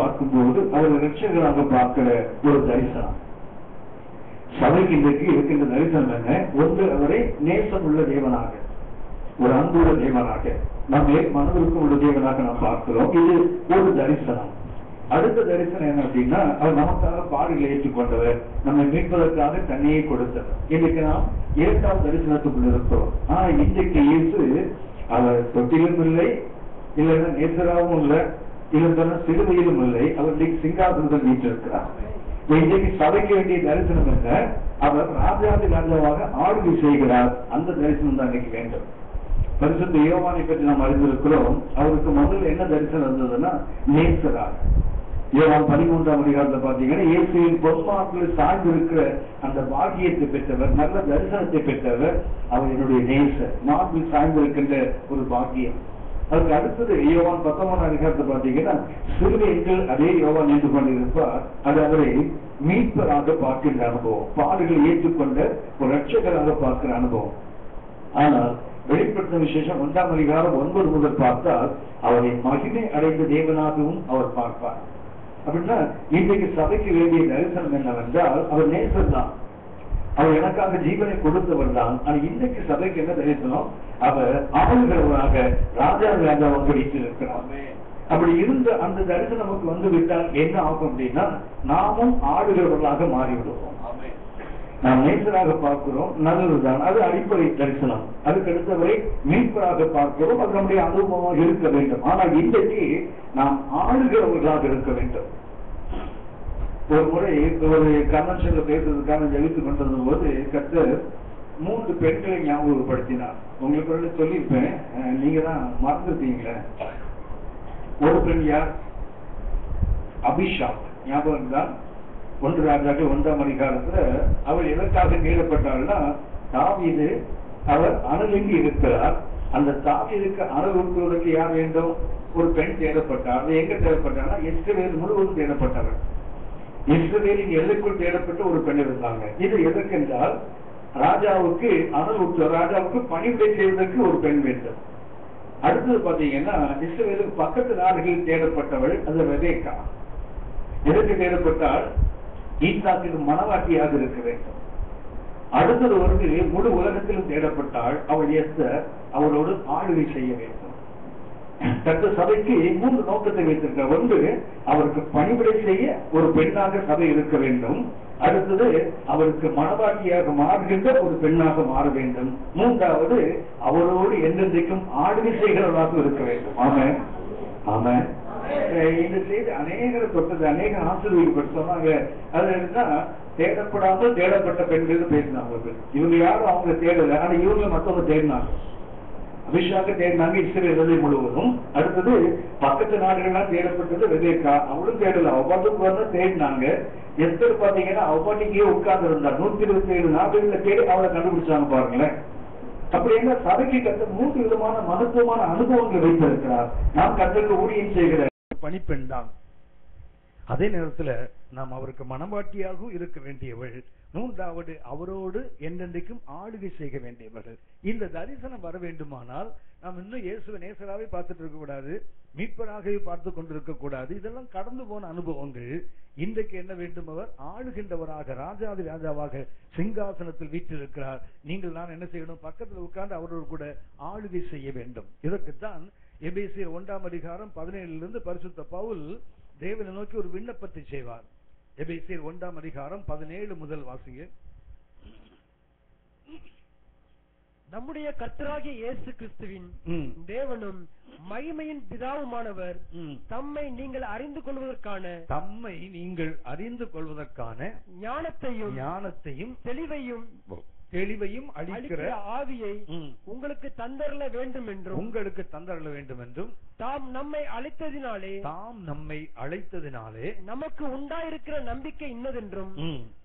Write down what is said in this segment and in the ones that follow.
பார்க்கும்போது அவர் ரட்சகராக பார்க்கிற ஒரு தரிசனம். சபைக்கு இன்றைக்கு இருக்கின்ற தரிசனம் என்ன? ஒன்று, அவரை நேசம் உள்ள தேவனாக, ஒரு அன்புள்ள தேவனாக, நம்ம மனதிற்கும் உள்ள தேவனாக நாம் பார்க்கிறோம். இது ஒரு தரிசனம். அடுத்த தரிசனம் என்ன அப்படின்னா, அவர் நமக்காக பாடுகளை ஏற்றுக்கொண்டவர், நம்மை மீட்பதற்காக தன்னையே கொடுத்தவர். இன்னைக்கு நாம் இரண்டாவது தரிசனத்துக்குள் இருக்கிறோம். ஆனா இன்றைக்கு இயேசு அவர் தொட்டிலும் இல்லை, இல்லைன்னா நேசராகவும் இல்லை, இல்லைன்னா சிறுவையிலும் இல்லை, அவர் சிங்காசனத்தில் வீற்றிருக்கிறார். இன்றைக்கு சபைக்கு வேண்டிய தரிசனம் என்ன? அவர் ராஜாதி ராஜாவாக ஆளுகை செய்கிறார். அந்த தரிசனம் தான் இன்னைக்கு வேண்டும். பரிசுத்த யோவானை பற்றி நாம் அறிந்திருக்கிறோம். அவருக்கு முதல்ல என்ன தரிசனம் இருந்ததுன்னா, நேசராக. யோவான் 13ஆம் அதிகாரத்தை பார்த்தீங்கன்னா, இயேசுவின் பொன்மார்பில் சாய்ந்து இருக்கிற அந்த பாக்கியத்தை பெற்றவர், நல்ல தரிசனத்தை பெற்றவர். அவர் என்னுடைய நேசர், மார்பில் சாய்ந்து இருக்கின்ற ஒரு பாக்கியம். அதுக்கு அடுத்தது யோவான் 19ஆம் அதிகாரத்தை பார்த்தீங்கன்னா, சிறுவைகள் அதே யோவான் நின்று கொண்டிருப்பார். அது அவரை மீட்பராக பார்க்கின்ற அனுபவம், பாடுகளை ஏற்றுக்கொண்ட ஒரு ரட்சகராக பார்க்கிற அனுபவம். ஆனால் வெளிப்படுத்த விசேஷம் 1ஆம் அதிகாரம் 9 முதல் பார்த்தால், அவரை மகிமை அடைந்த தேவனாகவும் அவர் பார்ப்பார். அப்படின்னா இன்றைக்கு சபைக்கு வேண்டிய தரிசனம் என்னவென்றால், அவர் நேசர் தான், அவர் எனக்காக ஜீவனை கொடுத்தவர் தான். ஆனா இன்றைக்கு சபைக்கு என்ன தரிசனம்? அவர் ஆளுகிறவராக ராஜாவாக வீற்றிருக்கிறார். அப்படி இருந்த அந்த தரிசனம் நமக்கு வந்து விட்டால் என்ன ஆகும் அப்படின்னா, நாமும் ஆளுகிறவர்களாக மாறிவிடுவோம். நாம் நேசராக பார்க்கிறோம், நல்லதுதான், அது அடிப்படை தரிசனம். அதுக்கு அடுத்தவரை மீட்பராக பார்க்கிறோம், அது நம்முடைய அனுபவமாக இருக்க வேண்டும். ஆனால் இன்றைக்கு நாம் ஆளுகிறவர்களாக இருக்க வேண்டும். ஒரு முறை ஒரு கன்வென்ஷன்ல பேசுறதுக்காக ஜெயித்துக் கொண்டிருந்த போது கர்த்தர் 3 பெண்களை ஞாபகப்படுத்தினார். உங்களுக்கு சொல்லியிருப்பேன், நீங்க தான் மறந்துட்டீங்களே. ஒரு பெண் யார்? அபிஷாக். ஞாபகம் தான். 1 ராஜாக்கள் 1ஆம் அதிகாரத்துல அவள் எதற்காக நீடப்பட்டாள்னா, தாவீது அவர் அனலின்றி இருக்கிறார். அந்த தாவீதுக்கு அனல் ஊட்டுவதற்கு யார் வேண்டும்? ஒரு பெண் தேடப்பட்டார். அது எங்க தேடப்பட்டார்னா, இஸ்ரவேல் முழுவதும் தேடப்பட்டவர். இஸ்ரவேலின் எல்லைக்குள் தேடப்பட்ட ஒரு பெண் இருந்தாங்க. இது எதற்கென்றால், ராஜாவுக்கு அனல் ஊற்ற, ராஜாவுக்கு பணிவிடை செய்வதற்கு ஒரு பெண் வேண்டும். அடுத்தது பாத்தீங்கன்னா, இஸ்ரவேலுக்கு பக்கத்து நாடுகளில் தேடப்பட்டவள் அது ரெபேக்கா. எதற்கு தேடப்பட்டால், ஈசாக்கு மனவாட்டியாக இருக்க வேண்டும். அடுத்தது வந்து முழு உலகத்திலும் தேடப்பட்டால் அவள் எஸ்தர், அவளோடு ஆளுகை செய்ய வேண்டும். தக்க சபைக்கு 3 நோக்கத்தை வைத்திருக்க. ஒன்று, அவருக்கு பணிவிடை செய்ய ஒரு பெண்ணாக சபை இருக்க வேண்டும். அடுத்தது, அவருக்கு மனவாட்டியாக மாறுகின்ற ஒரு பெண்ணாக மாற வேண்டும். மூன்றாவது, அவரோடு என்றென்றைக்கும் ஆளுகை செய்கிறவர்களாக இருக்க வேண்டும். ஆமென், ஆமென். இந்த செய்தி அநேகரை தொட்டது, அநேக ஆசிரியர்கள் சொன்னாங்க. அதுனா தேடப்படாமல் தேடப்பட்ட பெண்கள் பேசினாங்க. இவங்க யாரும் அவங்க தேடல, ஆனா இவங்க மற்றவங்க தேடினாங்க. அபிஷாக தேடினாங்க இஸ்ரவேல் முழுவதும். அடுத்தது பக்கத்து நாடுகள்லாம் தேடப்பட்டது ரெபேக்கா, அவளும் தேடல, அவபாட்டுக்கு தேடினாங்க. எஸ்தர் பாத்தீங்கன்னா அவபாட்டிக்கே உட்கார்ந்து இருந்தார். 127 நாடுகள்ல தேடி அவளை கண்டுபிடிச்சாங்க. பாருங்களேன். அப்படி என்ன சபைக்கு கர்த்தர் 3 விதமான மகத்துவமான அனுபவங்களை வைத்திருக்கிறார். நாம் கர்த்தருக்கு ஊழியம் செய்கிற பணிப்பெண் தான். அதே நேரத்துல நாம் அவருக்கு மனவாட்டியாகவும் இருக்க வேண்டியவள். 3வது, அவரோடு என்றென்றைக்கும் ஆளுகை செய்ய வேண்டியவர்கள். இந்த தரிசனம் வர வேண்டுமானால் நாம் இன்னும் இயேசுவை நேசராகவே பார்த்துட்டு இருக்க கூடாது, மீட்பராகவே பார்த்து கொண்டிருக்க கூடாது. இதெல்லாம் கடந்து போன அனுபவங்கள். இன்றைக்கு என்ன வேண்டும்? அவர் ஆளுகின்றவராக, ராஜாதி ராஜாவாக சிங்காசனத்தில் வீற்றிருக்கிறார். நீங்கள் நான் என்ன செய்யணும்? பக்கத்தில் உட்கார்ந்து அவரோடு கூட ஆளுகை செய்ய வேண்டும். இதற்குத்தான் எபேசியர் 1ஆம் அதிகாரம் 17 பரிசுத்த பவுல் தேவனை நோக்கி ஒரு விண்ணப்பத்தை செய்வார். எபேசியர் 1ஆம் அதிகாரம் 17 முதல் வாசிங்க. நம்முடைய கர்த்தராகிய இயேசு கிறிஸ்துவின் தேவனும் மகிமையின் பிதாவுமானவர் தம்மை நீங்கள் அறிந்து கொள்வதற்கான ஞானத்தையும் தெளிவையும் அளிக்கிற ஆவியை உங்களுக்கு தந்தரல வேண்டும் என்றும் தாம் நம்மை அழைத்ததினாலே நமக்கு உண்டாயிருக்கிற நம்பிக்கை இன்னதென்றும்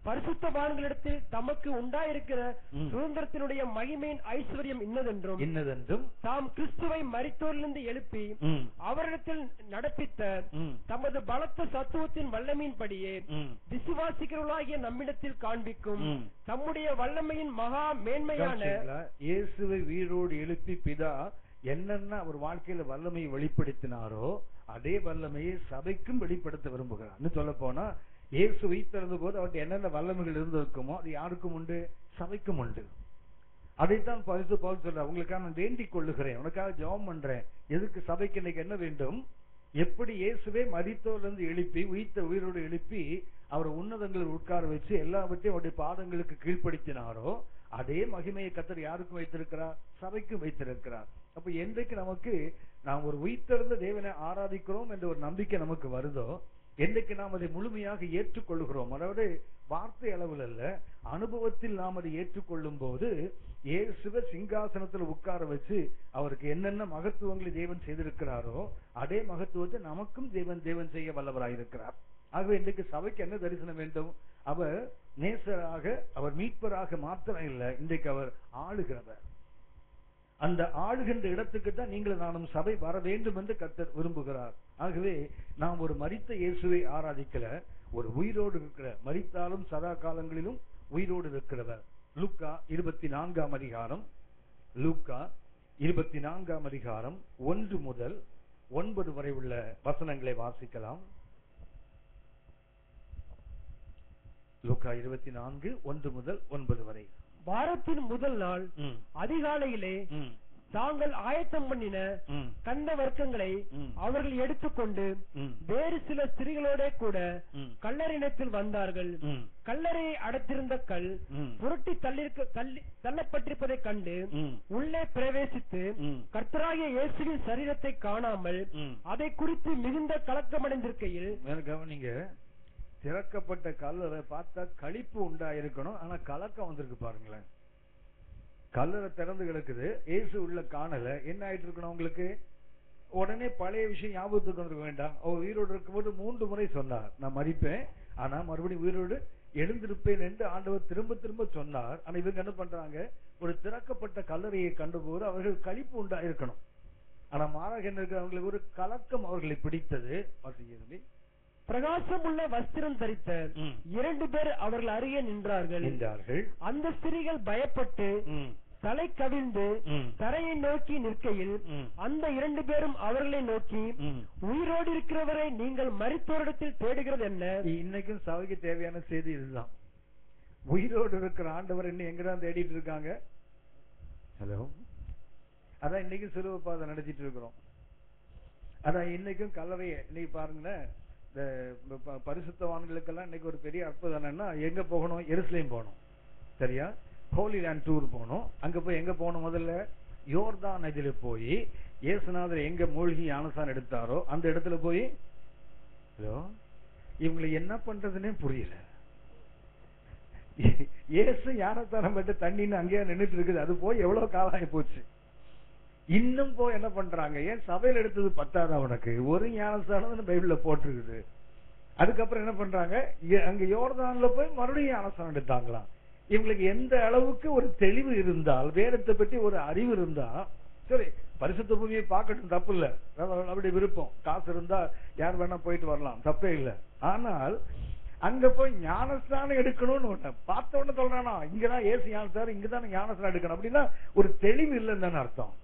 பரிசுத்தவான்களிடத்தில் தமக்கு உண்டாயிருக்கிற சுதந்திரத்தினுடைய மகிமையின் ஐஸ்வர்யம் இன்னதென்றும் தாம் கிறிஸ்துவை மரித்தோரிலிருந்து எழுப்பி அவரிடத்தில் நடப்பித்த தமது பலத்த சத்துவத்தின் வல்லமையின்படியே விசுவாசிக்கிறவர்களாகிய நம்மிடத்தில் காண்பிக்கும் தம்முடைய வல்லமையின் மகா மேன்மையான இயேசுவை வீரோடு எழுப்பி பிதா என்னென்ன அவர் வாழ்க்கையில வல்லமையை வெளிப்படுத்தினாரோ அதே வல்லமையை சபைக்கும் வெளிப்படுத்த விரும்புகிறார். சொல்ல போனா இயேசு உயிர்த்தெழுந்த போது அவர்கிட்ட என்னென்ன வல்லமைகள் இருந்திருக்குமோ அது யாருக்கும் உண்டு? சபைக்கும் உண்டு. அதைத்தான் பரிசுத்த பவுல் சொல்றார், உங்களுக்காக நான் வேண்டிக் கொள்ளுகிறேன், உனக்காக ஜெபம் பண்றேன். எதுக்கு? சபைக்கு இன்னைக்கு என்ன வேண்டும்? எப்படி இயேசுவே மரித்தோரிலிருந்து எழுப்பி உயிரோடு எழுப்பி அவரை உன்னதங்களில் உட்கார வச்சு எல்லாவற்றையும் அவருடைய பாதங்களுக்கு கீழ்ப்படுத்தினாரோ அதே மகிமையை கர்த்தர் யாருக்கும் வைத்திருக்கிறார்? சபைக்கும் வைத்திருக்கிறார். அப்ப என்றைக்கு நமக்கு நாம் ஒரு உயிர்த்தெழுந்த தேவனை ஆராதிக்கிறோம் என்ற ஒரு நம்பிக்கை நமக்கு வருதோ, என்றைக்கு நாம் அதை முழுமையாக ஏற்றுக்கொள்கிறோம், அதாவது வார்த்தை அளவில் அல்ல, அனுபவத்தில் நாம் அதை ஏற்றுக்கொள்ளும் போது இயேசுவை சிங்காசனத்தில் உட்கார வச்சு அவருக்கு என்னென்ன மகத்துவங்களை தேவன் செய்திருக்கிறாரோ அதே மகத்துவத்தை நமக்கும் தேவன் செய்ய வல்லவராயிருக்கிறார். ஆகவே இன்றைக்கு சபைக்கு என்ன தரிசனம் வேண்டும்? அவர் நேசராக, அவர் மீட்பராக மாத்திரம் இல்லை, இன்றைக்கு அவர் ஆளுகிறவர். அந்த ஆளுகின்ற இடத்துக்கு தான் நீங்கள் நானும் சபை வர வேண்டும் என்று கர்த்தர் விரும்புகிறார். ஆகவே நாம் ஒரு மரித்த இயேசுவை ஆராதிக்கல, ஒரு உயிரோடு இருக்கிற, மரித்தாலும் சதா காலங்களிலும் உயிரோடு இருக்கிறவர். லூக்கா 24ஆம் அதிகாரம், லூக்கா 24ஆம் அதிகாரம் 1 முதல் 9 வரை உள்ள வசனங்களை வாசிக்கலாம். லூக்கா 24 1 முதல் 9 வரை. வாரத்தின் முதல் நாள் அதிகாலையிலே தாங்கள் ஆயத்தம் பண்ணின கந்த வர்க்கங்களை அவர்கள் எடுத்துக்கொண்டு வேறு சில ஸ்திரீகளோட கூட கல்லறையினத்தில் வந்தார்கள். கல்லறையை அடைத்திருந்த கல் புரட்டி தள்ளப்பட்டிருப்பதை கண்டு உள்ளே பிரவேசித்து கர்த்தராகிய இயேசுவின் சரீரத்தை காணாமல் அதை குறித்து மிகுந்த கலக்கமடைந்திருக்கையில், கவனிங்க, திறக்கப்பட்ட கல்லறை பார்த்தா களிப்பு உண்டாயிருக்கணும், ஆனா கலக்கம் வந்திருக்கு பாருங்களேன். கல்லறை திறந்து கிடக்குது, இயேசு உள்ள காணல, என்ன ஆயிட்டு இருக்கணும் உங்களுக்கு? உடனே பழைய விஷயம் ஞாபகத்துக்கு வந்துருக்க வேண்டாம். அவர் உயிரோடு இருக்கும்போது 3 முறை சொன்னார், நான் மரிப்பேன் ஆனா மறுபடியும் உயிரோடு எழுந்திருப்பேன் என்று ஆண்டவர் திரும்ப திரும்ப சொன்னார். ஆனா இவங்க என்ன பண்றாங்க? ஒரு திறக்கப்பட்ட கல்லறையை கண்டபோது அவர்கள் களிப்பு உண்டாயிருக்கணும், ஆனா மாறாக என்ன இருக்கு? அவங்களுக்கு ஒரு கலக்கம் அவர்களை பிடித்தது. பிரகாசம் உள்ள வஸ்திரம் தரித்த 2 பேர் அவர்கள் அருகே நின்றார்கள். அந்த ஸ்திரீகள் பயப்பட்டு தலை கவிழ்ந்து தரையை நோக்கி நிற்கையில் அந்த 2 பேரும் அவர்களை நோக்கி, உயிரோடு இருக்கிறவரை நீங்கள் மரித்தோரிடத்தில் தேடுகிறது என்ன? இன்னைக்கும் சபைக்கு தேவையான செய்தி இதுதான். உயிரோடு இருக்கிற ஆண்டவர் இன்னும் எங்கதான் தேடிட்டு இருக்காங்க? ஹலோ, அதான் இன்னைக்கும் சிலுவை பாதை நடத்திட்டு இருக்கிறோம். அதான் இன்னைக்கும் கல்லறையை இன்னைக்கு பாருங்களேன். இந்த பரிசுத்தவான்களுக்கெல்லாம் இன்னைக்கு ஒரு பெரிய அற்புதம் என்னன்னா, எங்க போகணும்? எருசலேம் போகணும், சரியா? ஹோலி லேண்ட் டூர் போகணும். அங்க போய் எங்க போகணும்? முதல்ல யோர்தான் நதியில போய் இயேசுநாதர் எங்க மூழ்கி ஞானஸ்நானம் எடுத்தாரோ அந்த இடத்துல போய், ஹலோ, இவங்களை என்ன பண்றதுன்னே புரியல. இயேசு ஞானஸ்நானம் பெற்ற தண்ணின்னு அங்கேயே நின்றுட்டு இருக்குது. அது போய் எவ்வளவு காலம் ஆகி போச்சு. இன்னும் போய் என்ன பண்றாங்க? ஏன் சபையில் எடுத்தது பத்தாதா உனக்கு? ஒரு ஞானஸ்தானம் பைபிள்ல போட்டிருக்குது. அதுக்கப்புறம் என்ன பண்றாங்க? அங்க யோர்தான்ல போய் மறுபடியும் ஞானஸ்தானம் எடுத்தாங்களாம். இவங்களுக்கு எந்த அளவுக்கு ஒரு தெளிவு இருந்தால், வேதத்தை பற்றி ஒரு அறிவு இருந்தா, சரி பரிசுத்த பூமியை பார்க்கட்டும், தப்பு இல்ல, அப்படி விருப்பம், காசு இருந்தா யார் வேணா போயிட்டு வரலாம், தப்பே இல்லை. ஆனால் அங்க போய் ஞானஸ்தானம் எடுக்கணும்னு ஒண்ணு பார்த்த உடனே சொல்றானா, இங்கதான் ஏசு ஞானஸ்தானம், இங்கதான் ஞானஸ்தானம் எடுக்கணும் அப்படின்னா ஒரு தெளிவு இல்லைன்னு அர்த்தம்.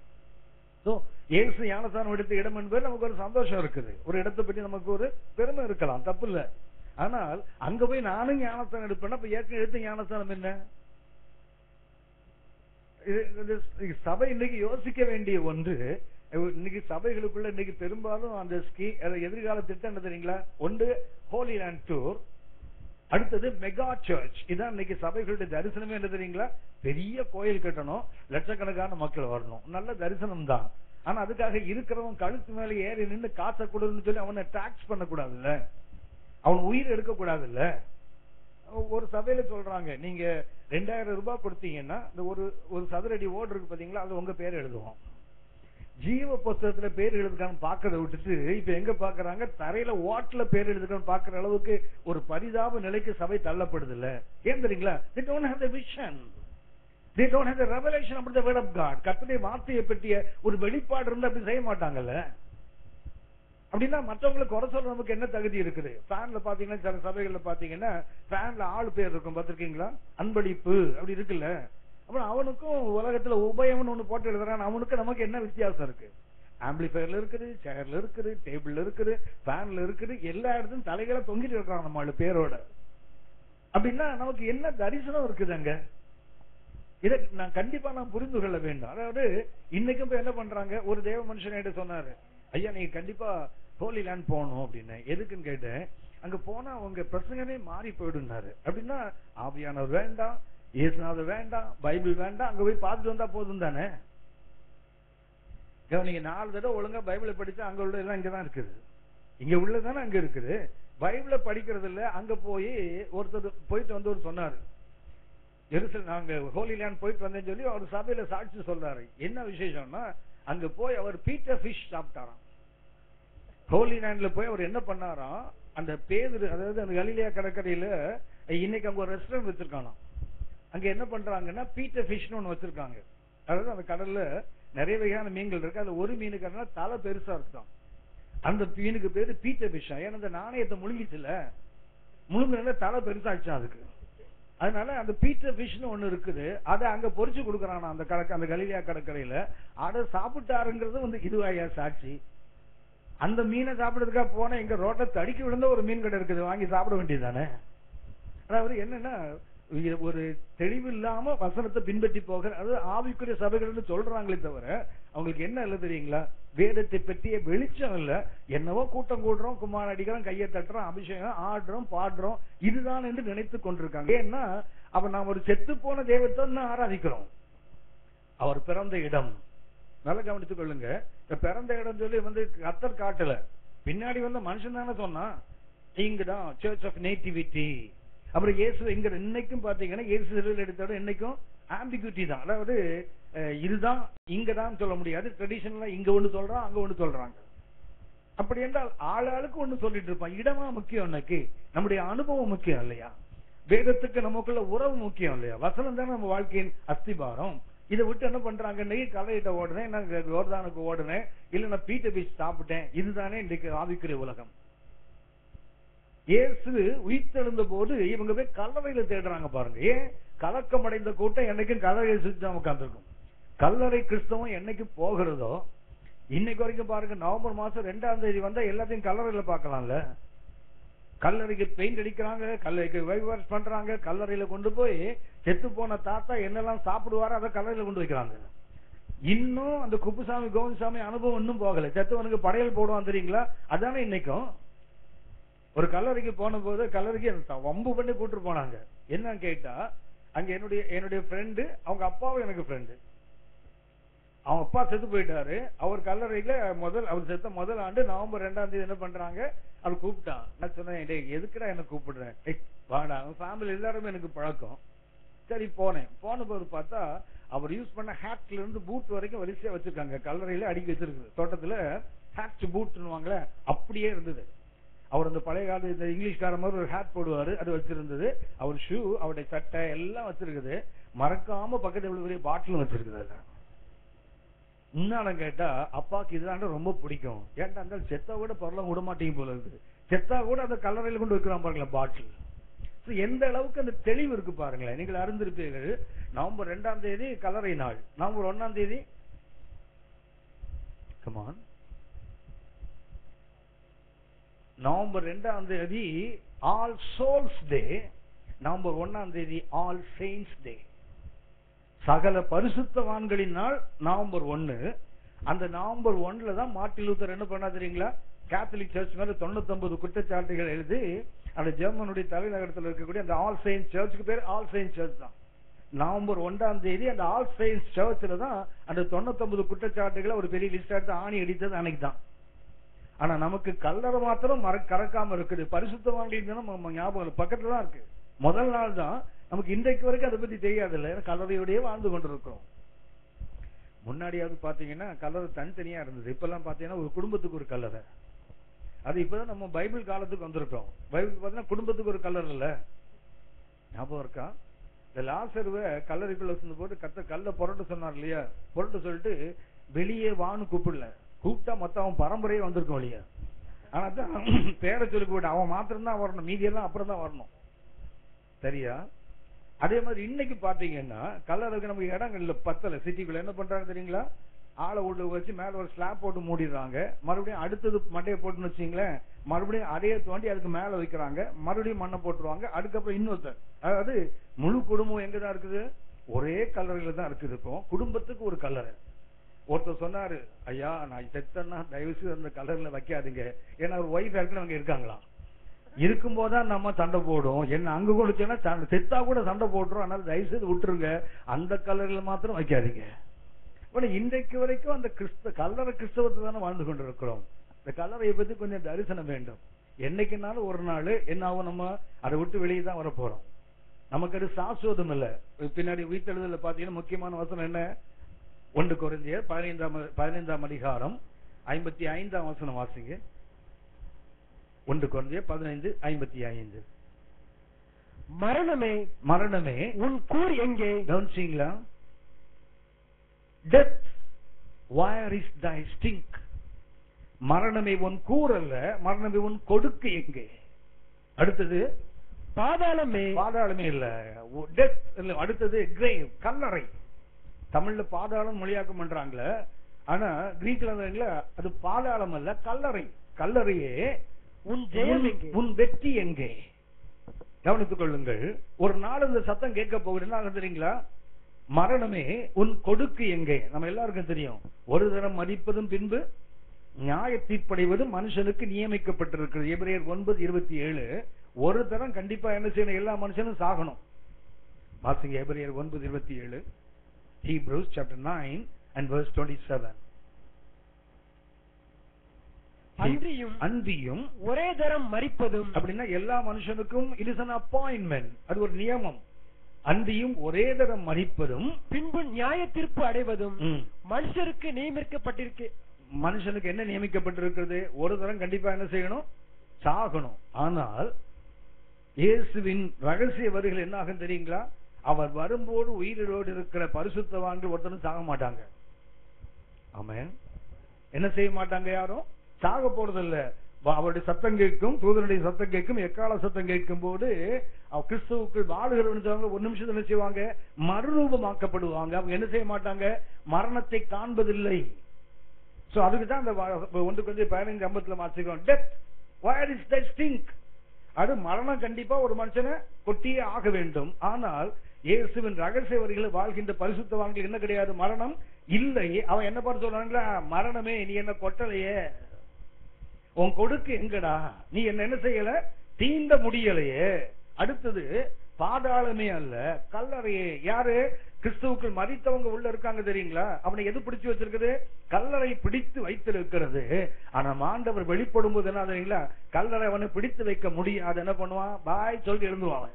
இயேசு ஞானஸ்தானம் எடுத்த இடம் என்பது நமக்கு ஒரு சந்தோஷம் இருக்குது, ஒரு இடத்தை பற்றி நமக்கு ஒரு பெருமை இருக்கலாம், தப்பு இல்ல. ஆனால் அங்க போய் நானும் ஞானஸ்தானம் எடுப்பேன்னா இப்ப ஏற்கனவே எடுத்த ஞானஸ்தானம் என்ன? சபை இன்னைக்கு யோசிக்க வேண்டிய ஒன்று. இன்னைக்கு சபைகளுக்குள்ள இன்னைக்கு பெரும்பாலும் அந்த எதிர்கால திட்டம் என்ன தெரியுங்களா? ஒன்று ஹோலி லேண்ட் டூர், அடுத்தது மெகா சர்ச். இதான் இன்னைக்கு சபைகளுடைய தரிசனமே. என்ன தெரியுங்களா? பெரிய கோயில் கட்டணும், லட்சக்கணக்கான மக்கள் வரணும், நல்ல தரிசனம் தான். ஆனா அதுக்காக இருக்கிறவன் கழுத்து மேல ஏறி நின்று காசை கொடுன்னு சொல்லி அவனை டாக்ஸ் பண்ண கூடாதுல்ல, அவன் உயிர் எடுக்க கூடாதுல்ல. ஒரு சபையில சொல்றாங்க, நீங்க 2000 ரூபாய் கொடுத்தீங்கன்னா இந்த ஒரு சதுரடி ஓடு இருக்கு பாத்தீங்களா, அது உங்க பேர் எழுதுவோம். ஜீவ புஸ்தகத்துல பேர் எழுதுக்கான்னு பாக்கிறத விட்டுட்டு இப்ப எங்க பாக்குறாங்க? தரையில ஓட்டுல பேர் எழுதுக்கான்னு பாக்குற அளவுக்கு ஒரு பரிதாப நிலைக்கு சபை தள்ளப்படுது இல்ல. ஏன் தெரியுங்களா? They don't have the vision, they don't have the revelation of the word of God. கர்த்தருடைய வார்த்தையை பற்றிய ஒரு வெளிப்பாடு இருந்தா அப்படி செய்ய மாட்டாங்கல்ல. அப்படின்னா மற்றவங்களை குறை சொல்ல நமக்கு என்ன தகுதி இருக்குது? ஃபேன்ல பாத்தீங்கன்னா, சில சபைகள்ல பாத்தீங்கன்னா ஃபேன்ல ஆள் பேர் இருக்கும், பாத்திருக்கீங்களா? அன்பளிப்பு அப்படி இருக்குல்ல. அப்புறம் அவனுக்கும் உலகத்துல உபயம்னு ஒண்ணு போட்டு எழுதுறான், அவனுக்கு நமக்கு என்ன வித்தியாசம் இருக்கு? ஆம்பிளிஃபயர்ல இருக்குது, சேர்ல இருக்குது, டேபிள்ல இருக்குது, ஃபேன்ல இருக்குது, எல்லா இடத்துலயும் தலைகளை தொங்கிட்டு இருக்காங்க நம்ம பேரோட. அப்படின்னா நமக்கு என்ன தரிசனம் இருக்குதுங்க? இதை நான் கண்டிப்பா புரிந்து கொள்ள வேண்டும். அதாவது இன்னைக்கும் இப்ப என்ன பண்றாங்க, ஒரு தேவ மனுஷன் சொன்னாரு, ஐயா நீங்க கண்டிப்பா ஹோலி லேண்ட் போகணும் அப்படின்னு. எதுக்குன்னு கேட்டேன். அங்க போனா உங்க பிரசங்கமே மாறி போயிடுனாரு. அப்படின்னா ஆவியானவர் வேண்டாம், இயேசுநாதர் வேண்டாம், பைபிள் வேண்டாம், அங்க போய் பார்த்துட்டு வந்தா போதும் தானே. நீங்க 4 தடவை ஒழுங்கா பைபிளை படிச்சா அங்க உள்ள எல்லாம் இங்கதான் இருக்குது, இங்க உள்ளதானே அங்க இருக்குது. பைபிளை படிக்கிறது இல்ல. அங்க போய் ஒருத்தர் போயிட்டு வந்து சொன்னாரு, எருசலேம் நாங்க ஹோலி லேண்ட் போயிட்டு வந்தேன்னு சொல்லி அவர் சபையில சாட்சி சொல்றாரு. என்ன விசேஷம்னா அங்க போய் அவர் பீட்டர் ஃபிஷ் சாப்பிட்டாராம். ஹோலி லேண்ட்ல போய் அவர் என்ன பண்ணாராம், அந்த பேதுரு, அதாவது அந்த கலிலேயா கடற்கரையில இன்னைக்கு அங்க ஒரு ரெஸ்டாரண்ட் வச்சிருக்கானாம். அங்க என்ன பண்றாங்கன்னா பீட்டர் ஃபிஷ்னு ஒண்ணு வச்சிருக்காங்க. அதாவது அந்த கடல்ல நிறைய வகையான மீன்கள் இருக்கு. அது ஒரு மீனுக்கு தலை பெருசா இருக்குதான். அந்த மீனுக்கு பேரு பீட்டர் ஃபிஷ். ஏன்னா அந்த நாணயத்தை முழுங்கிச்சுல, முழுங்கின தலை பெருசாச்சு அதுக்கு. அதனால அந்த பீட்டர் ஃபிஷ்னு ஒண்ணு இருக்குது. அதை அங்க பொரிச்சு கொடுக்கறானா அந்த கலிலேயா கடற்கரையில. அதை சாப்பிட்டாருங்கிறது இதுவாயா சாட்சி. அந்த மீனை சாப்பிடுறதுக்காக போன எங்க ரோட்டை தடுக்கி விழுந்த ஒரு மீன் கடை இருக்குது, வாங்கி சாப்பிட வேண்டியதுதானே. அதாவது என்னன்னா ஒரு தெளிவு இல்லாம வசனத்தை பின்பற்றி போகிற, அது ஆவிக்குரிய சபைகள் சொல்றாங்களே தவிர அவங்களுக்கு என்ன இல்ல தெரியுங்களா, வேதத்தை பற்றிய வெளிச்சம் இல்ல. என்னவோ கூட்டம் கூடுறோம், குமார அடிக்கிறோம், கையை தட்டுறோம், அபிஷேகம் ஆடுறோம், பாடுறோம், இதுதான் என்று நினைத்து கொண்டிருக்காங்க. ஏன்னா அவ நாம் ஒரு செத்து போன தெய்வத்தை ஆராதிக்கிறோம். அவர் பிறந்த இடம் நல்லா கவனித்துக் கொள்ளுங்க. பிறந்த இடம் சொல்லி கர்த்தர் காட்டல, பின்னாடி மனுஷன் தானே சொன்னா, இங்கதான் சர்ச் ஆஃப் நேட்டிவிட்டி. அப்புறம் இயேசு இங்க இன்னைக்கும் பாத்தீங்கன்னா இயேசு எடுத்த இன்னைக்கும் ஆம்பிகுட்டி தான். அதாவது இதுதான் இங்கதான் சொல்ல முடியாது. ட்ரெடிஷனலா இங்க ஒண்ணு சொல்றான், அங்க ஒண்ணு சொல்றாங்க. அப்படி என்றால் ஆளாளுக்கு ஒண்ணு சொல்லிட்டு இருப்பான். இடமா முக்கியம், இன்னைக்கு நம்முடைய அனுபவம் முக்கியம் இல்லையா? வேதத்துக்கு நமக்குள்ள உறவு முக்கியம் இல்லையா? வசனம் தானே நம்ம வாழ்க்கையின் அஸ்திபாரம். இதை விட்டு என்ன பண்றாங்க, இன்னைக்கு கலையிட்ட ஓடுனேன், நான் யோர்தானுக்கு ஓடுனேன், இல்ல நான் பீட்டர் பீச் சாப்பிட்டேன். இதுதானே இன்றைக்கு ஆவிக்குரிய உலகம். இயேசு உயிர்த்தெழுந்த போது இவங்க போய் கல்லறையில தேடுறாங்க பாருங்க. ஏன்? கலக்கம் அடைந்த கூட்டம் என்னைக்கும் கல்லறையை சுற்றி தான் உட்கார்ந்துருக்கும். கல்லறை கிறிஸ்தவம் என்னைக்கு போகிறதோ இன்னைக்கு வரைக்கும் பாருங்க, நவம்பர் மாசம் 2ஆம் தேதி வந்தா எல்லாத்தையும் கல்லறையில பார்க்கலாம்ல. கல்லறைக்கு பெயிண்ட் அடிக்கிறாங்க, கல்லறைக்கு வைவாஷ் பண்றாங்க, கல்லறையில கொண்டு போய் செத்து போன தாத்தா என்னெல்லாம் சாப்பிடுவாரோ அதை கல்லறையில கொண்டு வைக்கிறாங்க. இன்னும் அந்த குப்புசாமி கோவிந்தசாமி அனுபவம் இன்னும் போகல. செத்தவனுக்கு படையல் போடுவான் தெரியுங்களா? அதானே இன்னைக்கும். ஒரு கல்லறைக்கு போன போது கல்லறைக்கு வம்பு பண்ணி கூட்டு போனாங்க. என்னன்னு கேட்டா, அங்க என்னுடைய ஃப்ரெண்டு, அவங்க அப்பாவும் எனக்கு ஃப்ரெண்டு. அவங்க அப்பா செத்து போயிட்டாரு. அவர் கல்லறையில அவர் செத்த முதல் ஆண்டு நவம்பர் 2ஆம் தேதி என்ன பண்றாங்க, அவர் கூப்பிட்டான். நான் சொன்னேன், எதுக்குடா என்ன கூப்பிடுறேன், வாடா. அவங்க ஃபேமிலி எல்லாருமே எனக்கு பழக்கம். சரி போனேன். போன போது பார்த்தா அவர் யூஸ் பண்ண ஹேட்ல இருந்து பூட் வரைக்கும் வரிசையா வச்சிருக்காங்க. கல்லறையில அடுக்கி வச்சிருக்கு. தோட்டத்துல ஹேட் பூட்னுவாங்களே அப்படியே இருந்தது. அவர் அந்த பழைய காலத்து இந்த இங்கிலீஷ்கார மாதிரி ஒரு ஹேட் போடுவாரு, அது வச்சிருந்தது. அவர் ஷூ, அவருடைய சட்டை எல்லாம் வச்சிருக்குது. மறக்காம பக்கத்துல பெரிய பாட்டிலும் வச்சிருக்குது. இன்னும் கேட்டா அப்பாக்கு இதுதான் ரொம்ப பிடிக்கும். ஏன்டா அந்த செத்தா கூட பொருளை விட மாட்டீங்க போல இருக்குது. செத்தா கூட அந்த கல்லறையில கொண்டு வைக்கிறான் பாருங்களேன் பாட்டில். எந்த அளவுக்கு அந்த தெளிவு இருக்கு பாருங்களேன். நீங்கள் அறிந்திருப்பீர்கள், நவம்பர் 2ஆம் தேதி கல்லறை நாள். நவம்பர் 1ஆம் தேதி கமான் நவம்பர் 2ஆம் தேதி ஆல் சோல்ஸ் டே. நவம்பர் 1ஆம் தேதி ஆல் செயின்ட்ஸ் டே, சகல பரிசுத்தவான்களின் நாள். நவம்பர் 1. அந்த நவம்பர் 1ல தான் மார்ட்டின் லூத்தர் என்ன பண்ணா தெரியுங்களா, கேத்தலிக் சர்ச் மேல 99 குற்றச்சாட்டுகள் எழுதி அந்த ஜெர்மனுடைய தலைநகரத்தில் இருக்கக்கூடிய அந்த ஆல் செயின்ட்ஸ் சர்ச்சுக்கு பேர் ஆல் செயின்ட்ஸ் சர்ச் தான். நவம்பர் 1ஆம் தேதி அந்த ஆல் செயின்ட்ஸ் சர்ச்சில் தான் அந்த 99 குற்றச்சாட்டுகளை ஒரு பெரிய லிஸ்ட் எடுத்து ஆணி அடித்தது அன்னைக்கு தான். ஆனா நமக்கு கல்லறை மாத்திரம் கறக்காம இருக்குது. பரிசுத்தவான்களின் தினம் ஞாபகம் பக்கத்துல தான் இருக்கு. முதல் நாள் தான். நமக்கு இன்றைக்கு வரைக்கும் அதை பத்தி தெரியாது இல்லை. கல்லறையோடய வாழ்ந்து கொண்டிருக்கிறோம். முன்னாடியாவது பாத்தீங்கன்னா கல்லறை தனித்தனியா இருந்தது. இப்ப எல்லாம் பாத்தீங்கன்னா ஒரு குடும்பத்துக்கு ஒரு கல்லறை. அது இப்பதான் நம்ம பைபிள் காலத்துக்கு வந்திருக்கோம். பைபிள் பாத்தீங்கன்னா குடும்பத்துக்கு ஒரு கல்லறை இல்ல. ஞாபகம் இருக்கா? இந்த லாசருவை கல்லறைக்குள்ள வச்சு போட்டு கல்ல புரட்டு சொன்னார் இல்லையா? புரட்டு சொல்லிட்டு வெளியே வான்னு கூப்பிடல. கூப்பிட்டா மொத்தம் அவன் பரம்பரையே வந்திருக்கும் இல்லையா? ஆனா தான் பேரை சொல்லி போட்டு அவன் மாத்திரம் தான் வரணும், மீதியெல்லாம் அப்புறம் தான் வரணும். சரியா? அதே மாதிரி இன்னைக்கு பாத்தீங்கன்னா கல்லறைக்கு நமக்கு இடங்கள் பத்தல. சிட்டிக்குள்ள என்ன பண்றாங்க தெரியுங்களா, ஆளை உள்ள வச்சு மேல ஒரு ஸ்லாப் போட்டு மூடிடுறாங்க. மறுபடியும் அடுத்தது மண்டையை போட்டுன்னு வச்சுங்களேன், மறுபடியும் அதையே தோண்டி அதுக்கு மேல வைக்கிறாங்க, மறுபடியும் மண்ணை போட்டுருவாங்க. அதுக்கப்புறம் இன்னொருத்தர், அதாவது முழு குடும்பம் எங்கதான் இருக்குது? ஒரே கல்லறையில தான் இருக்குது. இப்போ குடும்பத்துக்கு ஒரு கல்லறை. ஒருத்தர் சொன்னாரு, ஐயா நான் செத்தன்னா தயவுசெய்து அந்த கல்லறையில வைக்காதீங்க, ஏன்னா ஒரு ஒய்ஃப் அங்க இருக்காங்களா, இருக்கும் போதுதான் நம்ம சண்டை போடும், என்ன அங்க கொடுத்தோன்னா செத்தா கூட சண்டை போட்டுரும், அதனால தயவுசெய்து விட்டுருங்க, அந்த கல்லறையில மாத்திரம் வைக்காதீங்க. இன்றைக்கு வரைக்கும் அந்த கல்லறை கிறிஸ்தவத்தை தானே வாழ்ந்து கொண்டு இருக்கிறோம். இந்த கல்லறையை பத்தி கொஞ்சம் தரிசனம் வேண்டும். என்னைக்குனாலும் ஒரு நாள் என்ன ஆகும், நம்ம அதை விட்டு வெளியே தான் வர போறோம். நமக்கு அது சாஸ்வதம் இல்ல. பின்னாடி உயிர்த்தெழுதல பாத்தீங்கன்னா முக்கியமான வசனம் என்ன? 1 கொரிந்தியர் 15ஆம் அதிகாரம் 55ஆம் வசனம் வாசிங்க. 1 கொரிந்தியர் 15:55. மரணமே மரணமே உன் கூர் எங்கே? கவனிச்சீங்களா? Death, where is thy stink? மரணமே உன் கூர் அல்ல, மரணமே உன் கொடுக்கு எங்கே? அடுத்தது பாதாளமே, பாதாளமே இல்ல, டெத் இல்ல. அடுத்தது கிரேவ், கல்லறை. தமிழ்ல பாதாளம் மொழியாக்கம் பண்றாங்களே, ஆனா கிரீக்ல அது பாதாளம் அல்ல, கல்லறை. கல்லறையே உன் ஜெயம் எங்கே? உன் வெற்றி எங்கே? கவனித்துக் கொள்ளுங்கள். ஒரு நாள் இந்த சத்தம் கேட்க போகுதுன்னா தெரியுங்களா? மரணமே உன் கொடுக்கு எங்கே? நம்ம எல்லாருக்கும் தெரியும், ஒரு தரம் மதிப்பதும் பின்பு நியாய தீர்ப்படைவதும் மனுஷனுக்கு நியமிக்கப்பட்டிருக்கிறது. எபிரேயர் 9:27. ஒரு தரம் கண்டிப்பா என்ன செய்யணும்? எல்லா மனுஷனும் சாகணும். வாசிங்க எபிரேயர் 9:27. Hebrews chapter 9 and verse 27. அன்றியும் ஒரே தரம் மரிப்பதும், அப்படின்னா எல்லா மனுஷனுக்கும் it is an appointment, அது ஒரு நியமம். அன்றியும் ஒரே தரம் மரிப்பதும் பின்பு நியாய தீர்ப்பு அடைவதும் மனுஷருக்கு நியமிக்கப்பட்டிருக்கு. மனுஷனுக்கு என்ன நியமிக்கப்பட்டிருக்கிறது? ஒரு தரம் கண்டிப்பா என்ன செய்யணும்? சாகணும். ஆனால் இயேசுவின் ரகசிய வருகை என்ன ஆகும் தெரியுங்களா? அவர் வரும்போது உயிரோடு இருக்கிற பரிசுத்தவான்கள் ஒருத்தரும் சாக மாட்டாங்க. ஆமென். என்ன செய்ய மாட்டாங்க? யாரும் சாக போறதில்ல. அவருடைய சத்தம் கேட்கும், தூதனுடைய சத்தம் கேட்கும், எக்கால சத்தம் கேட்கும் போது கிறிஸ்துவுக்குள் வாழுகிறவங்க ஒரு நிமிஷத்துல என்ன செய்வாங்க? மறுரூபமாக்கப்படுவாங்க. அவங்க என்ன செய்ய மாட்டாங்க? மரணத்தை காண்பதில்லை. சோ அதுக்குதான் அந்த 1 கொரிந்தியர் 15:50 வாசிக்கிறோம். Death, where is thy stink? அது மரணம் கண்டிப்பா ஒரு மனுஷனை கொட்டியே ஆக வேண்டும். ஆனால் இயேசுவின் ரகசிய வரிகளை வாழ்கின்ற பரிசுத்தவான்கள் என்ன கிடையாது? மரணம் இல்லை. அவன் என்ன பார்த்து சொல்றாங்களா? மரணமே நீ என்ன கொட்டலையே, உன் கொடுக்கு எங்கடா, நீ என்ன செய்யல, தீண்ட முடியலையே. அடுத்தது பாதாளமே அல்ல, கல்லறையே. யாரு? கிறிஸ்துவுக்குள் மரித்தவங்க உள்ள இருக்காங்க தெரியுங்களா? அவனை எது பிடிச்சு வச்சிருக்குது? கல்லறை பிடித்து வைத்திருக்கிறது. ஆனா ஆண்டவர் வெளிப்படும் போது என்ன தெரியுங்களா? கல்லறை அவனை பிடித்து வைக்க முடியாது. என்ன பண்ணுவான்? பாய் சொல்லிட்டு எழுந்துவான்.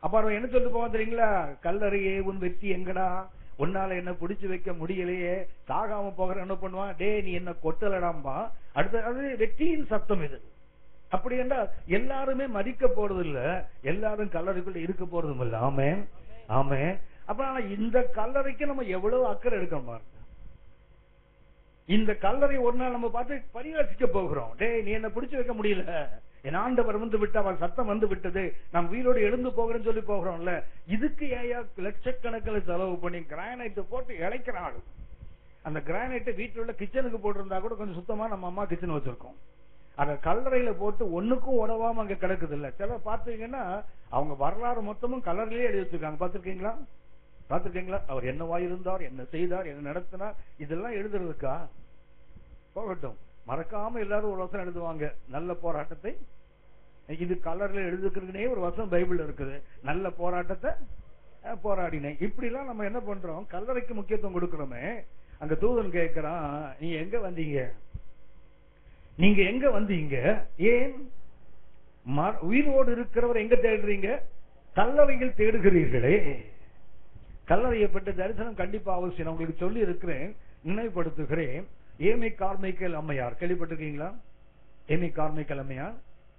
அப்ப அவன் என்ன சொல்லிட்டு போவான் தெரியுங்களா? கல்லறையே உன் வெற்றி எங்கடா, உன்னால என்ன பிடிச்சு வைக்க முடியலையே, சாகாம போகிற. என்ன பண்ணுவான்? டே நீ என்ன கொட்டலடாம்பா. அடுத்தது வெற்றியின் சத்தம் இது. அப்படி என்றால் எல்லாருமே மதிக்க போறது இல்ல, எல்லாரும் கல்லறைக்குள்ள இருக்க போறதும் இல்ல. ஆமே ஆமே. அப்ப இந்த கல்லறைக்கு நம்ம எவ்வளவு அக்கறை எடுக்கணும் பாருங்க. இந்த கல்லறை ஒரு நாள் நம்ம பார்த்து பரிகாசிக்க போகிறோம். டே நீ என்ன பிடிச்சு வைக்க முடியல, என் ஆண்டவர் வந்து விட்டு அவர் சத்தம் வந்து விட்டது, நாம் வீரோடு எழுந்து போகிறேன்னு சொல்லி போகிறோம்ல. இதுக்கு ஏயா லட்சக்கணக்கில் செலவு பண்ணி கிரானைட் போட்டு இழைக்கிறாள். அந்த கிரானைட் வீட்டில் உள்ள கிச்சனுக்கு போட்டிருந்தா கூட கொஞ்சம் சுத்தமா நம்ம அம்மா கிச்சன் வச்சிருக்கோம். அத கல்லறையில போட்டு ஒண்ணுக்கும் உடவாம அங்க கிடக்குது இல்ல. சில பாத்தீங்கன்னா அவங்க வரலாறு மொத்தமும் கல்லறையிலே எழுதி வச்சிருக்காங்க. பாத்திருக்கீங்களா? பாத்திருக்கீங்களா? அவர் என்னவா இருந்தார், என்ன செய்தார், என்ன நடத்தினார், இதெல்லாம் எழுதுறதுக்கா? போகட்டும், மறக்காம எல்லாரும் ஒரு வசனம் எழுதுவாங்க, நல்ல போராட்டத்தை. இது கல்லறையில எழுதுக்கிறதுனே ஒரு வசனம் பைபிள் இருக்குது, நல்ல போராட்டத்தை போராடினேன். இப்படி எல்லாம் நம்ம என்ன பண்றோம்? கல்லறைக்கு முக்கியத்துவம் கொடுக்கிறோமே. அங்க தூதன் கேட்கிறான், நீ எங்க வந்தீங்க, நீங்க எங்க வந்தீங்க, ஏன் உயிரோடு இருக்கிறவர் எங்க தேடுறீங்க, கல்லறையில் தேடுகிறீர்களே. கல்லறையை பற்றி தரிசனம் கண்டிப்பா அவசியம். உங்களுக்கு சொல்லி இருக்கிறேன், நினைவுபடுத்துகிறேன். ஏமி கார்மைக்கேல் அம்மையார் கேள்விப்பட்டிருக்கீங்களா? ஏமி கார்மைக்கேல் அம்மையார்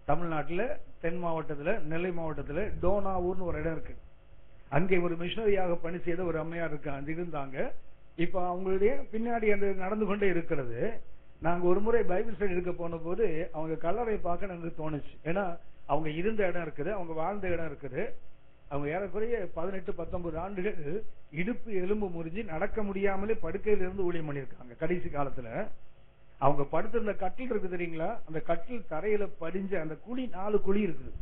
தமிழ்நாட்டுல தென் மாவட்டத்துல, நெல்லை மாவட்டத்துல டோனாவூர்னு ஒரு இடம் இருக்கு. அங்கே ஒரு மிஷனரியாக பணி செய்த ஒரு அம்மையார் இருந்தாங்க. இப்ப அவங்களுடைய பின்னாடி அந்த நடந்து கொண்டே இருக்கிறது. நாங்க ஒரு முறை பைபிள் ஸ்டடி எடுக்க போன போது அவங்க கல்லறை பார்க்க எனக்கு தோணுச்சு. ஏன்னா அவங்க இருந்த இடம் இருக்குது, அவங்க வாழ்ந்த இடம் இருக்குது. அவங்க ஏறக்குறைய 18-19 ஆண்டுகள் இடுப்பு எலும்பு முறிஞ்சு நடக்க முடியாமலே படுக்கையில இருந்து ஊழியம் பண்ணியிருக்காங்க. கடைசி காலத்துல அவங்க படுத்திருந்த கட்டில் இருக்கு தெரியுங்களா, அந்த கட்டில் தரையில படிஞ்ச அந்த குழி 4 குழி இருக்குது.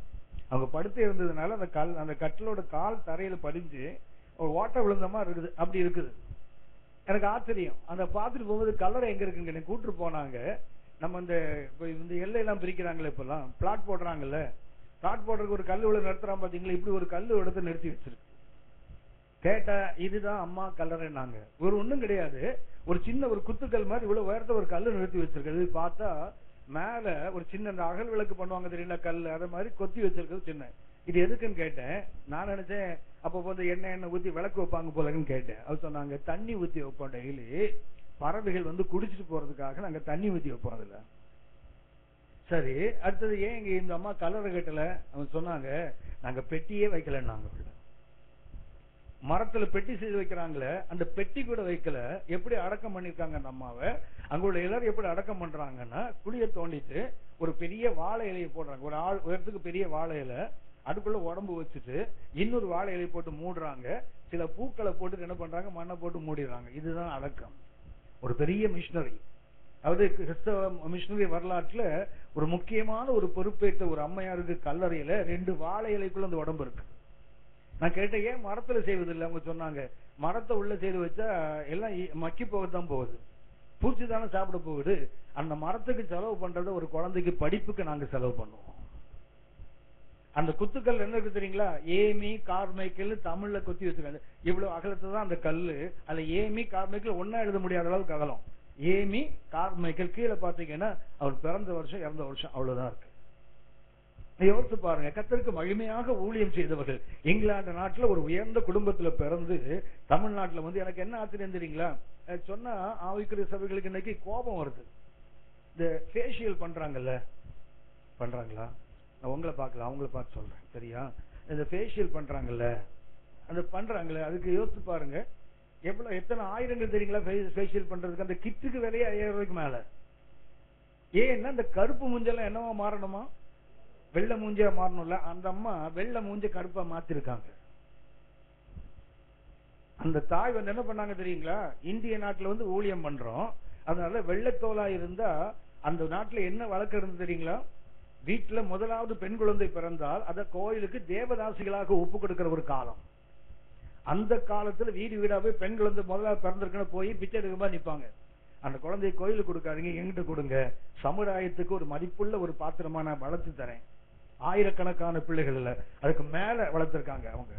அவங்க படுத்து இருந்ததுனால அந்த கட்டிலோட கால் தரையில படிஞ்சு ஒரு ஓட்டை விழுந்த மாதிரி இருக்குது. அப்படி இருக்குது. எனக்கு ஆச்சரியம். அந்த பார்த்துட்டு போகும்போது கல்லறை எங்க இருக்குங்க எனக்கு கூட்டு போனாங்க. நம்ம இந்த எல்லையெல்லாம் பிரிக்கிறாங்களே, இப்பெல்லாம் பிளாட் போடுறாங்கல்ல, பிளாட் போடுறதுக்கு ஒரு கல் இவ்வளவு நிறுத்துறான் பாத்தீங்களா, இப்படி ஒரு கல் இடத்த நிறுத்தி வச்சிருக்கு. கேட்டா இதுதான் அம்மா கல்லறைனாங்க. ஒரு ஒண்ணும் கிடையாது, ஒரு சின்ன ஒரு குத்துக்கல் மாதிரி இவ்வளவு உயரத்தை ஒரு கல்லு நிறுத்தி வச்சிருக்கிறது. பார்த்தா மேல ஒரு சின்ன அந்த அகல் விளக்கு பண்ணுவாங்க தெரியல கல், அதை மாதிரி கொத்தி வச்சிருக்கிறது சின்ன. இது எதுக்குன்னு கேட்டேன். நான் நினைச்சேன் அப்போ வந்து எண்ணெய் ஊத்தி விளக்கு வைப்பாங்க போலன்னு கேட்டேன். அவர் சொன்னாங்க தண்ணி ஊத்தி வைப்போம், டெய்லி பறவைகள் வந்து குடிச்சிட்டு போறதுக்காக நாங்க தண்ணி ஊத்தி வைப்போம் அதுல. சரி, அடுத்தது ஏன் இங்க இந்த அம்மா கல்லறை கட்டல? அவன் சொன்னாங்க நாங்க பெட்டியே வைக்கலன்னாங்க. மரத்துல பெட்டி செய்து வைக்கிறாங்களே, அந்த பெட்டி கூட வைக்கல. எப்படி அடக்கம் பண்ணிருக்காங்க அந்த அம்மாவை? அங்க உள்ள எல்லாரும் எப்படி அடக்கம் பண்றாங்கன்னா, குழிய தோண்டிட்டு ஒரு பெரிய வாழை இலையை போடுறாங்க. ஒரு ஆள் உயரத்துக்கு பெரிய வாழை இலை, அதுக்குள்ள உடம்பு வச்சுட்டு இன்னொரு வாழை இலையை போட்டு மூடுறாங்க. சில பூக்களை போட்டு என்ன பண்றாங்க, மண்ணை போட்டு மூடிடுறாங்க. இதுதான் அடக்கம். ஒரு பெரிய மிஷினரி, அதாவது கிறிஸ்தவ மிஷினரி வரலாற்றுல ஒரு முக்கியமான ஒரு பொறுப்பேற்ற ஒரு அம்மையாருக்கு கல்லறையில 2 வாழை இலைக்குள்ள அந்த உடம்பு இருக்கு. நான் கேட்டேன் ஏன் மரத்துல செய்வதில்லை? அவங்க சொன்னாங்க மரத்தை உள்ள செய்து வச்சா எல்லாம் மக்கி போகத்தான் போகுது, பூச்சி தானே சாப்பிட போகுது. அந்த மரத்துக்கு செலவு பண்றத ஒரு குழந்தைக்கு படிப்புக்கு நாங்க செலவு பண்ணுவோம். அந்த குத்துக்கல் என்ன இருக்கு தெரியுங்களா, ஏமி கார்மைக்கல் தமிழ்ல கொத்தி வச்சிருக்காங்க. இவ்வளவு அகலத்தை தான் அந்த கல்லு. அதுல ஏமி கார்மைக்கல் ஒன்னா எழுத முடியாத அளவுக்கு அகலம். Amy Carmichael. கீழே பாத்தீங்கன்னா அவர் பிறந்த வருஷம் இறந்த வருஷம் அவ்வளவுதான் இருக்கு. யோசித்து பாருங்க, கர்த்தருக்கு மகிமையாக ஊழியம் செய்தவர்கள். இங்கிலாந்து நாட்டுல ஒரு உயர்ந்த குடும்பத்துல பிறந்து தமிழ்நாட்டுல வந்து எனக்கு என்ன ஆச்சரியம் தெரியுங்களா, சொன்னா ஆவிக்குரிய சபைகளுக்கு இன்னைக்கு கோபம் வருது. இந்த ஃபேஷியல் பண்றாங்கல்ல, பண்றாங்களா? நான் உங்களை பார்க்கல, அவங்கள பார்த்து சொல்றேன் சரியா. இந்த ஃபேஷியல் பண்றாங்கல்ல, அந்த பண்றாங்களே, அதுக்கு யோசித்து பாருங்க எவ்வளவு எத்தனை ஆயிரங்கள் தெரியுங்களா ஃபேஷியல் பண்றதுக்கு. அந்த கிட்டுக்கு விலையே 5000 ரூபாய்க்கு மேல. ஏன்னா இந்த கருப்பு மூஞ்செல்லாம் என்னவா மாறணுமா, வெள்ளை மூஞ்சியா மாறணும்ல. அந்த அம்மா வெள்ளை மூஞ்ச கருப்பா மாத்திருக்காங்க. அந்த தாய் வந்து என்ன பண்ணாங்க தெரியுங்களா, இந்திய நாட்டுல வந்து ஊழியம் பண்றோம், அதனால வெள்ளைத்தோலா இருந்தா அந்த நாட்டுல என்ன வழக்கம் இருந்து தெரியுங்களா, வீட்டுல முதலாவது பெண் குழந்தை பிறந்தால் அத கோயிலுக்கு தேவதாசிகளாக ஒப்பு கொடுக்கிற ஒரு காலம். அந்த காலத்துல வீடு வீடா போய் பெண் குழந்தை முதலாவது பிறந்திருக்குன்னு போய் பிச்சை எடுக்கமா நிப்பாங்க. அந்த குழந்தைய கோயிலுக்கு கொடுக்காதீங்க, எங்கிட்ட கொடுங்க, சமுதாயத்துக்கு ஒரு மதிப்புள்ள ஒரு பாத்திரமா நான் வளர்த்து தரேன். ஆயிரக்கணக்கான பிள்ளைகள் இல்ல, அதுக்கு மேல வளர்த்திருக்காங்க அவங்க.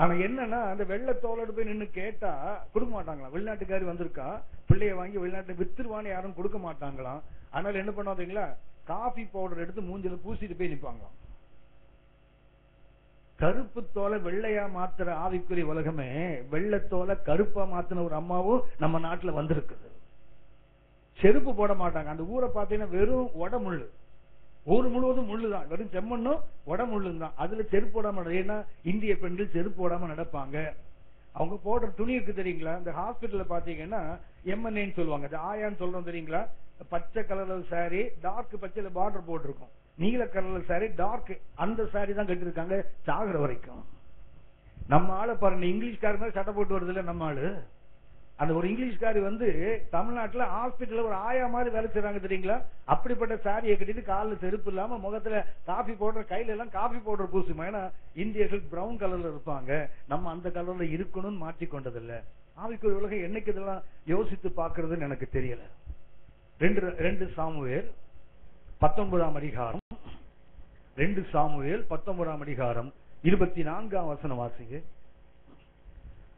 ஆனா என்னன்னா அந்த வெள்ளத்தோலோடு போய் நின்று கேட்டா கொடுக்க மாட்டாங்களாம். வெளிநாட்டுக்காரி வந்திருக்கா, பிள்ளைய வாங்கி வெளிநாட்டு வித்துருவான்னு யாரும் கொடுக்க மாட்டாங்களாம். அதனால என்ன பண்ணுவாங்களா, காஃபி பவுடர் எடுத்து மூஞ்சில பூசிட்டு போய் நிப்பாங்களாம். கருப்பு தோலை வெள்ளையா மாத்துற ஆவிக்குரிய உலகமே வெள்ளத்தோலை கருப்பா மாத்தின ஒரு அம்மாவும் நம்ம நாட்டுல வந்திருக்குது. செருப்பு போட மாட்டாங்க. அந்த ஊரை பார்த்தீங்கன்னா வெறும் உடமுள்ளு, ஊர் முழுவதும் முள்ளுதான், வெறும் செம்மண்ணும் உடமுள்ளு தான். அதுல செருப்பு போடாம, ஏன்னா இந்திய பெண்கள் செருப்பு போடாம நடப்பாங்க. அவங்க போடுற துணி இருக்கு தெரியுங்களா, இந்த ஹாஸ்பிட்டல்ல பாத்தீங்கன்னா எம்என்ஏன்னு சொல்லுவாங்க, அது ஆயான்னு சொல்றோம் தெரியுங்களா, பச்சை கலர்ல சாரி, டார்க் பச்சையில பார்டர் போட்டிருக்கும், நீல கலர்ல சாரி, டார்க் அந்த சாரி தான் கட்டிருக்காங்க சாகுற வரைக்கும். நம்ம ஆளை பாருங்க, இங்கிலீஷ்காரங்க சட்டை போட்டு வருது இல்ல நம்ம ஆளு. அந்த ஒரு இங்கிலீஷ்காரி வந்து தமிழ்நாட்டுல ஹாஸ்பிட்டல்ல ஒரு ஆயா மாதிரி வேலை செய்றாங்க தெரியுங்களா, அப்படிப்பட்ட சாரியை கட்டிட்டு காலில் செருப்பு இல்லாம முகத்துல காஃபி பவுடர், கையில எல்லாம் காஃபி பவுடர் பூசுமா. ஏன்னா இந்தியர்கள் பிரவுன் கலர்ல இருப்பாங்க, நம்ம அந்த கலர்ல இருக்கணும்னு மாற்றிக்கொண்டது இல்ல. ஆவிக்குரிய உலகம் என்னைக்கு இதெல்லாம் யோசித்து பாக்குறதுன்னு எனக்கு தெரியல. 2 சாமுவேல் 19ஆம் அதிகாரம், 2 சாமுவேல் 19ஆம் அதிகாரம் 24ஆம் வசனம் வாசிங்க.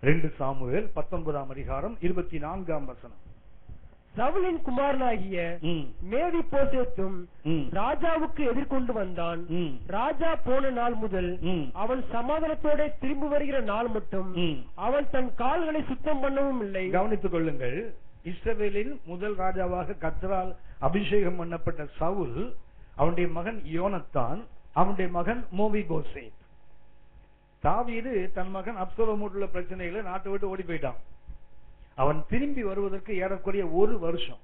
2 சாமுவேல் 19ஆம் அதிகாரம் 24ஆம் வசனம். சவுலின் குமாரனாகிய மேவிபோசேத்தும் ராஜாவுக்கு எதிர்கொண்டு வந்தான். ராஜா போன நாள் முதல் அவன் சமாதானத்தோட திரும்பி வருகிற நாள் மட்டும் அவன் தன் கால்களை சுத்தம் பண்ணவும் இல்லை. கவனித்துக் கொள்ளுங்கள், இஸ்ரவேலின் முதல் ராஜாவாக கர்த்தரால் அபிஷேகம் பண்ணப்பட்ட சவுல், அவனுடைய மகன் யோனத்தான், அவனுடைய மகன் மேவிபோசேத். தாவீது தன் மகன் அப்சலோமுடைய பிரச்சனைகளை நாட்டை விட்டு ஓடி போயிட்டான். அவன் திரும்பி வருவதற்கு ஏறக்குறைய 1 வருஷம்.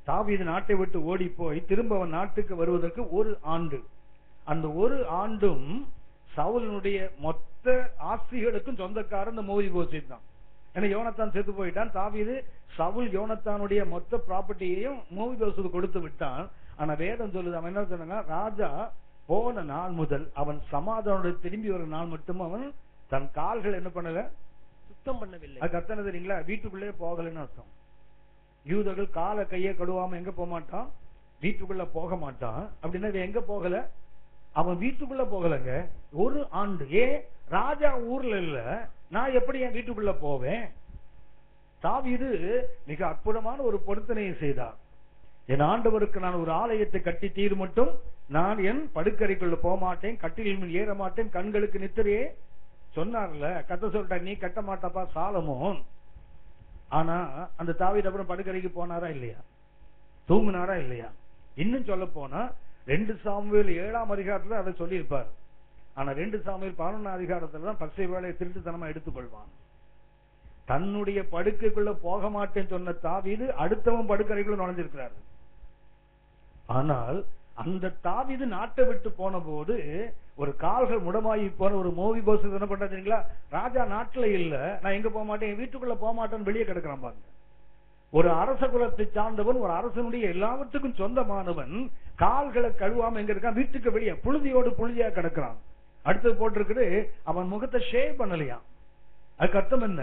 தாவீது நாட்டை விட்டு ஓடி போய் திரும்ப அவன் நாட்டுக்கு வருவதற்கு 1 ஆண்டு. அந்த 1 ஆண்டும் சவுலினுடைய மொத்த ஆஸ்திகளுக்கும் சொந்தக்காரன் இந்த மோவிபோசேத் தான். ஏன்னா யோனத்தான் செத்து போயிட்டான். தாவீது சவுல் யோனத்தானுடைய மொத்த ப்ராப்பர்ட்டியையும் மோவிபோசேத் கொடுத்து விட்டான். ஆனா வேதம் சொல்லுது, அவன் என்ன சொன்னா, ராஜா போன நாள் முதல் அவன் சமாதானோட திரும்பி ஒரு நாள் மட்டும் அவன் தன் கால்கள் என்ன பண்ணல, சுத்தம் பண்ணவில்லை. அதுக்கு அர்த்தம் என்ன தெரியுங்களா? வீட்டுக்குள்ளே போகலன்னு அர்த்தம். யூதர்கள் காலை கையை கழுவாம எங்க போக மாட்டான், வீட்டுக்குள்ள போக மாட்டான். அப்படின்னா எங்க போகல, அவன் வீட்டுக்குள்ள போகலங்க ஒரு ஆண்டு. ராஜா ஊர்ல இல்ல, நான் எப்படி என் வீட்டுக்குள்ள போவேன்? தாவீது மிக அற்புதமான ஒரு பொருத்தனையை செய்தார். என் ஆண்டவருக்கு நான் ஒரு ஆலயத்தை கட்டி தீர் மட்டும் நான் என் படுக்கறைக்குள்ள போக மாட்டேன், கட்டிலில் ஏற மாட்டேன், கண்களுக்கு நித்திரையே சொன்னார்ல. கத்த சொல்லிட்டார், நீ கட்ட மாட்டாப்பா சாலமோன். ஆனா அந்த தாவீது அப்புறம் படுக்கறைக்கு போனாரா இல்லையா, தூங்குனாரா இல்லையா? இன்னும் சொல்ல போனா 2 சாமுவேல் 7ஆம் அதிகாரத்துல அதை சொல்லி இருப்பார். ஆனா 2 சாமுவேல் 11ஆம் அதிகாரத்துல தான் பச்சை வேலையை திருட்டுத்தனமா எடுத்துக்கொள்வான். தன்னுடைய படுக்கைக்குள்ள போக மாட்டேன்னு சொன்ன தாவீது அடுத்தவன் படுக்கறைக்குள்ள நுழைஞ்சிருக்கிறார். ஆனால் அந்த தாவீது நாட்டை விட்டு போன போது ஒரு கால்கள் முடமாயி போன ஒரு மோவிபோசேத் என்ன பண்றா தெரியுங்களா? ராஜா நாட்டுல இல்ல, நான் எங்க போக மாட்டேன், வீட்டுக்குள்ள போக மாட்டேன்னு வெளியே கிடக்கிறான் பாருங்க. ஒரு அரச குலத்தை சார்ந்தவன், ஒரு அரசனுடைய எல்லாவற்றுக்கும் சொந்தமானவன், கால்களை கழுவாம எங்க இருக்கான், வீட்டுக்கு வெளியே புழுதியோடு புழுதியா கிடக்கிறான். அடுத்தது போட்டிருக்குது, அவன் முகத்தை ஷேவ் பண்ணலையா. அதுக்கு அர்த்தம் என்ன,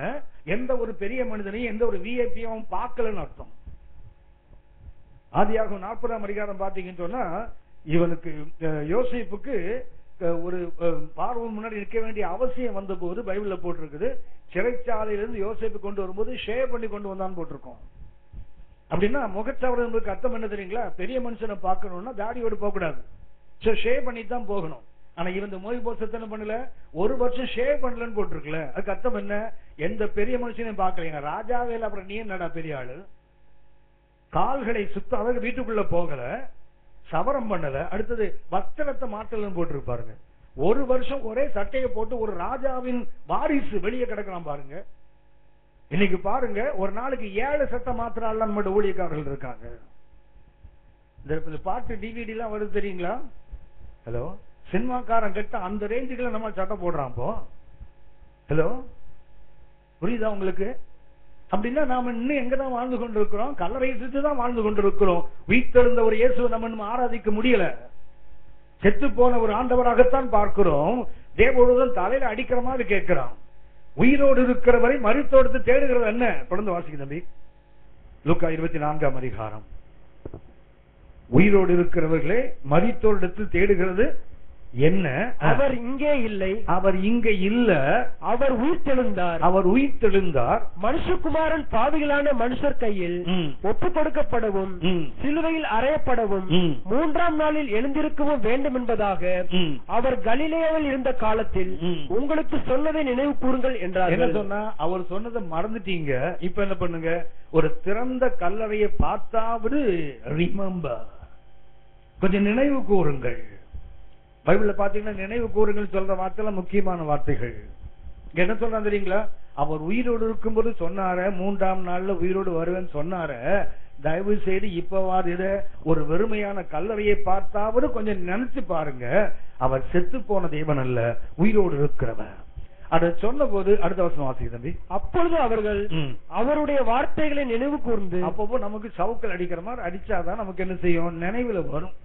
எந்த ஒரு பெரிய மனிதனையும் எந்த ஒரு விஐபியும் அவன் பார்க்கலன்னு அர்த்தம். ஆதியாகமம் 40ஆம் அதிகாரம் பாத்தீங்கன்னு சொன்னா, இவனுக்கு யோசேப்புக்கு ஒரு பார்வோன் முன்னாடி நிற்க வேண்டிய அவசியம் வந்த போது பைபிள்ல போட்டிருக்குது, சிறைச்சாலையிலிருந்து யோசேப்பு கொண்டு வரும்போது ஷேவ் பண்ணி கொண்டு வந்தான்னு போட்டிருக்கோம். அப்படின்னா முகச்சவரம் என்பதுக்கு அர்த்தம் என்ன தெரியுங்களா? பெரிய மனுஷனை பார்க்கணும்னா தாடியோடு போக கூடாது, ஷேவ் பண்ணிட்டு தான் போகணும். ஆனா இவன் மோவிபோசேத் என்ன பண்ணல, 1 வருஷம் ஷேவ் பண்ணலன்னு போட்டிருக்கல. அதுக்கு அர்த்தம் என்ன, எந்த பெரிய மனுஷனையும் பார்க்கலீங்க, ராஜாவே இல்ல, அப்புறம் நீ என்னடா பெரிய ஆளு? கால்களை சுத்த, அதாவது வீட்டுக்குள்ள போகல, சவரம் பண்ணல. அடுத்தது வஸ்திரத்தை மாற்றலன்னு போட்டிருப்பாருங்க. 1 வருஷம் ஒரே சட்டையை போட்டு ஒரு ராஜாவின் வாரிசு வெளியே கிடக்கலாம் பாருங்க. இன்னைக்கு பாருங்க, ஒரு நாளைக்கு 7 சட்டை மாத்திரால நம்மளோட ஊழியக்காரர்கள் இருக்காங்க. இந்த பாட்டு டிவிடி எல்லாம் வருது தெரியுங்களா? ஹலோ, சினிமாக்காரன் கட்ட அந்த ரேஞ்சுக்குள்ள நம்ம சட்டை போடுறான். ஹலோ, புரியுதா உங்களுக்கு? அப்படின்னா நாம இன்னும் எங்கதான் வாழ்ந்து கொண்டிருக்கிறோம்? கல்லறை தான் வாழ்ந்து கொண்டிருக்கிறோம். உயிர்த்தெழுந்த ஒரு இயேசுவை நம்ம ஆராதிக்க முடியல. செத்து போன ஒரு ஆண்டவராகத்தான் பார்க்கிறோம். தேவதூதன் தலையில அடிக்கிற மாதிரி கேட்கிறான். உயிரோடு இருக்கிறவரை மரித்தோடு தேடுகிறது என்ன? தொடர்ந்து வாசிக்க தம்பி. லூக்கா 24ஆம் அதிகாரம். உயிரோடு இருக்கிறவர்களே மரித்தோரிடத்தில் தேடுகிறது என்ன? அவர் இங்கே இல்லை, அவர் இங்கே இல்ல, அவர் உயிர்த்தெழுந்தார், அவர் உயிர்த்தெழுந்தார். மனுஷகுமாரன் பாவிகளான மனுஷர் கையில் ஒப்புக் கொடுக்கப்படவும் சிலுவையில் அறையப்படவும் 3ஆம் நாளில் எழுந்திருக்கவும் வேண்டும் என்பதாக அவர் கலிலேயாவில் இருந்த காலத்தில் உங்களுக்கு சொன்னதை நினைவு கூறுங்கள் என்றார். என்ன சொன்னா? அவர் சொன்னதை மறந்துட்டீங்க. இப்ப என்ன பண்ணுங்க, ஒரு திறந்த கல்லறையை பார்த்தாவது ரிமெம்பர், கொஞ்சம் நினைவு கூறுங்கள். பைபிள்ல பாத்தீங்கன்னா நினைவு கூறுங்கள் சொல்ற வார்த்தை முக்கியமான வார்த்தைகள். என்ன சொல்றான் தெரியுங்களா? அவர் உயிரோடு இருக்கும்போது சொன்னார, 3ஆம் நாள்ல உயிரோடு வருவேன்னு சொன்னார. தயவு செய்து இப்பவாது இத ஒரு வெறுமையான கல்லறையை பார்த்தாவது கொஞ்சம் நினைச்சு பாருங்க. அவர் செத்து போன தேவன் அல்ல, உயிரோடு இருக்கிறவர். அதை சொன்ன போது அடுத்த வசனம் வாசிக்க தம்பி. அப்பொழுது அவர்கள் அவருடைய வார்த்தைகளை நினைவு கூர்ந்து, அப்போ நமக்கு சவுக்கள் அடிக்கிற மாதிரி அடிச்சாதான் நமக்கு என்ன செய்யும், நினைவுல வரும்.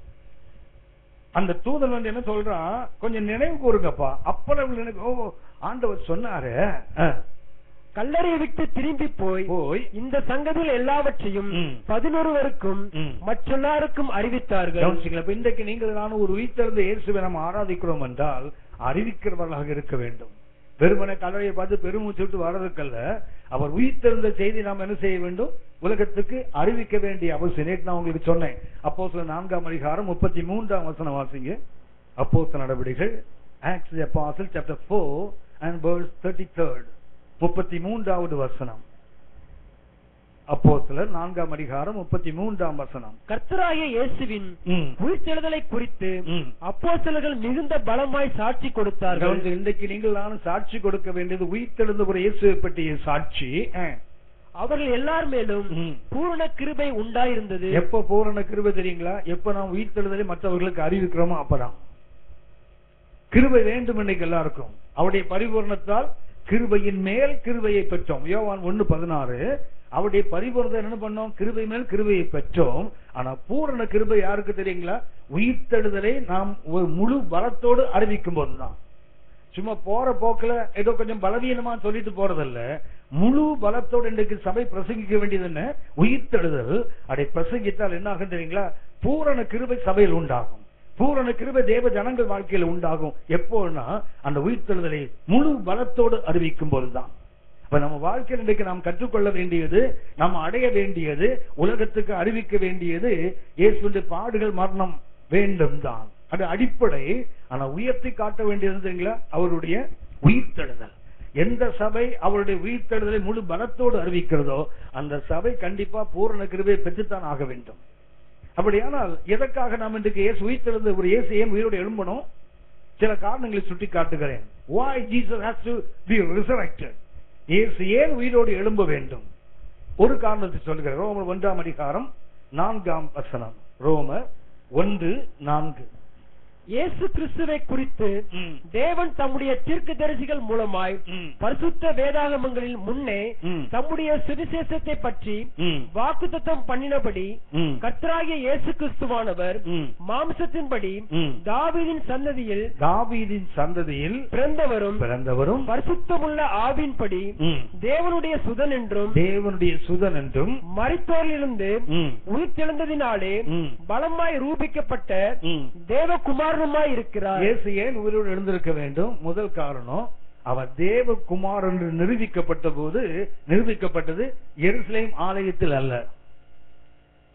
அந்த தூதன் வந்து என்ன சொல்றான், கொஞ்சம் நினைவு கூறுங்கப்பா. அப்பளவு நினைவு, ஆண்டவர் சொன்னாரு. கல்லறையை விட்டு திரும்பி போய் இந்த சங்கதியில் எல்லாவற்றையும் 11 மற்றெல்லாருக்கும் அறிவித்தார்கள். இன்றைக்கு நீங்கள் நானும் ஒரு உயிர்த்தெழுந்த இயேசுவை நாம் ஆராதிக்கிறோம் என்றால் அறிவிக்கிறவர்களாக இருக்க வேண்டும். வெறுமனை கல்லறையை பார்த்து பெருமூச்சு விட்டு வர்றதுக்கல்ல, அவர் உயிர்த்தெழுந்த செய்தி நாம் என்ன செய்ய வேண்டும், உலகத்துக்கு அறிவிக்க வேண்டிய அவசியம். நேற்று நான் உங்களுக்கு சொன்னேன். அப்போஸ்தலர் 4ஆம் அதிகாரம் 33ஆம் வசனம் வாசிங்க. அப்போஸ்தலர் நடவடிக்கைகள், Acts of the Apostles chapter 4 and verse 33. 33வது வசனம். அப்போஸ்தலர் 4ஆம் அதிகாரம் 33ஆம் வசனம். கர்த்தராகிய இயேசுவின் உயிர்த்தெழுதலை குறித்து அப்போஸ்தலர்கள் மிகுந்த பலமாய் சாட்சி கொடுத்தார்கள். இன்றைக்கு நீங்கள் நானும் சாட்சி கொடுக்க வேண்டியது உயிர்த்தெழுந்த ஒரு இயேசுவை பற்றிய சாட்சி. அவர்கள் எல்லார் மேலும் பூரண கிருபை உண்டாயிருந்தது. எப்ப பூரண கிருபை தெரியுங்களா? எப்ப நாம் உயிர்த்தெழுதலை மற்றவர்களுக்கு அறிவிக்கிறோமோ அப்பதான். கிருபை வேண்டும் இன்னைக்கு எல்லாருக்கும். அவருடைய பரிபூரணத்தால் கிருபையின் மேல் கிருபையை பெற்றோம். யோவான் 1:16. அவருடைய பரிபூரணத்தை என்ன பண்ணோம்? கிருபை மேல் கிருபையை பெற்றோம். ஆனா பூரண கிருபை யாருக்கு தெரியுங்களா? உயிர்த்தெழுதலை நாம் ஒரு முழு பலத்தோடு அறிவிக்கும் போதுதான். சும்மா போற போக்குல ஏதோ கொஞ்சம் பலவீனமா சொல்லிட்டு போறதல்ல, முழு பலத்தோடு இன்றைக்கு சபை பிரசங்கிக்க வேண்டியது என்ன? உயிர்த்தெழுதல். அதை பிரசங்கித்தால் என்ன ஆகும் தெரியுங்களா? பூரண கிருபை சபையில் உண்டாகும். பூரண கிருபை தேவ ஜனங்கள் வாழ்க்கையில் உண்டாகும். எப்போன்னா அந்த உயிர்த்தெழுதலை முழு பலத்தோடு அறிவிக்கும் போதுதான். அப்ப நம்ம வாழ்க்கையில் இன்றைக்கு நாம் கற்றுக்கொள்ள வேண்டியது, நாம் அடைய வேண்டியது, உலகத்துக்கு அறிவிக்க வேண்டியது இயேசுவின் பாடுகள் மரணம் வேண்டும் தான். அது அடிப்படை. ஆனா உயர்த்தி காட்ட வேண்டியது தெரியுங்களா? அவருடைய உயிர்த்தெழுதல். எந்த சபை அவருடைய உயிர்த்தெழுதலை முழு பலத்தோடு அறிவிக்கிறதோ அந்த சபை கண்டிப்பா பூரண கிருபையை பெற்றுத்தான் ஆக வேண்டும். அப்படியானால் எதற்காக நாம் இன்றைக்கு இயேசு உயிர்த்தெழுந்த ஒரு இயேசு ஏன் உயிரோடு எழும்பணும்? சில காரணங்களை சுட்டி காட்டுகிறேன். Why Jesus has to be resurrected? இயேசு ஏன் உயிரோடு எழும்ப வேண்டும்? ஒரு காரணத்தை சொல்கிறேன். ரோமர் 1:4. ரோமர் 1:4. இயேசு கிறிஸ்துவை குறித்து தேவன் தம்முடைய தீர்க்கதரிசிகள் மூலமாய் பரிசுத்த வேதாகமங்களில் முன்னே தம்முடைய சுவிசேஷத்தை பற்றி வாக்குத்தத்தம் பண்ணினபடி கர்த்தராகிய இயேசு கிறிஸ்துவானவர் மாம்சத்தின்படி தாவீதின் சந்ததியில் பிறந்தவரும் பரிசுத்தமுள்ள ஆவியின்படி தேவனுடைய சுதன் என்றும் மரித்தோரிலிருந்து உயிர்த்தெழுந்ததினாலே பலமாய் ரூபிக்கப்பட்ட தேவகுமார் இருக்கிறார். இயேசு ஏன் உயிரோடு எழுந்திருக்க வேண்டும்? முதல் காரணம், அவர் தேவகுமார் என்று நிரூபிக்கப்பட்டது எருசலேம் ஆலயத்தில் அல்ல.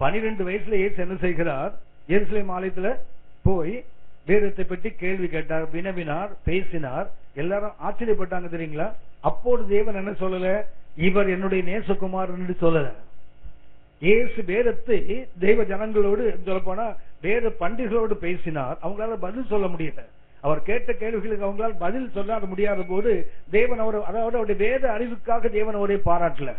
12 வயசுல இயேசு என்ன செய்கிறார்? எருசலேம் ஆலயத்துல போய் வேதத்தை பற்றி கேள்வி கேட்டார், வினவினார், பேசினார். எல்லாரும் ஆச்சரியப்பட்டாங்க தெரியுங்களா? அப்போது தேவன் என்ன சொல்லல? இவர் என்னுடைய நேசகுமார் என்று சொல்லல. இயேசு வேதத்தை தெய்வ ஜனங்களோடு சொல்லப்போனா வேத பண்டிகளோடு பேசினார். அவங்களால பதில் சொல்ல முடியல. அவர் கேட்ட கேள்விகளுக்கு அவங்களால பதில் சொல்ல முடியாத போது தேவன் அதாவது அவருடைய வேத அறிவுக்காக தேவன் அவரை பாராட்டல.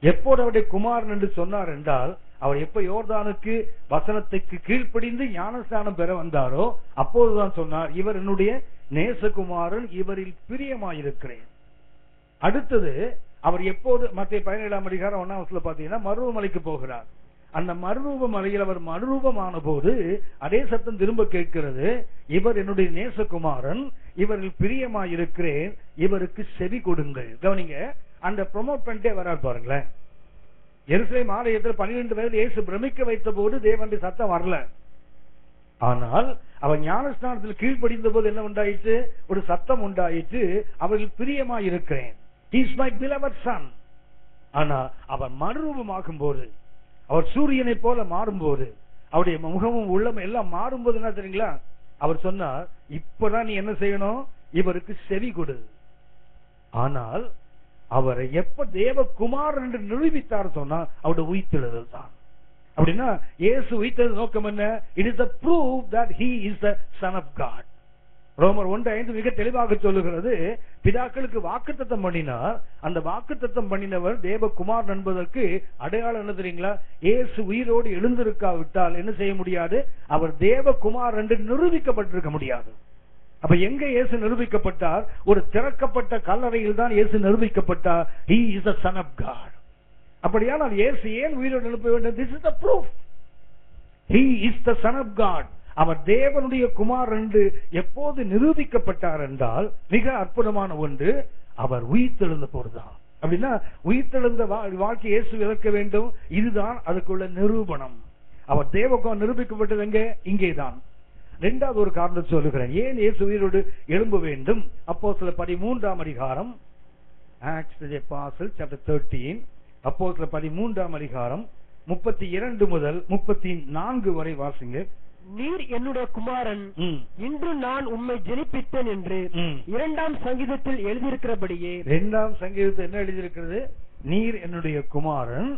எப்போது அவருடைய குமாரன் என்று சொன்னார் என்றால், அவர் எப்ப யோர்தானுக்கு வசனத்துக்கு கீழ்ப்படிந்து ஞானஸ்நானம் பெற வந்தாரோ அப்போதுதான் சொன்னார், இவர் என்னுடைய நேசகுமாரன், இவரில் பிரியமாயிருக்கிறேன். அடுத்தது அவர் எப்போது மத்திய 17:1 பாத்தீங்கன்னா மருவமலைக்கு போகிறார். அந்த மறுரூப மலையில் அவர் மறுரூபமான போது அதே சத்தம் திரும்ப கேட்கிறது, இவர் என்னுடைய நேசகுமாரன், இவரில் பிரியமாயிருக்கிறேன், இவருக்கு செவி கொடுங்கள். கவனிங்க, அந்த ப்ரொமோட் பண்ணிட்டே வரார் பாருங்களேன். எருசலேம் ஆலயத்தில் 12 வயதில் இயேசு பிரமிக்க வைத்த போது தேவனுடைய சத்தம் வரல. ஆனால் அவர் ஞானஸ்நானத்தில் கீழ்ப்படிந்த போது என்ன உண்டாயிற்று? ஒரு சத்தம் உண்டாயிற்று, அவரில் பிரியமாயிருக்கிறேன். He is my beloved son. ஆனா அவர் மறுரூபமாகும் போது, அவர் சூரியனை போல மாறும்போது, அவருடைய முகமும் உள்ளமும் எல்லாம் மாறும்போது என்ன தெரியுங்களா? அவர் சொன்னார், இப்பதான் நீ என்ன செய்யணும்? இவருக்கு செவி கொடு. ஆனால் அவரை எப்ப தேவகுமார் என்று நிரூபித்தார் சொன்னா அவருடைய உயிர்த்தெழுதல் தான். அப்படின்னா இயேசு உயிர்த்தெழுதல் நோக்கம் என்ன? It is the proof that he is the son of God. ரோமர் 1:5 மிக தெளிவாக சொல்லுகிறது, பிதாக்களுக்கு வாக்குத்தத்தம் பண்ணினார். அந்த வாக்குத்தத்தம் பண்ணினவர் தேவகுமார் என்பதற்கு அடையாளம் என்ன தெரியுங்களா? இயேசு உயிரோடு எழுந்திருக்காவிட்டால் என்ன செய்ய முடியாது? அவர் தேவகுமார் என்று நிரூபிக்கப்பட்டிருக்க முடியாது. அப்ப எங்க இயேசு நிரூபிக்கப்பட்டார்? ஒரு திறக்கப்பட்ட கல்லறையில் தான் இயேசு நிரூபிக்கப்பட்டார். He is the son of God. அப்படியானால் இயேசு ஏன் உயிரோடு எழுப்ப வேண்டும்? This is the proof. He is the son of God. அவர் தேவனுடைய குமார் என்று எப்போது நிரூபிக்கப்பட்டார் என்றால் மிக அற்புதமான ஒன்று, அவர் உயிர்த்தெழுந்த போதுதான். அப்படின்னா உயிர்த்தெழுந்த வாழ்க்கை இயேசு விளக்க வேண்டும். இதுதான் அதுக்குள்ள நிரூபணம். அவர் தேவகுமார் நிரூபிக்கப்பட்டது எங்கே? இங்கேதான். இரண்டாவது ஒரு காரணம் சொல்லுகிறேன், ஏன் இயேசு உயிரோடு எழும்ப வேண்டும்? அப்போஸ்தலர் 13 Acts of the Apostles chapter 13, அப்போஸ்தலர் 13 32 முதல் 34 வரை வாசிங்க. நீர் என்னுடைய குமாரன், இன்று நான் உம்மை ஜெனிப்பித்தேன் என்று 2ஆம் சங்கீதத்தில் எழுதியிருக்கிறபடியே. 2ஆம் சங்கீதத்தில் என்ன எழுதியிருக்கிறது? நீர் என்னுடைய குமாரன்,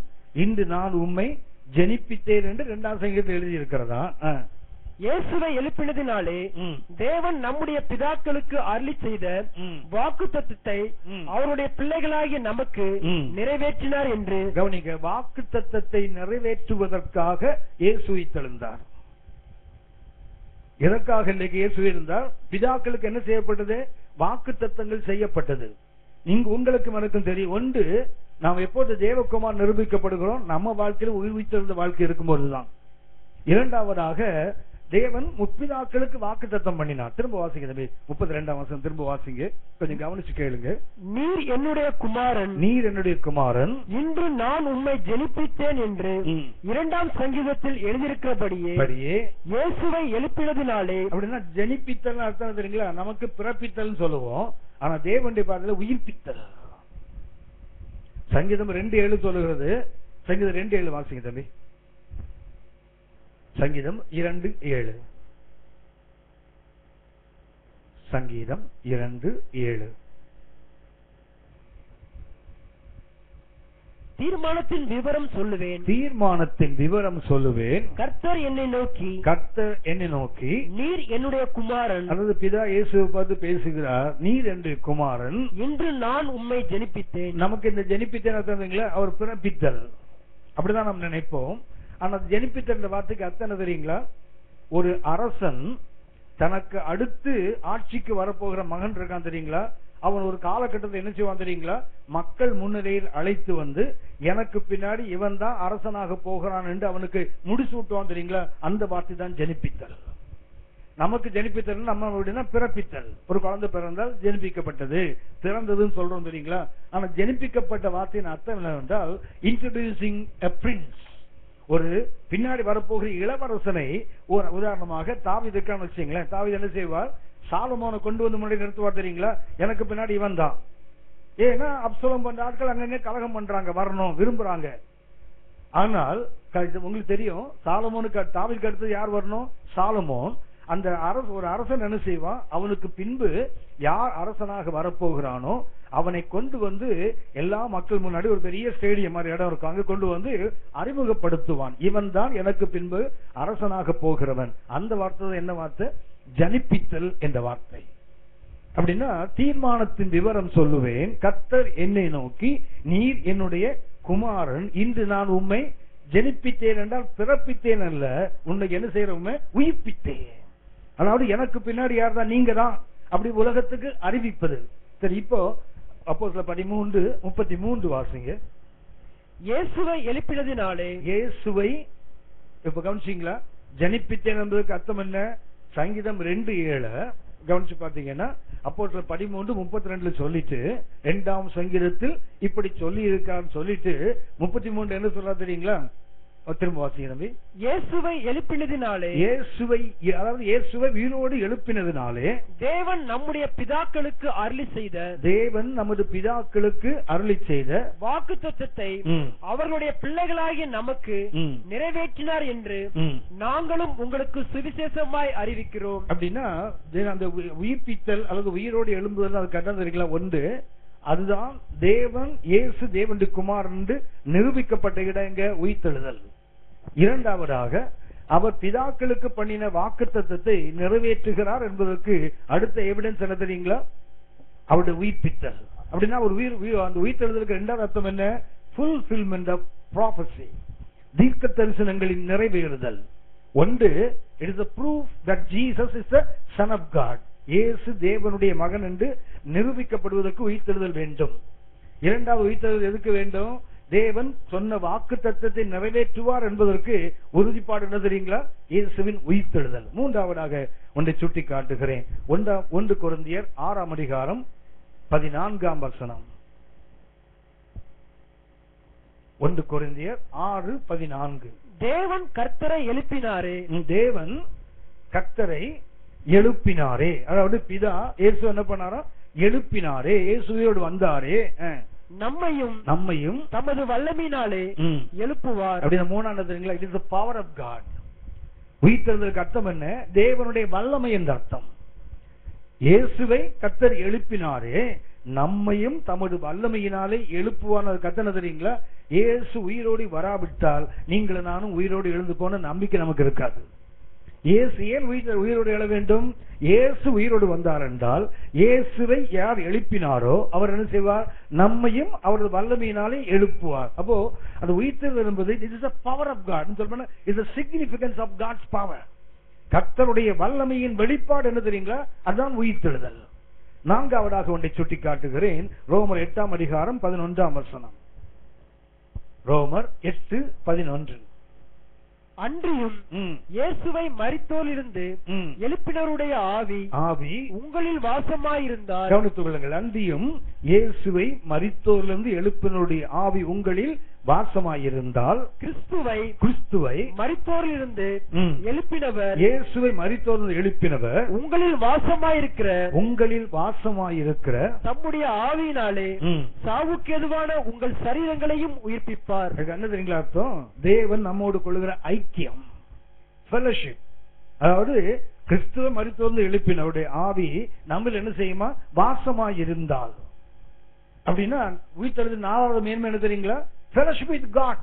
இன்று நான் உம்மை ஜெனிப்பித்தேன் என்று 2ஆம் சங்கீதத்தில் எழுதியிருக்கிறதா? இயேசுவை எழுப்பினதினாலே தேவன் நம்முடைய பிதாக்களுக்கு அருளி செய்த வாக்குத்தத்தத்தை அவருடைய பிள்ளைகளாகிய நமக்கு நிறைவேற்றினார் என்று. கவனிக்க, வாக்குத்தத்தத்தை நிறைவேற்றுவதற்காக இயேசு உயிர்த்தெழுந்தார். எதற்காக இன்றைக்கு இயேசு இருந்தால் பிதாக்களுக்கு என்ன செய்யப்பட்டது? வாக்குத்தத்தங்கள் செய்யப்பட்டது. இங்கு உங்களுக்கு எனக்கும் தெரியும், ஒன்று நாம் எப்போது தேவகுமார் நிரூபிக்கப்படுகிறோம், நம்ம வாழ்க்கையில் உயிர்வித்திருந்த வாழ்க்கை இருக்கும்போதுதான். இரண்டாவதாக தேவன் முற்பிதாக்களுக்கு வாக்குத்தத்தம் பண்ணினார். திரும்ப வாசிங்க தம்பி, 32ஆம் வசனம் திரும்ப வாசிங்க, கொஞ்சம் கவனிச்சு கேளுங்க. நீர் என்னுடைய குமாரன், நீர் என்னுடைய குமாரன், இன்று நான் உம்மை ஜெனிப்பித்தேன் என்று 2ஆம் சங்கீதத்தில் எழுதியிருக்கிறபடியே இயேசுவை எழுப்பினதினாலே. அப்படின்னா ஜெனிப்பித்தல் அர்த்தம் தெரியுங்களா? நமக்கு பிறப்பித்தல் சொல்லுவோம், ஆனா தேவனுடைய பார்வையில உயிர்ப்பித்தல். சங்கீதம் 2:7 சொல்லுகிறது. சங்கீதம் 2:7 வாசிங்க தம்பி. சங்கீதம் 2:7. சங்கீதம் 2:7. தீர்மானத்தின் விவரம் சொல்லுவேன், தீர்மானத்தின் விவரம் சொல்லுவேன். கர்த்தர் என்னை நோக்கி, கர்த்தர் என்னை நோக்கி, நீர் என்னுடைய குமாரன். அதாவது பிதா இயேசுவை பார்த்து பேசுகிறார், நீர் என்னுடைய குமாரன், இன்று நான் உம்மை ஜெனிப்பித்தேன். நமக்கு இந்த ஜெனிப்பித்தேன் அர்த்தம் அவர் பிறப்பித்தல், அப்படிதான் நாம் நினைப்போம். ஆனா ஜெனிப்பித்தல் என்ற வார்த்தைக்கு அர்த்தம் என்ன தெரியுங்களா? ஒரு அரசன் தனக்கு அடுத்து ஆட்சிக்கு வரப்போகிற மகன் இருக்கான் தெரியுங்களா, அவன் ஒரு காலகட்டத்தில் என்ன செய்வான் தெரியுங்களா? மக்கள் முன்னிலையில் அழைத்து வந்து எனக்கு பின்னாடி இவன் தான் அரசனாக போகிறான் என்று அவனுக்கு முடிசூட்டுவான் தெரியுங்களா? அந்த வார்த்தை தான் ஜெனிப்பித்தல். நமக்கு ஜெனிப்பித்தல் நம்ம அப்படின்னா பிறப்பித்தல். ஒரு குழந்தை பிறந்தால் ஜெனிப்பிக்கப்பட்டது, பிறந்ததுன்னு சொல்றோம் தெரியுங்களா? ஆனா ஜெனிப்பிக்கப்பட்ட வார்த்தையின் அர்த்தம் என்னவென்றால் இன்ட்ரோடியூசிங் எ பிரின்ஸ், ஒரு பின்னாடி வரப்போகிற இளவரசனை. ஒரு உதாரணமாக தாவீதுக்கான வச்சுங்களேன், தாவீது என்ன செய்வார்? சாலமோனை கொண்டு வந்து முன்னாடி நிறுத்துவார் தெரியுங்களா? எனக்கு பின்னாடி இவன் தான். ஏன்னா அப்சலோம் பண்ற ஆட்கள் அங்கங்க கலகம் பண்றாங்க, வரணும் விரும்புறாங்க. ஆனால் உங்களுக்கு தெரியும், சாலமோனுக்கு தாவீதுக்கு அடுத்து யார் வரணும்? சாலமோன். அந்த ஒரு அரசன் என்ன செய்வான்? அவனுக்கு பின்பு யார் அரசனாக வரப்போகிறானோ அவனை கொண்டு வந்து எல்லா மக்கள் முன்னாடி ஒரு பெரிய ஸ்டேடியம் மாதிரி இடம் இருக்கும், அங்க கொண்டு வந்து அறிமுகப்படுத்துவான். இவன் தான் எனக்கு பின்பு அரசனாக போகிறவன். அந்த வார்த்தை என்ன வார்த்தை? ஜனிப்பித்தல் என்ற வார்த்தை. அப்படின்னா தீர்மானத்தின் விவரம் சொல்லுவேன், கர்த்தர் என்னை நோக்கி, நீர் என்னுடைய குமாரன், இன்று நான் உம்மை ஜனிப்பித்தேன் என்றால் பிறப்பித்தேன் அல்ல, உன்னை என்ன செய்யற? உயிர்ப்பித்தேன். அதாவது எனக்கு பின்னாடி யார் தான்? நீங்க தான். அப்படி உலகத்துக்கு அறிவிப்பது. சரி, இப்போ அப்போஸ்தலர் 13:33 வாசிங்க. இயேசுவை எழுப்பினதினாலே. இயேசுவை இப்ப கவனிச்சீங்களா? ஜனிப்பித்தேன் என்பதற்கு அர்த்தம் என்ன? சங்கீதம் 2:7 கவனிச்சு பாத்தீங்கன்னா அப்போஸ்தலர் 13:32 சொல்லிட்டு 2ஆம் சங்கீதத்தில் இப்படி சொல்லி இருக்கான்னு சொல்லிட்டு 33 என்ன சொல்றா தெரியுங்களா? திரும்ப வாசிங்க தம்பி. இயேசுவை எழுப்பினதினாலே. இயேசுவை, அதாவது இயேசுவை உயிரோடு எழுப்பினதினாலே தேவன் நம்முடைய பிதாக்களுக்கு அருளி செய்த, தேவன் நமது பிதாக்களுக்கு அருளி செய்த வாக்குத்தத்தத்தை அவர்களுடைய பிள்ளைகளாகிய நமக்கு நிறைவேற்றினார் என்று நாங்களும் உங்களுக்கு சுவிசேஷமாய் அறிவிக்கிறோம். அப்படின்னா அந்த உயிர்ப்பித்தல் அல்லது உயிரோடு எழும்புதல் அது கண்டது இருக்குல்ல, ஒன்று அதுதான் தேவன் இயேசு தேவனுடைய குமாரன் என்று நிரூபிக்கப்பட்ட இடங்க உயிர்த்தெழுதல். இரண்டாவதாக அவர் பிதாக்களுக்கு பண்ணின வாக்குத்தத்தத்தை நிறைவேற்றுகிறார் என்பதற்கு அடுத்த எவிடன்ஸ் என்ன தெரியுங்களா? அவருடைய உயிர்ப்பித்தல். அப்படின்னா ஒரு அந்த உயிர்த்தெழுதலுக்கு இரண்டாவது அர்த்தம் என்ன? ஃபுல்ஃபில்மென்ட் ஆஃப் ப்ராபசி, தீர்க்க தரிசனங்களின் நிறைவேறுதல். ஒன்று, it is a proof that Jesus is the son of God, இயேசு தேவனுடைய மகன் என்று நிரூபிக்கப்படுவதற்கு உயிர்த்தெழுதல் வேண்டும். இரண்டாவது உயிர்த்தெழுதல் எதுக்கு வேண்டும்? தேவன் சொன்ன வாக்கு தத்தத்தை நிறைவேற்றுவார் என்பதற்கு உறுதிப்பாடு என்ன தெரியுங்களா? இயேசுவின் உயிர்த்தெழுதல். மூன்றாவதாக ஒன்றை சுட்டி காட்டுகிறேன். 1 கொரிந்தியர் 6ஆம் அதிகாரம் 14ஆம் வசனம். 1 கொரிந்தியர் 6:14. தேவன் கர்த்தரை எழுப்பினாரே. தேவன் கர்த்தரை எழுப்பினாரே, அதாவது பிதா இயேசு என்ன பண்ணாரா? எழுப்பினாரே, இயேசுவோடு வந்தாரே, நம்மையும் தமது வல்லமையினாலே எழுப்புவார். அப்படின்னா மூணாவது தெரியுங்களா? It is the power of god. உயிர்த்தெழுதலுக்கு அர்த்தம் என்ன? தேவனுடைய வல்லமை என்ற அர்த்தம். இயேசுவை கர்த்தர் எழுப்பினாரே, நம்மையும் தமது வல்லமையினாலே எழுப்புவார். அது கர்த்தர் தெரியுங்களா? இயேசு உயிரோடு வராவிட்டால் நீங்களும் நானும் உயிரோடு எழுந்து போன நம்பிக்கை நமக்கு இருக்காது. இயேசு ஏன் உயிரோடு எழ வேண்டும்? இயேசு உயிரோடு வந்தார் என்றால் இயேசுவை யார் எழுப்பினாரோ அவர் என்ன செய்வார்? நம்மையும் அவரது வல்லமையினாலே எழுப்புவார். அப்போ அந்த உயிர்த்தெழுதல் என்பது it is a power of God. சொல்றேன், it is a significance of God's power. கர்த்தருடைய வல்லமையின் வெளிப்பாடு என்ன தெரியுங்களா? அதுதான் உயிர்த்தெழுதல். நான்காவதாக ஒன்றை சுட்டி காட்டுகிறேன். ரோமர் 8ஆம் அதிகாரம் 11ஆம் வசனம். ரோமர் 8:11. அன்றியும் இயேசுவை மரித்தோரிலிருந்து எழுப்பினருடைய ஆவி உங்களில் வாசமாயிருந்தால், கவனித்துக் கொள்ளுங்கள், அன்றியும் இயேசுவை மரித்தோரிலிருந்து எழுப்பினருடைய ஆவி உங்களில் வாசமாயிருந்தால், கிறிஸ்துவை மரித்தோரிலிருந்து எழுப்பினவர், இயேசுவை மரித்தோரிலிருந்து எழுப்பினவர் உங்களில் வாசமாயிருக்கிற தம்முடைய ஆவியினாலே சாவுக்கு எதுவான உங்கள் சரீரங்களையும் உயிர்ப்பிப்பார். என்ன தெரியுங்களா அர்த்தம்? தேவன் நம்மோடு கொள்ளுகிற ஐக்கியம், ஃபெலோஷிப். அதாவது கிறிஸ்துவை மரித்தோரிலிருந்து எழுப்பினவருடைய ஆவி நம்ம என்ன செய்யுமா? வாசமாயிருந்தால். அப்படின்னா உயிர்த்தெழுதல் 4வது மேன்மை என்ன தெரியுங்களா? fellowship with God.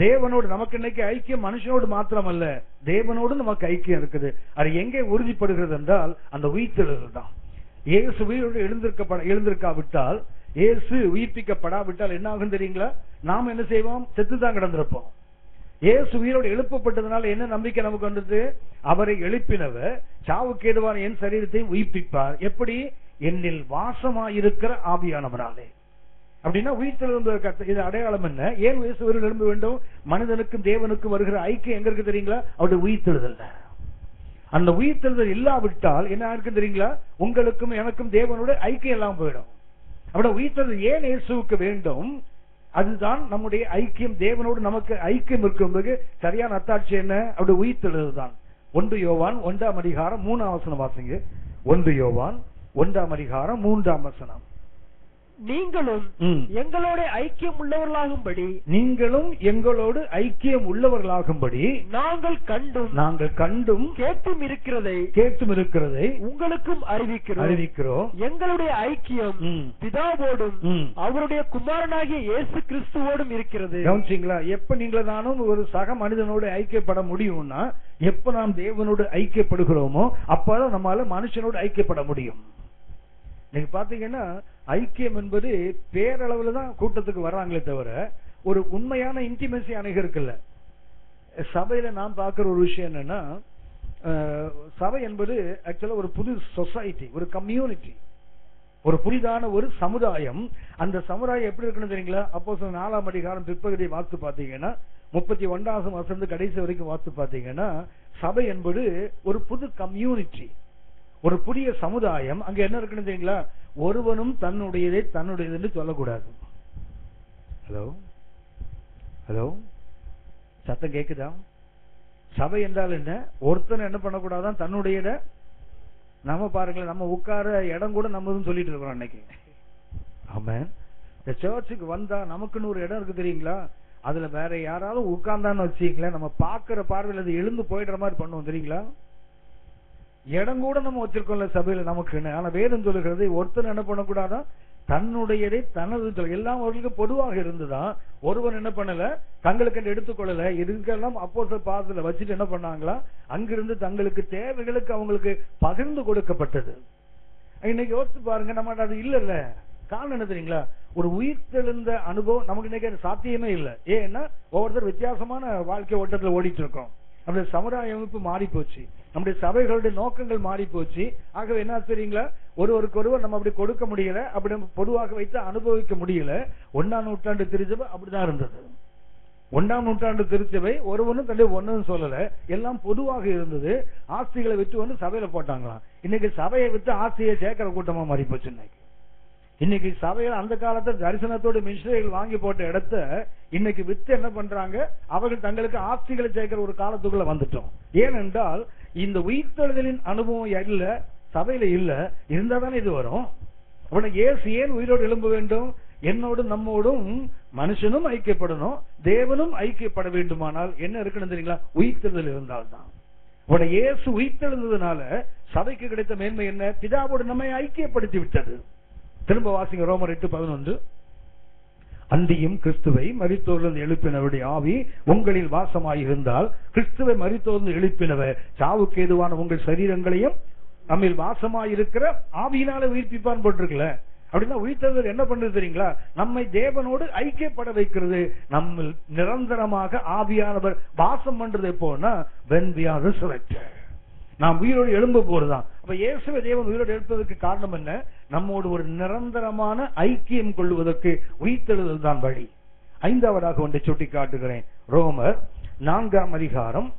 தேவனோடு நமக்கு இன்னைக்கு ஐக்கியம் மனுஷனோடு மாத்திரமல்ல, தேவனோடு நமக்கு ஐக்கியம் இருக்குது. அது எங்கே உறுதிப்படுகிறது என்றால் அந்த உயிர்த்தெழுதல் தான். இயேசு உயிரோடு எழுந்திருக்காவிட்டால், இயேசு உயிர்ப்பிக்கப்படாவிட்டால் என்ன ஆகும் தெரியுங்களா? நாம் என்ன செய்வோம்? செத்துதான் கிடந்திருப்போம். இயேசு உயிரோடு எழுப்பப்பட்டதுனால என்ன நம்பிக்கை நமக்கு வந்தது? அவரை எழுப்பினவர் சாவுக்கு ஏதுவான என் சரீரத்தை உயிர்ப்பிப்பார். எப்படி? என்னில் வாசமாயிருக்கிற ஆவியானவராலே. அப்படின்னா உயிர்த்தெழுந்த இது அடையாளம் என்ன? ஏன் இயேசு உயிரோடு எழும்ப வேண்டும்? மனிதனுக்கும் தேவனுக்கும் வருகிற ஐக்கியம் எங்க இருக்கு தெரியுங்களா? அவருடைய உயிர்த்தெழுதல். அந்த உயிர்த்தெழுதல் இல்லாவிட்டால் என்ன இருக்கு தெரியுங்களா? உங்களுக்கும் எனக்கும் தேவனோட ஐக்கியம் எல்லாம் போயிடும். அப்படி உயிர்த்தெழுதல் ஏன் இயேசுவுக்கு வேண்டும்? அதுதான் நம்முடைய ஐக்கியம். தேவனோடு நமக்கு ஐக்கியம் இருக்கும்போது சரியான அத்தாட்சி என்ன? அவருடைய உயிர்த்தெழுதல் தான். 1 யோவான் 1ஆம் அதிகாரம் 3ஆம் வசனம் வாசிங்க. 1 யோவான் 1ஆம் அதிகாரம் 3ஆம் வசனம். நீங்களும் எங்களோட ஐக்கியம் உள்ளவர்களாகும்படி நாங்கள் கண்டும் கேட்டும் இருக்கிறதை உங்களுக்கும் அறிவிக்கிறோம். எங்களுடைய ஐக்கியம் பிதாவோடும் அவருடைய குமாரனாகிய இயேசு கிறிஸ்துவோடும் இருக்கிறது. கவனிச்சீங்களா? எப்ப நீங்கள நானும் ஒரு சக மனிதனோடு ஐக்கியப்பட முடியும்னா, எப்ப நாம் தேவனோடு ஐக்கியப்படுகிறோமோ அப்பதான் நம்மால மனுஷனோடு ஐக்கியப்பட முடியும். நீங்க பாத்தீங்கன்னா ஐக்கியம் என்பது பேரளவுல தான் கூட்டத்துக்கு வர்றாங்களே தவிர ஒரு உண்மையான இன்டிமெசி அணைக இருக்குல்ல. சபையில நாம் பார்க்கிற ஒரு விஷயம் என்னன்னா, சபை என்பது ஆக்சுவலா ஒரு புது சொசைட்டி, ஒரு கம்யூனிட்டி, ஒரு புதிதான ஒரு சமுதாயம். அந்த சமுதாயம் எப்படி இருக்குன்னு தெரியுங்களா? அப்போஸ்தலர் 4ஆம் அதிகாரம் பிற்பகுதியை வாசித்து பாத்தீங்கன்னா 31ஆம் வசனம் கடைசி வரைக்கும் வாசித்து பாத்தீங்கன்னா, சபை என்பது ஒரு புது கம்யூனிட்டி, ஒரு புதிய சமுதாயம். அங்க என்ன இருக்குன்னு தெரியுங்களா? ஒருவனும் தன்னுடையது என்று சொல்லக்கூடாது. ஹலோ ஹலோ, சத்தம் கேக்குதா? சபை என்றால் என்ன? ஒருத்தன் என்ன பண்ணக்கூடாதான் தன்னுடையத. நம்ம பாருங்களேன், நம்ம உட்கார இடம் கூட நம்ம சொல்லிட்டு இருக்கிறோம் அன்னைக்கு. ஆமென். இந்த சர்ச்சுக்கு வந்தா நமக்குன்னு ஒரு இடம் இருக்கு தெரியுங்களா? அதுல வேற யாராலும் உட்கார்ந்தான்னு வச்சுக்கல, நம்ம பாக்குற பார்வையில் அது எழுந்து போயிடுற மாதிரி பண்ணுவோம் தெரியுங்களா? இடம் கூட நம்ம வச்சிருக்கோம்ல சபையில நமக்குன்னு. ஆனா வேதம் சொல்லுகிறது ஒருத்தர் என்ன பண்ணக்கூடாதான் தன்னுடையதை தனது, எல்லாம் அவர்களுக்கு பொதுவாக இருந்துதான். ஒருவன் என்ன பண்ணல, தங்களுக்கு எடுத்துக்கொள்ளல. இதுக்கெல்லாம் அப்போஸ்தலர் பாதத்துல வச்சுட்டு என்ன பண்ணாங்களா? அங்கிருந்து தங்களுக்கு தேவைகளுக்கு அவங்களுக்கு பகிர்ந்து கொடுக்கப்பட்டது. இன்னைக்கு யோசிச்சு பாருங்க, நம்ம அது இல்ல. காரணம் என்ன தெரியுங்களா? ஒரு உயிர்த்தெழுந்த அனுபவம் நமக்கு இன்னைக்கு சாத்தியமே இல்லை. ஏன்னா ஒவ்வொருத்தர் வித்தியாசமான வாழ்க்கை ஓட்டத்துல ஓடிட்டு இருக்கோம். நம்முடைய சமுதாய அமைப்பு மாறி போச்சு, நம்முடைய சபைகளுடைய நோக்கங்கள் மாறி போச்சு. ஆகவே என்ன தெரியுங்களா? ஒருவருக்கு ஒருவர் நம்ம அப்படி கொடுக்க முடியல, அப்படி பொதுவாக வைத்து அனுபவிக்க முடியல. 1ஆம் நூற்றாண்டு திருச்சபை அப்படிதான் இருந்தது. 1ஆம் நூற்றாண்டு திருச்சபை ஒருவனும் தன்னுடைய ஒன்னு சொல்லல, எல்லாம் பொதுவாக இருந்தது. ஆஸ்திகளை விட்டு வந்து சபையில போட்டாங்களாம். இன்னைக்கு சபையை விட்டு ஆஸ்தியை சேர்க்கிற கூட்டமா மாறி போச்சு. இன்னைக்கு சபையில அந்த காலத்துல தரிசனத்தோடு மிஷனரிகள் வாங்கி போட்ட இடத்த இன்னைக்கு வித்து என்ன பண்றாங்க? அவர்கள் தங்களுக்கு ஆஸ்திகளை சேர்க்கிற ஒரு காலத்துக்குள்ள வந்துட்டோம். ஏனென்றால் இந்த உயிர்த்தெழுதலின் அனுபவம் இல்ல, சபையில இல்ல. இருந்தா தானே இது வரும். அவனை இயேசு ஏன் உயிரோடு எழும்ப வேண்டும்? என்னோடும் நம்மோடும் மனுஷனும் ஐக்கியப்படணும், தேவனும் ஐக்கியப்பட வேண்டுமானால் என்ன இருக்குன்னு தெரியுங்களா? உயிர்த்தெழுதல் இருந்தால்தான். அவனை இயேசு உயிர்த்தெழுந்ததுனால சபைக்கு கிடைத்த மேன்மை என்ன? பிதாவோடு நம்மை ஐக்கியப்படுத்தி விட்டது. திரும்ப வாசிங்க ரோமர் 8:11. அன்றியும் கிறிஸ்துவை மரித்தோரிலிருந்து எழுப்பினவருடைய ஆவி உங்களில் வாசமாயிருந்தால், கிறிஸ்துவை மரித்தோரிலிருந்து எழுப்பினவர் சாவுக்கு ஏதுவான உங்கள் சரீரங்களையும் நம்மில் வாசமாயிருக்கிற ஆவியினால உயிர்ப்பிப்பான் போட்டிருக்கல. அப்படின்னா உயிர்த்தெழுதல் என்ன பண்றது தெரியுங்களா? நம்மை தேவனோடு ஐக்கியப்பட வைக்கிறது. நம்ம நிரந்தரமாக ஆவியானவர் வாசம் பண்றது எப்போன்னா when we are resurrected. நாம் உயிரோடு எழும்ப போறதுதான். அப்ப இயேசுவை தேவன் உயிரோடு எழுப்பதற்கு காரணம் என்ன? நம்மோடு ஒரு நிரந்தரமான ஐக்கியம் கொள்வதற்கு உயிர்த்தெழுதல் தான் வழி. ஐந்தாவதாக ஒன்றை சுட்டி காட்டுகிறேன். ரோமர் 4ஆம் அதிகாரம்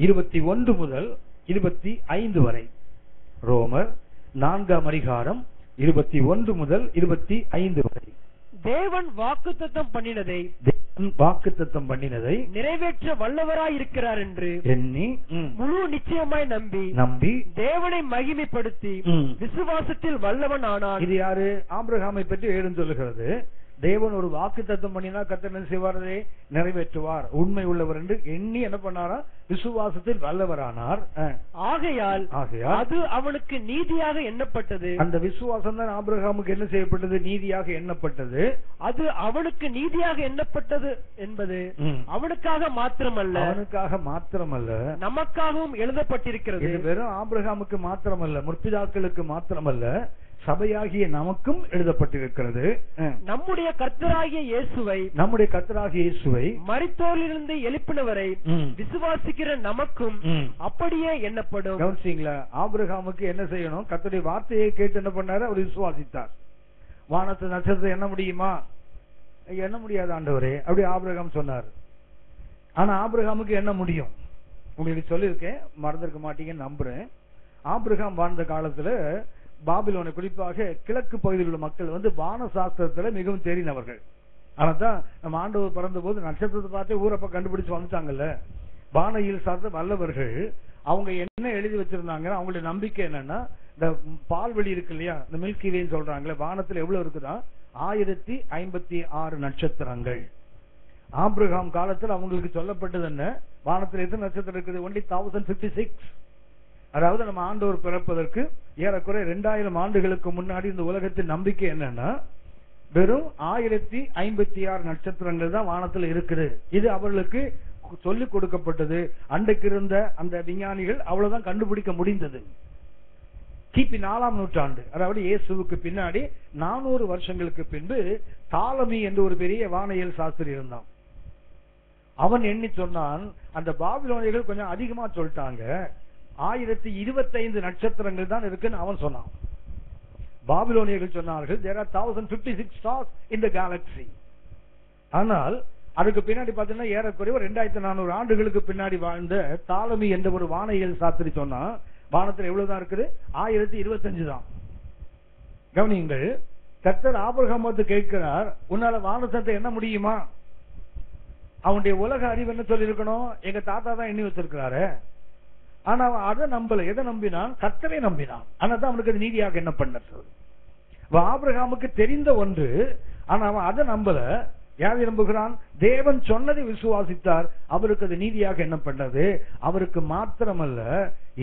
21 முதல் 25 வரை. ரோமர் 4ஆம் அதிகாரம் 21 முதல் 25 வரை. தேவன் வாக்குத்தத்தம் பண்ணினதை நிறைவேற்ற வல்லவராய் இருக்கிறார் என்று எண்ணி முழு நிச்சயமாய் நம்பி தேவனை மகிமைப்படுத்தி விசுவாசத்தில் வல்லவன் ஆனான். இது யாரு? ஆபிரகாமை பற்றி வேதம் சொல்லுகிறது. தேவன் ஒரு வாக்குத்தத்தம் பண்ணினா கர்த்தர் என்ன செய்வாரே? நிறைவேற்றுவார். உண்மை உள்ளவர் என்று எண்ணி என்ன பண்ணாரா? விசுவாசத்தில் வல்லவரானார். ஆகையால் அது அவனுக்கு நீதியாக எண்ணப்பட்டது. அந்த விசுவாசம் தான் ஆபிரகாமுக்கு என்ன செய்யப்பட்டது? நீதியாக எண்ணப்பட்டது. அது அவனுக்கு நீதியாக எண்ணப்பட்டது என்பது அவனுக்காக மாத்திரமல்ல நமக்காகவும் எழுதப்பட்டிருக்கிறது. இது வெறும் ஆபிரகாமுக்கு மாத்திரமல்ல, முற்பிதாக்களுக்கு மாத்திரமல்ல, சபையாகிய நமக்கும் எழுதப்பட்டிருக்கிறது. நம்முடைய கர்த்தராகிய இயேசுவை மரித்தோரிலிருந்து எழுப்பினவரை விசுவாசிக்கிற நமக்கும் அப்படியே எண்ணப்படும். கவனிச்சீங்களா? ஆபிரகாமுக்கு என்ன செய்யணும்? கர்த்தருடைய வார்த்தையை கேட்டு என்ன பண்ணாரு? அவர் விசுவாசித்தார். வானத்து நட்சத்திரம் எண்ண முடியுமா? எண்ண முடியாது ஆண்டவரே, அப்படி ஆபிரகாம் சொன்னார். ஆனா ஆபிரகாமுக்கு என்ன முடியும்? உங்களுக்கு சொல்லியிருக்கேன், மறந்திருக்க மாட்டீங்கன்னு நம்புறேன். ஆபிரகாம் வாழ்ந்த காலத்துல பாபிலோனை, குறிப்பாக கிழக்கு பகுதியில் உள்ள மக்கள் வான சாஸ்திரத்துல மிகவும் தெரிந்தவர்கள். ஆனாதான் நம்ம ஆண்டவர் பிறந்த போது நட்சத்திரத்தை பார்த்தே ஊரப்ப கண்டுபிடிச்சு வந்துட்டாங்கல்ல. வானையில் சார்ந்த வல்லவர்கள் அவங்க என்ன எழுதி வச்சிருந்தாங்கன்னா, அவங்களுடைய நம்பிக்கை என்னன்னா, இந்த பால்வெளி இருக்கு இல்லையா, இந்த மில்கி வேன்னு சொல்றாங்களே, வானத்துல எவ்வளவு இருக்குதான்? 1056 நட்சத்திரங்கள். ஆபிரகாம் காலத்தில் அவங்களுக்கு சொல்லப்பட்டது என்ன? வானத்தில் எத்தனை நட்சத்திரம் இருக்குது? only 1056. அதாவது நம்ம ஆண்டவர் பிறப்பதற்கு ஏறக்குறை 2000 ஆண்டுகளுக்கு முன்னாடி இந்த உலகத்தின் நம்பிக்கை என்னன்னா, வெறும் 1056 நட்சத்திரங்கள் தான் வானத்தில் இருக்குது. இது அவர்களுக்கு சொல்லிக் கொடுக்கப்பட்டது. அன்றைக்கு இருந்த அந்த விஞ்ஞானிகள் அவ்வளவுதான் கண்டுபிடிக்க முடிந்தது. கிபி 4ஆம் நூற்றாண்டு, அதாவது இயேசுவுக்கு பின்னாடி 400 வருஷங்களுக்கு பின்பு தாலமி என்று ஒரு பெரிய வானியல் சாஸ்திரி இருந்தான். அவன் எண்ணி சொன்னான், அந்த பாபிலோனியர்கள் கொஞ்சம் அதிகமா சொல்லிட்டாங்க, 1025 நட்சத்திரங்கள் தான் இருக்குன்னு அவன் சொன்னான். பாபிலோனியர்கள் சொன்னார்கள் there are 1056 stars in the galaxy. ஆனால் அதுக்கு பின்னாடி பாத்தீங்கன்னா ஏறக்குறைய 2400 ஆண்டுகளுக்கு பின்னாடி வாழ்ந்த தாலமி என்ற ஒரு வானியல் சாஸ்திரி சொன்னா, வானத்தில் எவ்வளவுதான் இருக்குது? 1025 தான். கவனியுங்கள், கர்த்தர் ஆபிரகாம் வந்து கேட்கிறார், உன்னால வானத்தை என்ன முடியுமா? அவனுடைய உலக அறிவு என்ன சொல்லி இருக்கணும்? எங்க தாத்தா தான் எண்ணி வச்சிருக்கிறாரு. ஆனா அவன் அதை நம்பல. எதை நம்பினான்? கர்த்தரை நம்பினான். ஆனாதான் அவனுக்கு அது நீதியாக என்ன பண்ணது. ஆபிரகாமுக்கு தெரிந்த ஒன்று, ஆனா அவன் அதை நம்பல. யாரை நம்புகிறான்? தேவன் சொன்னதை விசுவாசித்தார், அவருக்கு அது நீதியாக என்ன பண்ணது. அவருக்கு மாத்திரமல்ல,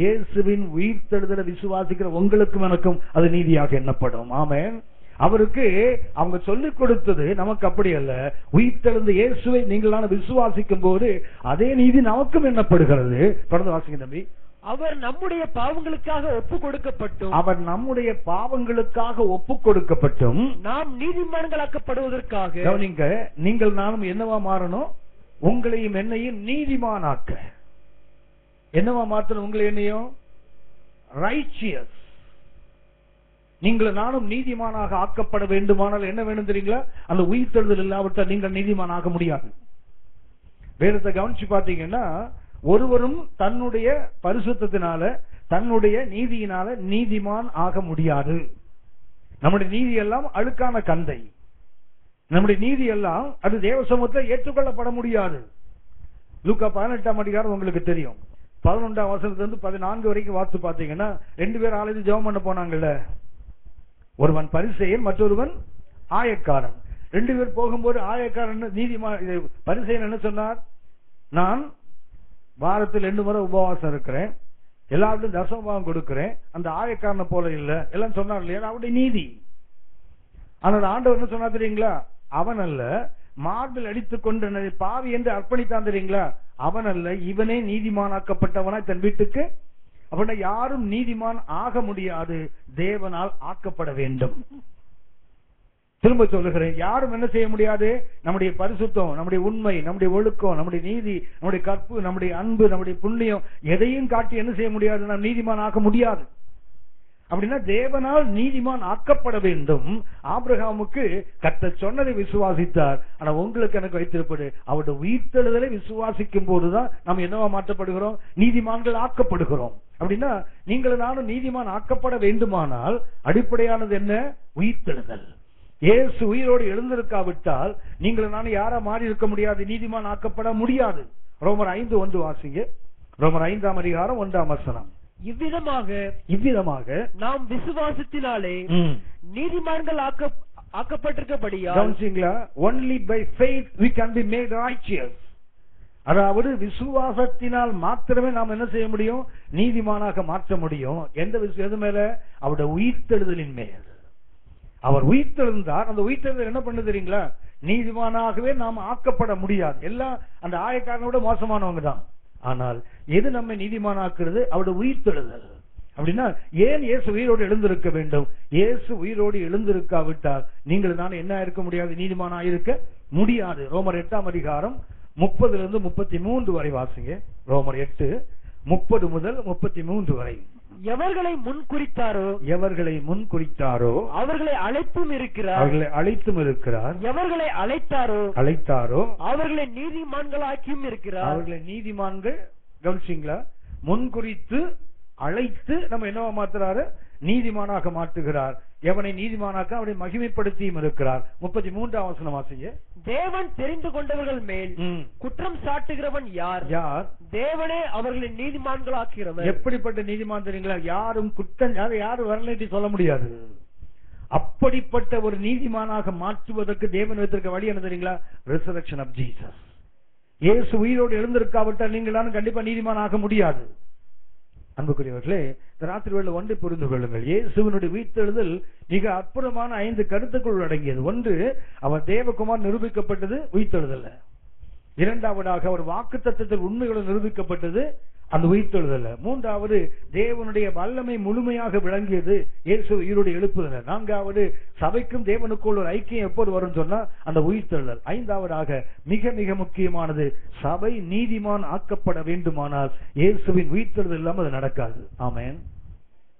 இயேசுவின் உயிர்த்தெழுதலை விசுவாசிக்கிற உங்களுக்கும் எனக்கும் அது நீதியாக எண்ணப்படும். ஆமென். அவருக்கு அவங்க சொல்லிக் கொடுத்தது நமக்கு அப்படி அல்ல. உயிர்த்தெழுந்த இயேசுவை நீங்களான விசுவாசிக்கும் போது அதே நீதி நமக்கும் எண்ணப்படுகிறது. தொடர்ந்து வாசிங்க தம்பி. அவர் நம்முடைய பாவங்களுக்காக ஒப்பு கொடுக்கப்பட்டும் நாம் நீதிமான்களாக்கப்படுவதற்காக. நீங்கள் நானும் என்னவா மாறணும்? உங்களையும் என்னையும் நீதிமானாக்க. என்னவா மாற்றணும்? உங்களை என்னையும் ரைச்சியஸ். நீங்கள் நானும் நீதிமானாக ஆக்கப்பட வேண்டுமானால் என்ன வேணும் தெரியுங்களா? அந்த உயிர்த்தெழுதல் இல்லாவிட்டால் நீங்கள் நீதிமானாக முடியாது. வேதத்தை கவனிச்சு பார்த்தீங்கன்னா, ஒருவரும் தன்னுடைய பரிசுத்தத்தினால, தன்னுடைய நீதியினால நீதிமான் ஆக முடியாது. நம்முடைய நீதி எல்லாம் அழுக்கான கந்தை. நம்முடைய நீதி எல்லாம் அது தேவ சமூகத்தில் ஏற்றுக்கொள்ளப்பட முடியாது. லூக்கா 18ஆம் அதிகாரம் உங்களுக்கு தெரியும். 11ஆம் வசனத்திலிருந்து 14 வரைக்கும் வாசித்து பார்த்தீங்கன்னா, 2 பேர் ஆலயத்தில் ஜெபம் பண்ண போனாங்கல்ல. ஒருவன் பரிசேயன், மற்றொருவன் ஆயக்காரன். 2 பேர் போகும்போது ஆயக்காரன் பரிசேயன் என்ன சொன்னார்? நான் வாரத்தில் 2 முறை உபவாசம் இருக்கிறேன், எல்லாருக்கும் தசமபாகம் கொடுக்கிறேன், அந்த ஆயக்காரனை போல இல்ல எல்லாம் சொன்னார் இல்லையா? அவருடைய நீதி. ஆனால் ஆண்டவர் என்ன சொன்னா தெரியுங்களா? அவன் அல்ல, மார்பில் அடித்துக் கொண்டு பாவி என்று அர்ப்பணித்தான் தெரியுங்களா? அவன் அல்ல, இவனே நீதிமானாக்கப்பட்டவனாய் தன் வீட்டுக்கு. அப்படின்னா யாரும் நீதிமான் ஆக முடியாது, தேவனால் ஆக்கப்பட வேண்டும். திரும்ப சொல்லுகிறேன், யாரும் என்ன செய்ய முடியாது? நம்முடைய பரிசுத்தம், நம்முடைய உண்மை, நம்முடைய ஒழுக்கம், நம்முடைய நீதி, நம்முடைய கற்பு, நம்முடைய அன்பு, நம்முடைய புண்ணியம் எதையும் காட்டி என்ன செய்ய முடியாது? நாம் நீதிமான் ஆக்க முடியாது. அப்படின்னா தேவனால் நீதிமான் ஆக்கப்பட வேண்டும். ஆபிரகாமுக்கு கர்த்தர் சொன்னதை விசுவாசித்தார். ஆனா உங்களுக்கு எனக்கு வைத்திருப்பது, அவருடைய உயிர்த்தெழுதலை விசுவாசிக்கும் போதுதான் நாம் என்னவா மாற்றப்படுகிறோம்? நீதிமான்கள் ஆக்கப்படுகிறோம். அப்படின்னா நீங்கள் நானும் நீதிமான் ஆக்கப்பட வேண்டுமானால் அடிப்படையானது என்ன? உயிர்த்தெழுதல். இயேசு உயிரோடு எழுந்திருக்காவிட்டால் நீங்கள் நானும் யாரா மாறி இருக்க முடியாது, நீதிமான் ஆக்கப்பட முடியாது. ரோமர் 5:1 வாசிங்க. ரோமர் 5ஆம் அதிகாரம் 1ஆம் வசனம். இவ்விதமாக நாம் விசுவாசத்தினாலே நீதிமான்கள் ஆக்கப்பட்டிருக்கபடியால், only by faith we can be made righteous. அதாவது விசுவாசத்தினால் மாத்திரமே நாம் என்ன செய்ய முடியும்? நீதிமானாக மாற்ற முடியும். எந்த எது மேல? அவருடைய உயிர்த்தெழுதலின் மேல். அவர் உயிர்த்தெழுந்தார். அந்த உயிர்த்தெழுதல் என்ன பண்ணு தெரியுங்களா? நீதிமானாகவே நாம் ஆக்கப்பட முடியாது. எல்லாம் அந்த ஆயக்காரனோட மோசமானவங்க தான். ஆனால் எது நம்மை நீதிமானாக்குறது? அவருடைய உயிர்த்தெழுதல். அப்படின்னா ஏன் இயேசு உயிரோடு எழுந்திருக்க வேண்டும்? இயேசு உயிரோடு எழுந்திருக்காவிட்டால் நீங்கள் நான் என்ன இருக்க முடியாது? நீதிமானாக இருக்க முடியாது. ரோமர் 8ஆம் அதிகாரம் 30 33 வரை வாசிங்க. ரோமர் 8:30 முதல் 33 வரை. எவர்களை முன் குறித்தாரோ அவர்களை அழைத்தும் இருக்கிறார். எவர்களை அழைத்தாரோ அவர்களை நீதிமான்களாக்கியும் இருக்கிறார். அவர்களை நீதிமான்கள், கவனிச்சீங்களா? முன் குறித்து அழைத்து நம்ம என்னவா மாத்துறாரு? நீதிமானாக மாற்றுகிறார். எவனை நீதிமானாக்க அவனை மகிமைப்படுத்தியும் இருக்கிறார். 33ஆம் வசனம் வாசிங்க. தேவன் தெரிந்து கொண்டவர்கள் மேல் குற்றம் சாட்டுகிறவன் யார்? தேவனே அவர்களை நீதிமான்களாக்குகிறவர். எப்படிப்பட்ட நீதிமான் தெரியுங்களா? யாரும் குற்றம் யாரும் வரலாற்றி சொல்ல முடியாது. அப்படிப்பட்ட ஒரு நீதிமானாக மாற்றுவதற்கு தேவன் வைத்திருக்க வழி என்ன தெரியுங்களா? Resurrection of Jesus. இயேசு உயிரோடு எழுந்திருக்காவிட்டால் நீங்களாலும் கண்டிப்பா நீதிமானாக முடியாது. அன்புக்குரியவர்களே, இந்த ராத்திரி வேளை ஒன்றை புரிந்து கொள்ளுங்கள். இயேசுவினுடைய உயிர்த்தெழுதல் மிக அற்புதமான 5 கருத்துக்கள் அடங்கியது. ஒன்று, அவர் தேவகுமார் நிரூபிக்கப்பட்டது உயிர்த்தெழுதல். இரண்டாவதாக அவர் வாக்குத்தத்தத்தில் உண்மைகளும் நிரூபிக்கப்பட்டது அந்த உயிர்த்தெழுதல். மூன்றாவது, தேவனுடைய வல்லமை முழுமையாக விளங்கியது இயேசு உயிரோடு எழுப்புதல். நான்காவது, சபைக்கும் தேவனுக்குள் ஒரு ஐக்கியம் எப்போது வரும் சொன்னா அந்த உயிர்த்தெழுதல். ஐந்தாவதாக, மிக மிக முக்கியமானது, சபை நீதிமான் ஆக்கப்பட வேண்டுமானால் இயேசுவின் உயிர்த்தெழுதல் இல்லாமல் அது நடக்காது. ஆமென்,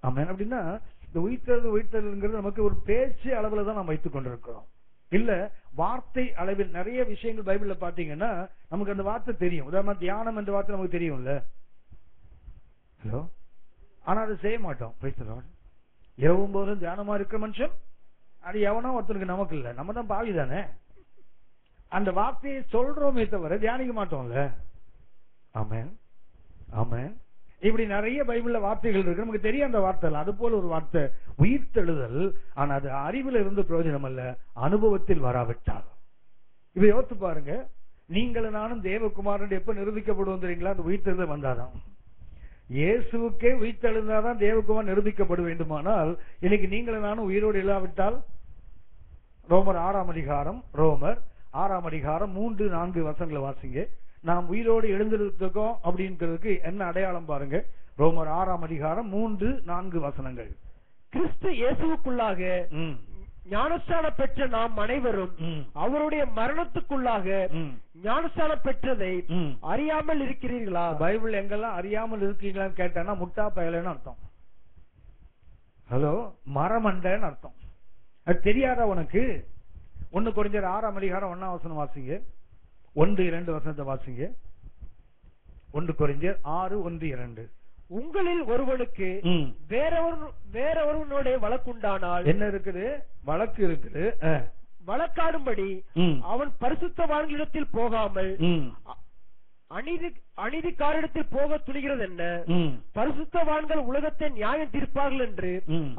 ஆமென். அப்படின்னா இந்த உயிர்த்தெழுதல்ங்கிறது நமக்கு ஒரு பேச்சு அளவுல தான் நாம் வைத்துக் கொண்டிருக்கிறோம். இல்ல வார்த்தை அளவில் நிறைய விஷயங்கள் பைபிள்ல பாத்தீங்கன்னா நமக்கு அந்த வார்த்தை தெரியும். உதாரணமா தியானம் என்ற வார்த்தை நமக்கு தெரியும்ல. ஹலோ, ஆனா அதை செய்ய மாட்டோம். இரவும் போதும் தியானமா இருக்கிற மனுஷன் அது எவனோ ஒருத்தனுக்கு, நமக்கு இல்ல. நம்ம தான் பாவி தானே. அந்த வார்த்தையை சொல்றோமே தவிர தியானிக்க மாட்டோம்ல. ஆமென், ஆமென். இப்படி நிறைய பைபிள்ல வார்த்தைகள் இருக்கு, நமக்கு தெரியும் அந்த வார்த்தை. அது போல ஒரு வார்த்தை உயிர்த்தெழுதல். ஆனா அது அறிவில் இருந்து பிரயோஜனம் அல்ல, அனுபவத்தில் வராவிட்டால். இப்ப யோசித்து பாருங்க, நீங்களும் நானும் தேவகுமாரன் எப்ப நிரூபிக்கப்படுவோம் தெரியுங்களா? அந்த உயிர்த்தெழுதல் வந்தாதான். இயேசுக்கே உயிர்த்தெழுந்தாதான் தேவகுமார் நிரூபிக்கப்பட வேண்டுமானால் இன்னைக்கு நீங்களும் நானும் உயிரோடு இல்லாவிட்டால், ரோமர் 6ஆம் அதிகாரம் 3-4 வசனங்களை வாசிங்க. நாம் உயிரோடு எழுந்திருக்கோம் அப்படிங்கிறதுக்கு என்ன அடையாளம் பாருங்க. ரோமர் 6ஆம் அதிகாரம் 3-4 வசனங்கள். கிறிஸ்து இயேசுவுக்குள்ளாக ஞானஸ்தானம் பெற்ற நாம் அனைவரும் அவருடைய மரணத்துக்குள்ளாக ஞானஸ்தானம் பெற்றதை அறியாமல் இருக்கிறீர்களா? பைபிள் எங்கெல்லாம் அறியாமல் இருக்கீங்களான்னு கேட்டானா முட்டா பயலன்னு அர்த்தம். ஹலோ, மரமண்டன்னு அர்த்தம். அது தெரியாதா உனக்கு? 1 கொரிந்தியர் 6ஆம் அதிகாரம் 1ஆம் வசனம் வாசிங்க. 1-2 வசனத்தை வாசிங்க. 1 கொரிந்தியர் 6:1-2. உங்களில் ஒருவனுக்கு வேறொருவனுடைய வழக்குண்டானால் என்ன இருக்குது? வழக்கு இருக்குது. வழக்காடும்படி அவன் பரிசுத்தவான்களிடத்தில் போகாமல் அநீதிக்காரிடத்தில் போக துணிகிறது என்ன? பரிசுத்தவான்கள் உலகத்தை நியாயம் தீர்ப்பார்கள் என்று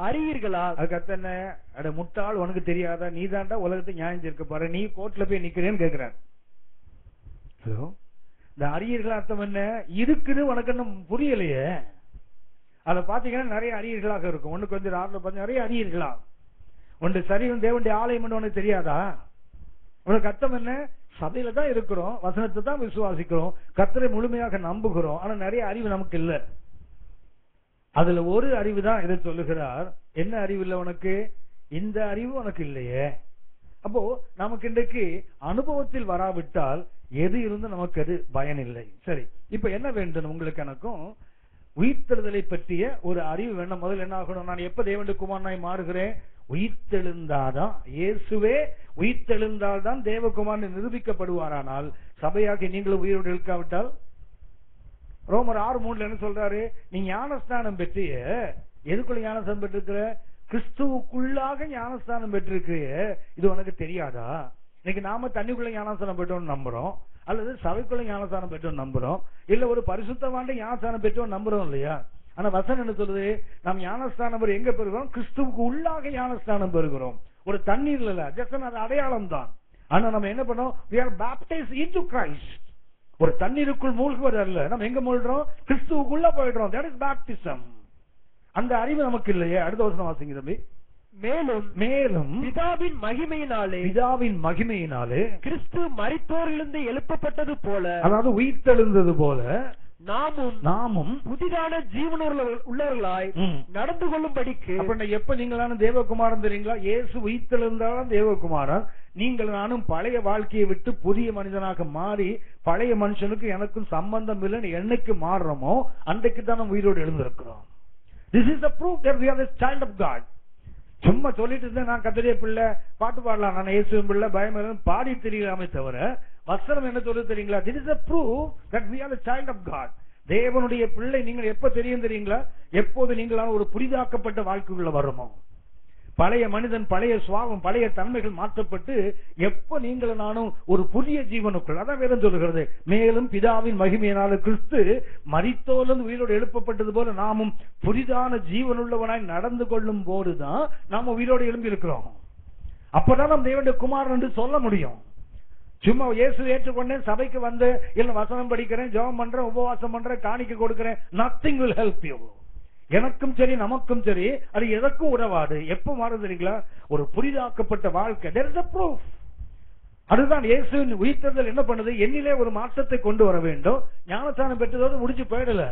அறியீர்களா? அதுக்கத்தன அட முட்டாள், உனக்கு தெரியாதா? நீ தாண்டா உலகத்தை நியாயம் தீர்க்க பாரு, நீ கோர்ட்ல போய் நிக்கிறேன்னு கேட்கிறார். ஹலோ, இந்த அரியர்கள் அர்த்தம் என்ன இருக்குது உனக்கு இன்னும் புரியலையே. அத பாத்தீங்கன்னா நிறைய அரியர்களாக இருக்கும். 1 கொரிந்தியர் 6 நிறைய அரியர்களா. ஒன்று சரீரம் தேவனுடைய ஆலயம் என்று உனக்கு தெரியாதா? உனக்கு அர்த்தம் என்ன? சபையில தான் இருக்கிறோம், வசனத்தை தான் விசுவாசிக்கிறோம், கர்த்தரை முழுமையாக நம்புகிறோம். ஆனா நிறைய அறிவு நமக்கு இல்ல. அதுல ஒரு அறிவு தான் இதை சொல்லுகிறார். என்ன அறிவு இல்லை உனக்கு? இந்த அறிவு உனக்கு இல்லையே. அப்போ நமக்கு இன்றைக்கு அனுபவத்தில் வராவிட்டால் எது இருந்து நமக்கு அது பயன் இல்லை. சரி, இப்ப என்ன வேண்டும் உங்களுக்கு? எனக்கும் உயிர்த்தெழுதலை பற்றிய ஒரு அறிவு வேண்டும். முதல்ல என்ன ஆகணும்? நான் எப்ப தேவனுடைய குமாரனாய் மாறுகிறேன்? உயிர்த்தெழுந்தாதான், இயேசுவே உயிர்த்தெழுந்தால்தான் தேவகுமாரன் நிரூபிக்கப்படுவாரானால், சபையாகி நீங்களும் உயிரோடு எழுக்காவிட்டால், ரோமர் 6:3 என்ன சொல்றாரு? நீ ஞானஸ்தானம் பெற்றிய, எதுக்குள்ள ஞானஸ்தானம் பெற்றிருக்கிற? கிறிஸ்துவுக்குள்ளாக ஞானஸ்தானம் பெற்றிருக்கிற. இது உனக்கு தெரியாதா? இன்னைக்கு நாம தண்ணிக்குள்ள ஞானஸ்தானம் பெற்றோம்னு நம்புறோம், அல்லது சபைக்குள்ள ஞானஸ்தானம் பெற்றோம் நம்புறோம், இல்ல ஒரு பரிசுத்தவாண்ட ஞானஸ்தானம் பெற்றோம் நம்புறோம் இல்லையா? ஆனா வசனம் என்ன சொல்லுது? நாம் ஞானஸ்தானம் எங்க பெறுகிறோம்? கிறிஸ்துவுக்கு உள்ளாக ஞானஸ்தானம் பெறுகிறோம். ஒரு தண்ணீர்ல இல்ல, ஜஸ்ட் அது அடையாளம் தான். ஆனா நம்ம என்ன பண்ணோம்? we are baptized into Christ. ஒரு தண்ணீருக்குள் மூழ்குவது அல்ல, நம்ம எங்க மூழ்கிறோம்? கிறிஸ்துவுக்குள்ள போயிடுறோம். that is baptism. அந்த அறிவு நமக்கு இல்லையே. அடுத்த வசனம் வாசிங்க தம்பி. மேலும் பிதாவின் மகிமையினாலே கிறிஸ்து மரித்தோரிலிருந்து எழுப்பப்பட்டது போல, அதாவது உயிர்த்தெழுந்தது போல, நாமும் புதிதான ஜீவன் உள்ளவர்களாய் நடந்து கொள்ளும்படிக்கு. அப்ப எப்ப நீங்களான தேவகுமாரன் தெரியுங்களா? இயேசு உயிர்த்தெழுந்தாலும் தேவகுமாரன். நீங்கள் நானும் பழைய வாழ்க்கையை விட்டு புதிய மனிதனாக மாறி, பழைய மனுஷனுக்கு எனக்கும் சம்பந்தம் இல்லைன்னு என்னைக்கு மாறுறோமோ அன்றைக்கு தான் நம்ம உயிரோடு எழுந்திருக்கிறோம். This is the proof that we are the child of God. சும்மா சொல்லிட்டு இருந்தேன் நான் கர்த்தருடைய பிள்ளை, பாட்டு பாடலாம், நான் இயேசுவின் பிள்ளை, பயம் பாடி தெரியலாமே தவிர வசனம் என்ன சொல்லுது தெரியுங்களா? This is the proof that we are the child of God. தேவனுடைய பிள்ளை நீங்கள் எப்ப தெரியுங்களா? எப்போது நீங்களான ஒரு புதிதாக்கப்பட்ட வாழ்க்கைக்குள்ள வர்றோமோ, பழைய மனிதன், பழைய சுவாபம், பழைய தன்மைகள் மாற்றப்பட்டு எப்ப நீங்களும் நானும் ஒரு புதிய ஜீவனுக்குள். அதான் வேதம் சொல்லுகிறது, மேலும் பிதாவின் மகிமையினால கிறிஸ்து மரித்தோரிலிருந்து உயிரோடு எழுப்பப்பட்டது போல நாமும் புதிதான ஜீவனுள்ளவனாய் நடந்து கொள்ளும் போதுதான் நாம உயிரோடு எழும்பி இருக்கிறோம். அப்பதான் நாம் தேவனுடைய குமாரன் என்று சொல்ல முடியும். சும்மா இயேசு ஏற்றுக்கொண்டேன், சபைக்கு வந்து இல்ல வசனம் படிக்கிறேன், ஜெபம் பண்றேன், உபவாசம் பண்றேன், காணிக்கை கொடுக்கிறேன், nothing will help you. எனக்கும் சரி நமக்கும் சரி அது எதற்கும் உறவாது. எப்ப மாறுது தெரியுங்களா? ஒரு புதிதாக்கப்பட்ட வாழ்க்கை. There is a proof. அதுதான் இயேசுவின் உயிர்த்தெழுதல் என்ன பண்ணுது? என்னிலே ஒரு மாற்றத்தை கொண்டு வர வேண்டும். ஞானஸ்தானம் பெற்றதோடு முடிச்சு போயிடல.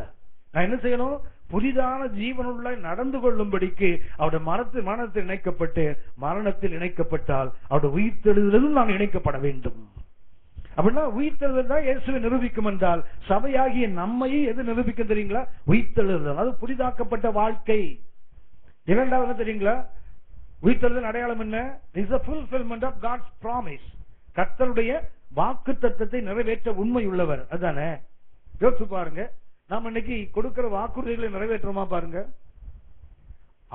நான் என்ன செய்யணும்? புதிதான ஜீவனுள்ள நடந்து கொள்ளும்படிக்கு அவருடைய மரணத்தில் இணைக்கப்பட்டு, மரணத்தில் இணைக்கப்பட்டால் அவருடைய உயிர்த்தெழுதலும் நான் இணைக்கப்பட வேண்டும். அப்படின்னா உயிர்த்தெழுதல் தான் இயேசுவை நிரூபிக்கும் என்றால், சபையாகிய நம்மையே எது நிரூபிக்கும் தெரியுங்களா? உயிர்த்தெழுதல். அது புதிதாக்கப்பட்ட வாழ்க்கை. இரண்டாவது தெரியுங்களா? உயிர்த்தெழுதல் அடையாளம் என்ன? Is a fulfillment of God's promise. கர்த்தருடைய வாக்குத்தத்தத்தை நிறைவேற்ற உண்மை உள்ளவர். அதுதானே? யோசிச்சு பாருங்க, நாம இன்னைக்கு கொடுக்கிற வாக்குறுதிகளை நிறைவேற்றுமா பாருங்க.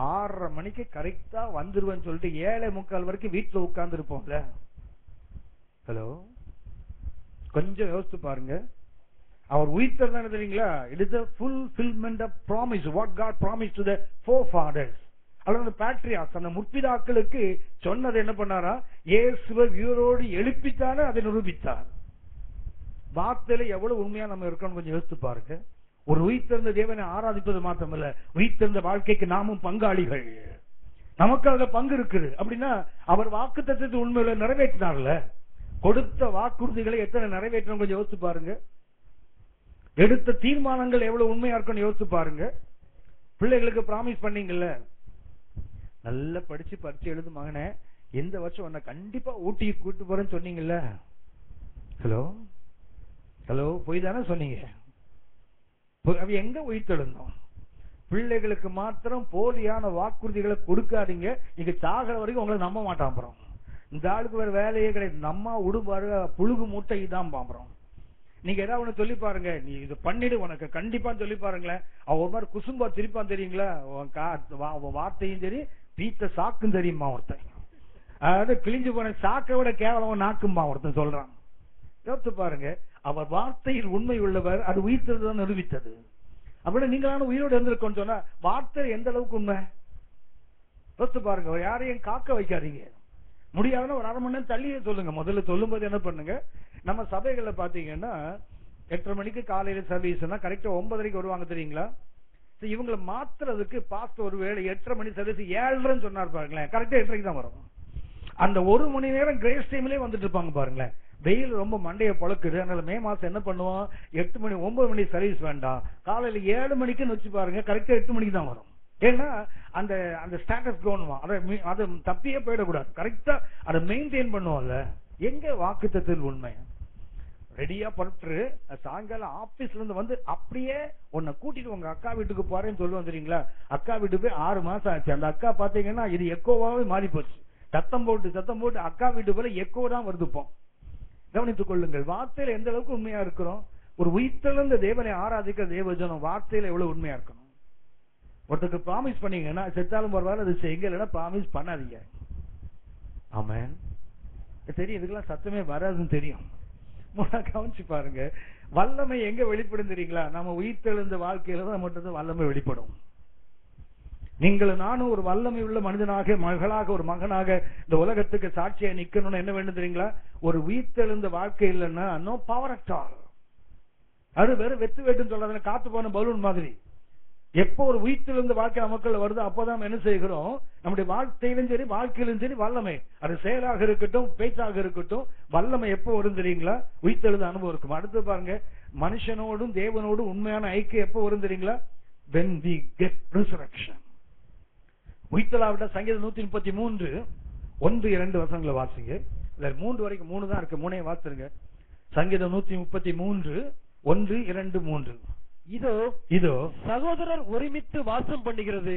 6:30 மணிக்கு கரெக்டா வந்துருவேன்னு சொல்லிட்டு 7:45 வரைக்கும் வீட்டுல உட்கார்ந்து இருப்போம்ல. ஹலோ, கொஞ்சம் யோசித்து பாருங்க. அவர் உயிர்த்தெழுந்தார் தெரியுங்களா? It is a fulfillment of promise what God promised to the forefathers. அல்லது patriarchs, அந்த முற்பிதாக்களுக்கு சொன்னது என்ன பண்ணாரா? இயேசுவை உயிரோடு எழுப்பித்தானே அதை நிரூபித்தார். வார்த்தையில எவ்வளவு உண்மையா நம்ம இருக்கணும் கொஞ்சம் யோசித்து பாருங்க. ஒரு உயிர்த்தெழுந்த தேவனை ஆராதிப்பது மாத்திரமல்ல, உயிர்த்தெழுந்த வாழ்க்கைக்கு நாமும் பங்காளிகள். நமக்கு அதுல பங்கு இருக்குது. அப்படின்னா அவர் வாக்குத்தத்தத்தை உண்மையில நிறைவேற்றினார்ல. கொடுத்த வாக்குறுதிகளை எத்தனை நிறைவேற்றணும் கொஞ்சம் யோசிச்சு பாருங்க. எடுத்த தீர்மானங்கள் எவ்வளவு உண்மையா இருக்குன்னு யோசிச்சு பாருங்க. பிள்ளைகளுக்கு பிராமிஸ் பண்ணீங்கல்ல, நல்லா படிச்சு பரிச்சு எழுது மகனே, எந்த வருஷம் உன்னை கண்டிப்பா ஊட்டிக்கு கூட்டு போறேன்னு சொன்னீங்கல்ல. ஹலோ ஹலோ, போய் தானே சொன்னீங்க. அவ எங்க உயிர்த்தெழுந்தோம்? பிள்ளைகளுக்கு மாத்திரம் போலியான வாக்குறுதிகளை கொடுக்காதீங்க. நீங்க சாகிற வரைக்கும் உங்களை நம்ப மாட்டான். அப்புறம் இந்த ஆளுக்கு வேற வேலையே கிடையாது. நம்ம உடுபாரு புழுகு மூட்டை தான் பாம்புறோம். நீங்க ஏதாவது ஒண்ணு சொல்லி பாருங்க, நீ இது பண்ணிடு உனக்கு கண்டிப்பா சொல்லி பாருங்களேன். அவன் ஒரு மாதிரி குசும்பா திருப்பான் தெரியுங்களா? வார்த்தையும் சரி, பீத்த சாக்கும் தெரியுமா ஒருத்தன். அதாவது கிழிஞ்சு போன சாக்கை விட கேவலம் நாக்கும்பா ஒருத்தன் சொல்றான். யோசித்து பாருங்க, அவர் வார்த்தையில் உண்மை உள்ளவர். அது உயிர்த்தெழுதல் நிரூபித்தது. அப்படி நீங்களான உயிரோடு இருந்திருக்கோன்னு சொன்னா வார்த்தை எந்த அளவுக்கு உண்மை யோசித்து பாருங்க. யாரையும் காக்க வைக்காதீங்க. முடியாதுன்னா ஒரு 1/2 மணி நேரம் தள்ளியே சொல்லுங்க. முதல்ல சொல்லும் போது என்ன பண்ணுங்க, நம்ம சபைகள்ல பாத்தீங்கன்னா 8:30 மணிக்கு காலையில சர்வீஸ்னா கரெக்டா 9:30 வருவாங்க தெரியுங்களா? இவங்களை மாத்துறதுக்கு பாஸ்ட் ஒரு வேளை 8:30 மணி சர்வீஸ் 7:30 சொன்னார் பாருங்களேன், கரெக்டா 8:30 தான் வரும். அந்த 1 மணி நேரம் கிரேஸ் டைம்லயே வந்துட்டு இருப்பாங்க பாருங்களேன். வெயில் ரொம்ப மண்டைய பழக்குது. அதனால மே மாசம் என்ன பண்ணுவோம், 8 மணி 9 மணி சர்வீஸ் வேண்டாம், காலையில 7 மணிக்குன்னு வச்சு பாருங்க, கரெக்டா 8 மணிக்கு தான் வரும். ஏன்னா அந்த அந்த ஸ்டேட்டஸ் கோன்வா அதை தப்பியே போயிடக்கூடாது, கரெக்டா அதை மெயின்டைன் பண்ணுவோம்ல. எங்க வாக்குத்தத்தத்தில் உண்மை? ரெடியா பட்டு சாயங்காலம் ஆபீஸ்ல இருந்து வந்து அப்படியே உன்னை கூட்டிட்டு உங்க அக்கா வீட்டுக்கு போறேன்னு சொல்லுவோம் தெரியுங்களா? அக்கா வீட்டுக்கு போய் 6 மாசம் ஆச்சு. அந்த அக்கா பாத்தீங்கன்னா இது எக்கோவாவே மாறி போச்சு. சத்தம் போட்டு அக்கா வீட்டு போல எக்கோ தான் வருதுப்போம். கவனித்துக் கொள்ளுங்கள், வார்த்தையில எந்த அளவுக்கு உண்மையா இருக்கிறோம். ஒரு உயிர்த்தெழுந்த தேவனை ஆராதிக்கிற தேவஜனம் வார்த்தையில எவ்வளவு உண்மையா இருக்கணும். ஒருத்தருக்கு ப்ராமிஸ் பண்ணீங்கன்னா செத்தாலும் பரவாயில்ல அது செய்யுங்க, இல்லைன்னா ப்ராமிஸ் பண்ணாதீங்க. ஆமென். தெரியும், இதுக்கெல்லாம் சத்தமே வராதுன்னு தெரியும். கவனிச்சு பாருங்க, வல்லமை எங்க வெளிப்படும் தெரியுங்களா? நம்ம உயிர்த்தெழுந்த வாழ்க்கையில தான் மட்டும் வல்லமை வெளிப்படும். நீங்களும் நானும் ஒரு வல்லமை உள்ள மனிதனாக, மகளாக, ஒரு மகனாக இந்த உலகத்துக்கு சாட்சியா நிக்கணும்னு என்ன வேண்டும் தெரியுங்களா? ஒரு உயிர்த்தெழுந்த வாழ்க்கை இல்லைன்னா நோ பவர் அட் ஆல். அது வெறும் வெத்து வேட்டுன்னு சொல்றதுல காத்து போன பலூன் மாதிரி. எப்போ ஒரு உயிர்த்தெழுந்த வாழ்க்கை நமக்குள்ள வருதோ அப்போதான் என்ன செய்கிறோம்? நம்முடைய வாழ்க்கையிலும் சரி வாழ்க்கையிலும் சரி வல்லமை, அது செயலாக இருக்கட்டும் பேச்சாக இருக்கட்டும், வல்லமை எப்போ வரும் தெரியுங்களா? உயிர்த்தெழுந்த அனுபவம் இருக்கும். அடுத்து பாருங்க, மனுஷனோடும் தேவனோடும் உண்மையான ஐக்கியம் எப்போ வரும் தெரியுங்களா? when we get resurrection. உயிர்த்தெழாவிட்ட சங்கீதம் 133 1-2 வசனங்களை வாசிங்க. இல்ல 3 வரைக்கும், 3 தான் இருக்கு, 3 வாசிருங்க. சங்கீதம் 133 1-2-3. இதோ சகோதரர் ஒருமித்து வாசம் பண்ணுகிறது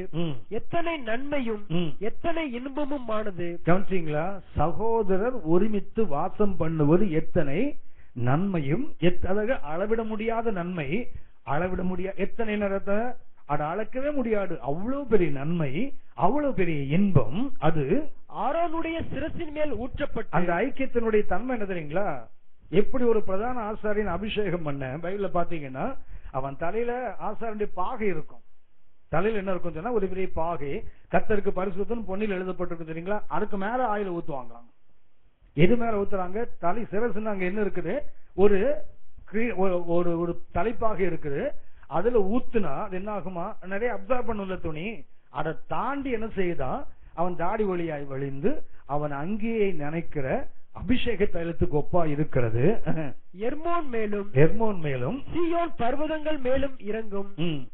எத்தனை நன்மையும் எத்தனை இன்பமும் ஆனது. கவனிச்சீங்களா? சகோதரர் ஒருமித்து வாசம் பண்ணுவது எத்தனை நன்மையும், அதாவது அளவிட முடியாத நன்மை, அளவிட முடியாது. எத்தனை நேரத்தை அதை அளக்கவே முடியாது. அவ்வளவு பெரிய நன்மை, அவ்வளவு பெரிய இன்பம். அது ஆரோனுடைய சிரசின் மேல் ஊற்றப்பட்ட அந்த ஐக்கியத்தினுடைய தன்மை என்ன தெரியுங்களா? எப்படி ஒரு பிரதான ஆசாரியன் அபிஷேகம் பண்ண பைபிள்ல பாத்தீங்கன்னா, அவன் தலையில ஆசாரனுடைய பாகை இருக்கும். தலையில என்ன இருக்கும் சொன்னா ஒரு பெரிய பாகை, கர்த்தருக்கு பரிசுத்தம் பொன்னில் எழுதப்பட்டிருக்கு தெரியுங்களா? அதுக்கு மேல ஆயில ஊத்துவாங்க. எது மேல ஊத்துறாங்க? தலை சிரசுன்னு அங்க என்ன இருக்குது? ஒரு ஒரு தலைப்பாகை இருக்குது. அதுல ஊத்துனா அது என்ன ஆகுமா? நிறைய அப்சர்வ் பண்ணுள்ள துணி. அதை தாண்டி என்ன செய்யுதான்? அவன் தாடி ஒளியாய் வழிந்து அவன் அங்கேயே நினைக்கிற அபிஷேக தைலத்துக்கு ஒப்பா இருக்கிறது. எர்மோன் மேலும் சீயோன் பர்வதங்கள் மேலும் இறங்கும்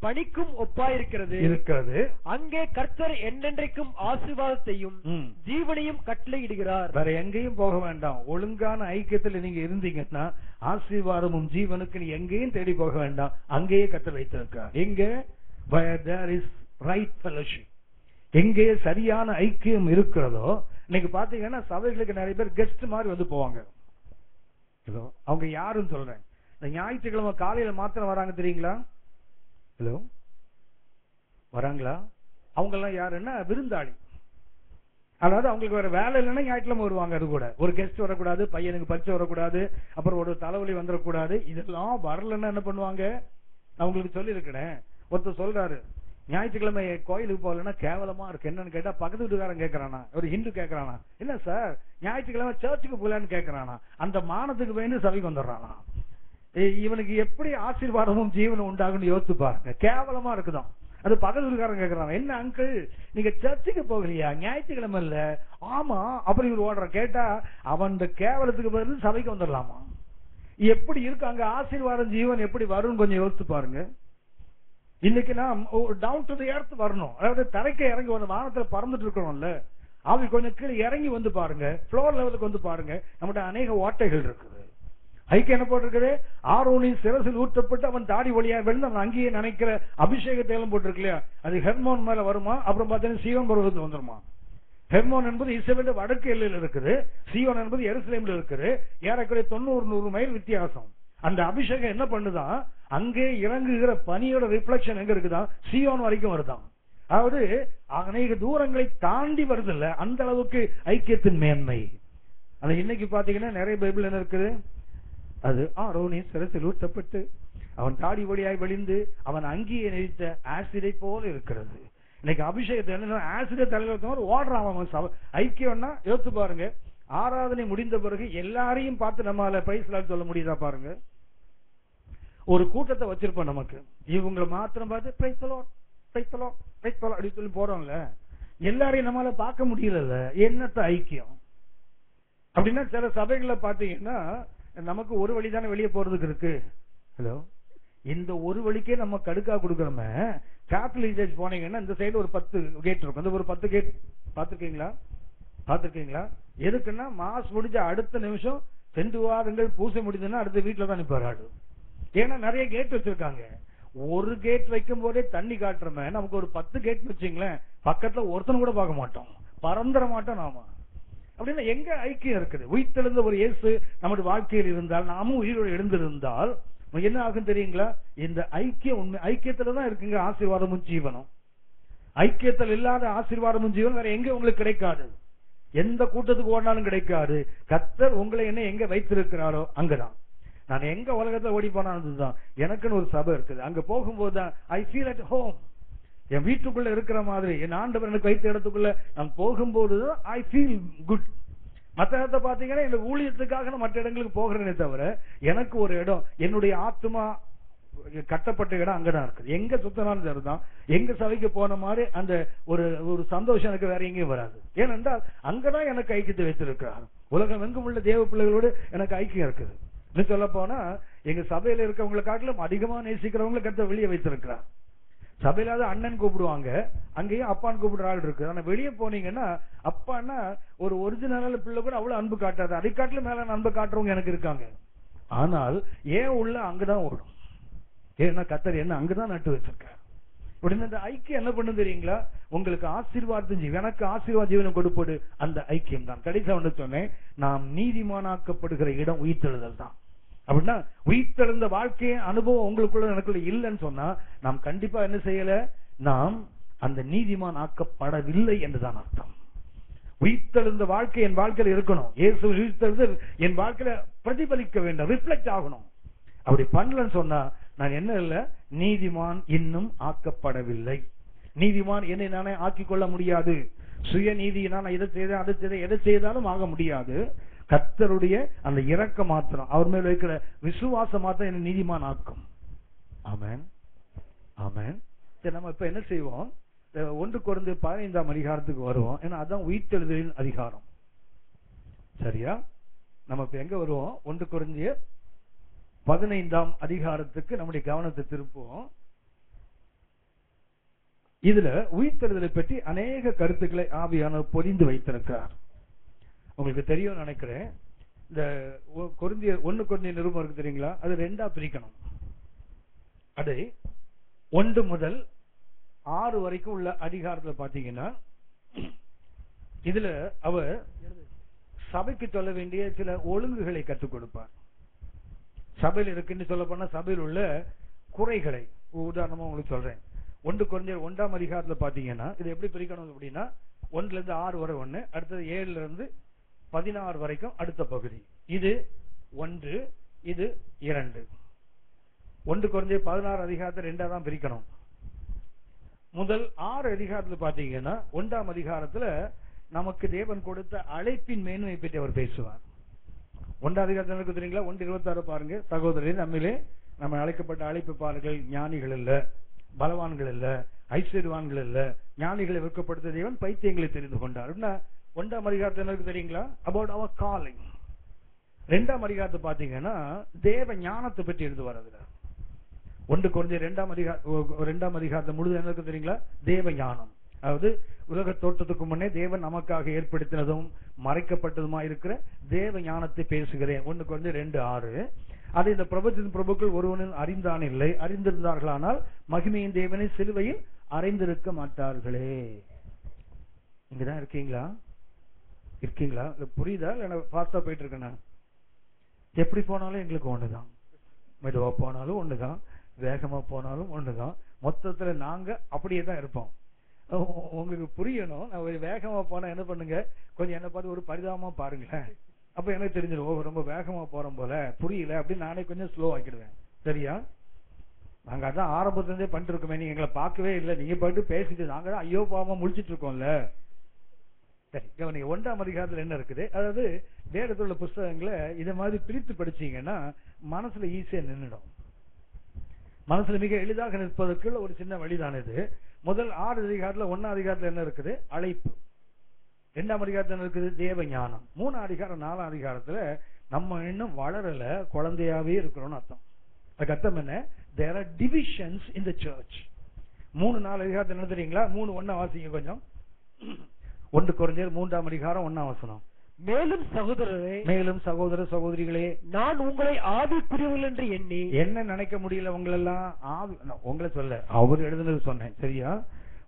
பனிக்கும் ஒப்பா இருக்கிறது. அங்கே கர்த்தர் என்றென்றைக்கும் ஆசீர்வாதத்தையும் ஜீவனையும் கட்டளையிடுகிறார். வேற எங்கேயும் போக வேண்டாம். ஒழுங்கான ஐக்கியத்தில் நீங்க இருந்தீங்கன்னா ஆசீர்வாதமும் ஜீவனுக்கு நீ எங்கேயும் தேடி போக வேண்டாம். அங்கேயே கர்த்தர் வைத்திருக்கார். எங்க? where there is right fellowship, எங்கே சரியான ஐக்கியம் இருக்கிறதோ. இன்னைக்கு பாத்தீங்கன்னா சபைகளுக்கு நிறைய பேர் கெஸ்ட் மாதிரி வந்து போவாங்க. அவங்க யாருன்னு சொல்றேன். இந்த ஞாயிற்றுக்கிழமை காலையில மாத்திரம் வராங்க தெரியுங்களா? ஹலோ, வராங்களா? அவங்க எல்லாம் யாருன்னா விருந்தாளி. அதாவது அவங்களுக்கு வேற வேலை இல்லைன்னா ஞாயிற்றுக்கிழமை வருவாங்க. அது கூட ஒரு கெஸ்ட் வரக்கூடாது, பையனுக்கு பரிச்சை வரக்கூடாது, அப்புறம் ஒரு தலைவலி வந்துடக்கூடாது. இதெல்லாம் வரலன்னா என்ன பண்ணுவாங்க? அவங்களுக்கு சொல்லி இருக்கிறேன். ஒருத்தர் சொல்றாரு, ஞாயிற்றுக்கிழமை கோயிலுக்கு போகலன்னா கேவலமா இருக்கு. என்னன்னு கேட்டா பக்கத்து வீட்டுக்காரன் கேட்கறானா, ஒரு ஹிந்து கேட்கறானா, இல்ல சார் ஞாயிற்றுக்கிழமை சர்ச்சுக்கு போகலான்னு கேட்கறானா. அந்த மானத்துக்கு வேண்டி சபைக்கு வந்துடுறானா. இவனுக்கு எப்படி ஆசீர்வாதமும் ஜீவனும் உண்டாகுன்னு யோசிச்சு பாருங்க. கேவலமா இருக்குதான். அது பக்கத்து வீட்டுக்காரன் கேட்கறான், என்ன அங்கிள் நீங்க சர்ச்சுக்கு போகலையா? ஞாயிற்றுக்கிழமை இல்ல. ஆமா. அப்புறம் இவர் ஓடுற கேட்டா அவன் கேவலத்துக்கு பதில் சபைக்கு வந்துடலாமா? எப்படி இருக்காங்க? ஆசீர்வாதம் ஜீவன் எப்படி வரும்னு கொஞ்சம் யோசிச்சு பாருங்க. இன்னைக்கு நாம் டவுன் டு தி எர்த் வரணும். அதாவது தரைக்கு இறங்கி வந்து வானத்துல பறந்துட்டு இருக்கணும்ல. அவங்க கொஞ்சம் கீழே இறங்கி வந்து பாருங்க, ஃப்ளோர் லெவலுக்கு வந்து பாருங்க. நம்மகிட்ட அநேக ஓட்டைகள் இருக்குது. ஐக்கியம் என்ன போட்டிருக்குது? ஆரோனின் சிரசில் ஊற்றப்பட்டு அவன் தாடி ஒளியா விழுந்து அவன் அங்கேயே நினைக்கிற அபிஷேகத்தையும் போட்டிருக்கு இல்லையா? அது ஹெர்மோன் மேல வருமா? அப்புறம் பார்த்தீங்கன்னா சீயோன் பருவத்துக்கு வந்துருமா? ஹெர்மோன் என்பது இஸ்ரவேல் வடக்கு எல்லையில் இருக்குது. சீயோன் என்பது எருசலேம்ல இருக்குது. ஏறக்குறைய 90-100 மைல் வித்தியாசம். அந்த அபிஷேகம் என்ன பண்ணுதான்? அங்கே இறங்குகிற பனியோட ரிஃப்ளெக்ஷன் எங்க இருக்குதான்? சீயோன் வரைக்கும் வருதான். அதாவது அநேக தூரங்களை தாண்டி வருது இல்ல, அந்த அளவுக்கு ஐக்கியத்தின் மேன்மை. அது இன்னைக்கு பாத்தீங்கன்னா நிறைய பைபிள் என்ன இருக்குது? அது ஆரோனின் சிரசில் ஊற்றப்பட்டு அவன் தாடி வழியாய் வழிந்து அவன் அங்கேயே நெறித்த ஆசிடை போல இருக்கிறது. இன்னைக்கு அபிஷேகத்தை என்ன ஆசிட தலைவர் ஓடுறான் அவன். ஐக்கியம்னா யோசிச்சு பாருங்க. ஆராதனை முடிந்த பிறகு எல்லாரையும் பார்த்து நம்மளால பிரைஸ் சொல்ல முடியுதா பாருங்க. ஒரு கூட்டத்தை வச்சிருப்போம் நமக்கு, இவங்களை மாத்திரம் பார்த்து praise the Lord praise the Lord praise the Lord அப்படி சொல்லி போறோம்ல. எல்லாரையும் நம்மளால பார்க்க முடியல. என்னத்த ஐக்கியம்? அப்படின்னா சில சபைகளை பாத்தீங்கன்னா நமக்கு ஒரு வழிதானே வெளியே போறதுக்கு இருக்கு. ஹலோ, இந்த ஒரு வழிக்கே நம்ம கடுக்கா கொடுக்கறோமே. கேபிட்டல் சர்ச் போனீங்கன்னா இந்த சைடு ஒரு 10 கேட் இருக்கும். அந்த ஒரு 10 கேட் பார்த்திருக்கீங்களா? எதுக்குன்னா மாஸ் முடிஞ்ச அடுத்த நிமிஷம் சென்று வாருங்கள், பூசை முடிஞ்சதுன்னா அடுத்த வீட்டுல தான் நிப்பாரு. ஏன்னா நிறைய கேட் வச்சிருக்காங்க. ஒரு கேட் வைக்கும் போதே தண்ணி காட்டுறமே, நமக்கு ஒரு 10 கேட் வச்சுங்களேன், பக்கத்துல ஒருத்தனை கூட பார்க்க மாட்டோம், பறந்துட மாட்டோம் நாம. அப்படின்னா எங்க ஐக்கியம் இருக்குது? உயிர்த்தெழுந்த ஒரு இயேசு நம்முடைய வாழ்க்கையில் இருந்தால், நாமும் உயிரோடு எழுந்திருந்தால் என்ன ஆகும் தெரியுங்களா? இந்த ஐக்கியம் உண்மை ஐக்கியத்துலதான் இருக்குங்க ஆசீர்வாதமும் ஜீவனும். ஐக்கியத்தில் இல்லாத ஆசீர்வாதமும் ஜீவன் வேற எங்க உங்களுக்கு கிடைக்காது. எந்த கூட்டத்துக்கு ஓடினாலும் கிடைக்காது. கர்த்தர் உங்களை என்ன எங்க வைத்திருக்கிறாரோ அங்கதான். நான் எங்க உலகத்துல ஓடி போனாலும் எனக்குன்னு ஒரு சபை இருக்குது. அங்க போகும்போதுதான் ஐ ஃபீல் அட் ஹோம். என் வீட்டுக்குள்ள இருக்கிற மாதிரி என் ஆண்டவர் எனக்கு வைத்த இடத்துக்குள்ள நான் போகும்போதுதான் ஐ ஃபீல் குட். மற்ற இடத்தை பாத்தீங்கன்னா இந்த ஊழியத்துக்காக நான் மற்ற இடங்களுக்கு போகிறேனே தவிர எனக்கு ஒரு இடம், என்னுடைய ஆத்மா கட்டப்பட்ட இடம் அங்கதான் இருக்குது. எங்க சுத்தனாலும் சரிதான், எங்க சபைக்கு போன மாதிரி அந்த ஒரு சந்தோஷம் எனக்கு வேற எங்கேயும் வராது. ஏனென்றால் அங்கதான் எனக்கு ஐக்கியத்தை வைத்திருக்கிறார். உலகம் எங்கும் உள்ள தேவ பிள்ளைகளோடு எனக்கு ஐக்கியம் இருக்குது. இன்னும் சொல்ல போனா எங்க சபையில இருக்கவங்களை காட்டிலும் அதிகமா நேசிக்கிறவங்களை கர்த்தர் வெளியே வைத்திருக்கிறார். சபையிலாத அண்ணன் கூப்பிடுவாங்க, அங்கேயும் அப்பான்னு கூப்பிடுற ஆள் இருக்கு. ஆனா வெளியே போனீங்கன்னா அப்பான்னா ஒரு ஒரிஜினல் பிள்ளை கூட அவ்வளவு அன்பு காட்டாது. அதை காட்டிலும் மேல அன்பு காட்டுறவங்க எனக்கு இருக்காங்க. ஆனால் ஏன் உள்ள அங்கதான் ஓடும். ஏன்னா கர்த்தர் என்ன அங்கதான் நட்டு வச்சிருக்காரு. உடனே இந்த ஐக்கியம் என்ன பண்ணு தெரியுங்களா? உங்களுக்கு ஆசீர்வாதம் ஜீவன், எனக்கு ஆசீர்வாத ஜீவனம் கொடுப்பது அந்த ஐக்கியம் தான். கடைசியா ஒன்று சொன்னேன், நாம் நீதிமானாக்கப்படுகிற இடம் உயிர்த்தெழுதல் தான். அப்படின்னா உயிர்த்தெழுந்த வாழ்க்கைய அனுபவம் உங்களுக்குள்ள எனக்குள்ள இல்லைன்னு சொன்னா நாம் கண்டிப்பா என்ன செய்யல? நாம் அந்த நீதிமான் ஆக்கப்படவில்லை என்றுதான் அர்த்தம். உயிர்த்தெழுந்த வாழ்க்கை என் வாழ்க்கையில இருக்கணும். இயேசு உயிர்த்தெழுந்து என் வாழ்க்கையில பிரதிபலிக்க வேண்டும், ரிஃப்ளெக்ட் ஆகணும். அப்படி பண்ணலன்னு சொன்னா நான் என்ன இல்ல, நீதிமான் இன்னும் ஆக்கப்படவில்லை. நீதிமான் என்னை நானே ஆக்கிக் கொள்ள முடியாது. சுய நீதியினால் இதை செய்த அதை செய்த எதை செய்தாலும் ஆக முடியாது. கர்த்தருடைய அந்த இரக்க மாத்திரம், அவர் மேல் வைக்கிற விசுவாசம் மாத்திரம் என்ன நீதிமான் ஆக்கும். ஆமென், ஆமென். சரி, நம்ம இப்ப என்ன செய்வோம்? 1 கொரிந்தியர் 15ஆம் அதிகாரத்துக்கு வருவோம். ஏன்னா அதான் உயிர்த்தெழுதலின் அதிகாரம். சரியா? நம்ம இப்ப எங்க வருவோம்? 1 கொரிந்தியர் 15ஆம் அதிகாரத்துக்கு நம்முடைய கவனத்தை திருப்புவோம். இதுல உயிர்த்தெழுதலை பற்றி அநேக கருத்துக்களை ஆவியானவர் பொதிந்து வைத்திருக்கிறார். உங்களுக்கு தெரியும் நினைக்கிறேன். இந்த 1 கொரிந்தியர் நிருபம் இருக்கு தெரியுங்களா? அது 2ஆ பிரிக்கணும். அதை 1 முதல் 6 வரைக்கும் உள்ள அதிகாரத்துல பாத்தீங்கன்னா இதுல அவர் சபைக்கு சொல்ல வேண்டிய சில ஒழுங்குகளை கற்றுக் கொடுப்பார். சபையில் இருக்குன்னு சொல்ல போனா சபையில் உள்ள குறைகளை உதாரணமா உங்களுக்கு சொல்றேன். 1 கொரிந்தியர் 1ஆம் அதிகாரத்துல பாத்தீங்கன்னா இது எப்படி பிரிக்கணும் அப்படின்னா 1ல இருந்து 6 வரை 1, அடுத்தது 7ல இருந்து 16 வரைக்கும் அடுத்த பகுதி. இது 1, இது 2. 1 கொரிந்தியர் 16 அதிகாரத்தை 2ஆ தான் பிரிக்கணும். முதல் 6 அதிகாரத்துல பாத்தீங்கன்னா 1ஆம் அதிகாரத்துல நமக்கு தேவன் கொடுத்த அழைப்பின் மேன்மையை பற்றி அவர் பேசுவார். 1ஆம் அதிகாரத்தில் தெரியுங்களா? 1:26 பாருங்க. சகோதரரே, நம்மிலே நம்ம அழைக்கப்பட்ட அழைப்பு பாருங்கள், ஞானிகள் இல்ல, பலவான்கள் இல்ல, ஐஸ்வர்யவான்கள் இல்ல, ஞானிகளை வெட்கப்படுத்த தேவன் பைத்தியங்களை தெரிந்து கொண்டார். 1ஆம் அதிகாரத்தில் எனக்கு தெரியுங்களா? About our calling. 2ஆம் அதிகாரத்தை பாத்தீங்கன்னா தேவ ஞானத்தை பற்றி எழுதுவார். அதுல 1 கொரிந்தியர் 2ஆம் அதிகாரத்தை முழுது எனக்கு தெரியுங்களா? தேவ ஞானம். அதாவது உலக தோற்றத்துக்கு முன்னே தேவன் நமக்காக ஏற்படுத்தினதும் மறைக்கப்பட்டதுமா இருக்கிற தேவ ஞானத்தை பேசுகிறேன். 1 கொரிந்தியர் 2:6. அது இந்த பிரபஞ்சத்தின் பிரபுக்கள் ஒருவனும் அறிந்தான் இல்லை, அறிந்திருந்தார்களானால் மகிமையின் தேவனை சிலுவையில் அறிந்திருக்க மாட்டார்களே. இங்கதான் இருக்கீங்களா? இருக்கீங்களா? புரியுதா? இல்ல ஃபாஸ்டா போயிட்டு இருக்கேன்னா? எப்படி போனாலும் எங்களுக்கு ஒண்ணுதான், மெதுவா போனாலும் ஒண்ணுதான், வேகமா போனாலும் ஒண்ணுதான். மொத்தத்துல நாங்க அப்படியே தான் இருப்போம். உங்களுக்கு புரியணும். நான் ஒரு வேகமா போனா என்ன பண்ணுங்க, கொஞ்சம் என்ன பார்த்து ஒரு பரிதாபமா பாருங்களேன். அப்ப எனக்கு தெரிஞ்சிடும், ரொம்ப வேகமா போறோம் போல, புரியல அப்படின்னு நானே கொஞ்சம் ஸ்லோ ஆக்கிடுவேன். சரியா? நாங்க அதான் ஆரம்பத்துல இருந்தே பண்ணிட்டு இருக்கோமே, நீங்க எங்களை பார்க்கவே இல்லை, நீங்க பாட்டு பேசிட்டு நாங்க தான் ஐயோ பாவமா முடிச்சிட்டு இருக்கோம்ல. சரி, நீங்க 1ஆம் அதிகாரத்துல என்ன இருக்குது? அதாவது வேதத்துல உள்ள புஸ்தகங்களை இதை மாதிரி பிரித்து படிச்சீங்கன்னா மனசுல ஈஸியா நின்றுடும். மனசுல மிக எளிதாக நிற்பதற்குள்ள ஒரு சின்ன வழிதான் இது. முதல் 6 அதிகாரத்துல 1ஆம் அதிகாரத்துல என்ன இருக்குது? அழைப்பு. 2ஆம் அதிகாரத்துல என்ன இருக்குது? தேவ ஞானம். 3ஆம் அதிகாரம் 4ஆம் அதிகாரத்துல நம்ம இன்னும் வளரல, குழந்தையாவே இருக்கிறோம்னு அர்த்தம். அதுக்கு அர்த்தம் என்ன? there are divisions in the church. 3-4 அதிகாரத்தில் என்ன தெரியுங்களா? 3:1 வாசிங்க கொஞ்சம். 1 கொரிந்தியர் 3ஆம் அதிகாரம் 1ஆம் வசனம். மேலும் சகோதரரே, மேலும் சகோதர சகோதரிகளே, நான் உங்களை ஆவிக்குரியவர்கள் என்று எண்ணி. என்ன நினைக்க முடியல உங்களெல்லாம்? உங்களை சொல்ல அவர் எழுதுனது சொன்னேன், சரியா?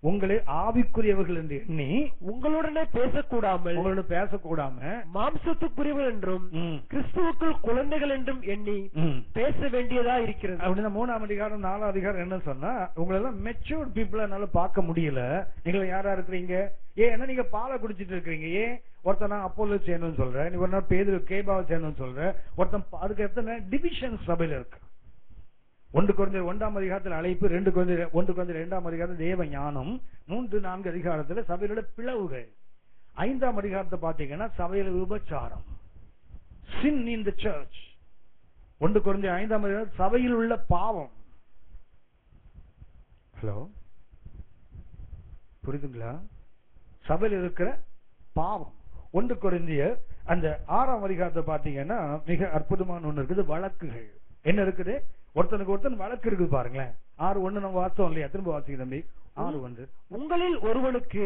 உங்களை ஆவிக்குரியவர்கள் என்று எண்ணி உங்களுடனே பேசக்கூடாமல், உங்களோட பேசக்கூடாம, மாம்சத்துக்குரியவர்கள் என்றும் கிறிஸ்துவுக்குள் குழந்தைகள் என்றும் எண்ணி பேச வேண்டியதா இருக்கிறது. அப்படின்னா 3ஆம் அதிகாரம் 4ஆம் அதிகாரம் என்ன சொன்னா, உங்களெல்லாம் மெச்சூர்ட் பீப்புள் என்னால பார்க்க முடியல. நீங்க யாரா இருக்கிறீங்க? ஏன்னா நீங்க பாலை குடிச்சிட்டு இருக்கிறீங்க. ஏன்? ஒருத்தன் நான் அப்போலோ சேரணும்னு சொல்றேன், நீ ஒரு நாள் பேதுரு கேபாவை சேரணும்னு சொல்ற, ஒருத்தன். அதுக்கு எத்தனை டிவிஷன் சபையில இருக்கு. 1 கொரிந்தியர் 1ஆம் அதிகாரத்தில் அழைப்பு, 1 கொரிந்தியர் 2ஆம் அதிகாரத்தில் தேவ ஞானம், 3-4 அதிகாரத்தில் சபையில பிளவுகள், 5ஆம் அதிகாரத்தை பாத்தீங்கன்னா சபையில விபச்சாரம், sin in the church. 1 கொரிந்தியர் 5ஆம் அதிகாரம் சபையில் உள்ள பாவம். ஹலோ, புரியுதுங்களா? சபையில் இருக்கிற பாவம். 1 கொரிந்தியர் அந்த 6ஆம் அதிகாரத்தை பாத்தீங்கன்னா மிக அற்புதமான ஒண்ணு இருக்குது, வழக்குகள். என்ன இருக்குது? ஒருத்தனுக்கு ஒருத்தன் வழக்கு இருக்குது பாருங்களேன். 6:1 நம்ம வாசம் இல்லையா? திரும்ப வாசிக்க தம்பி. 6:1. உங்களில் ஒருவனுக்கு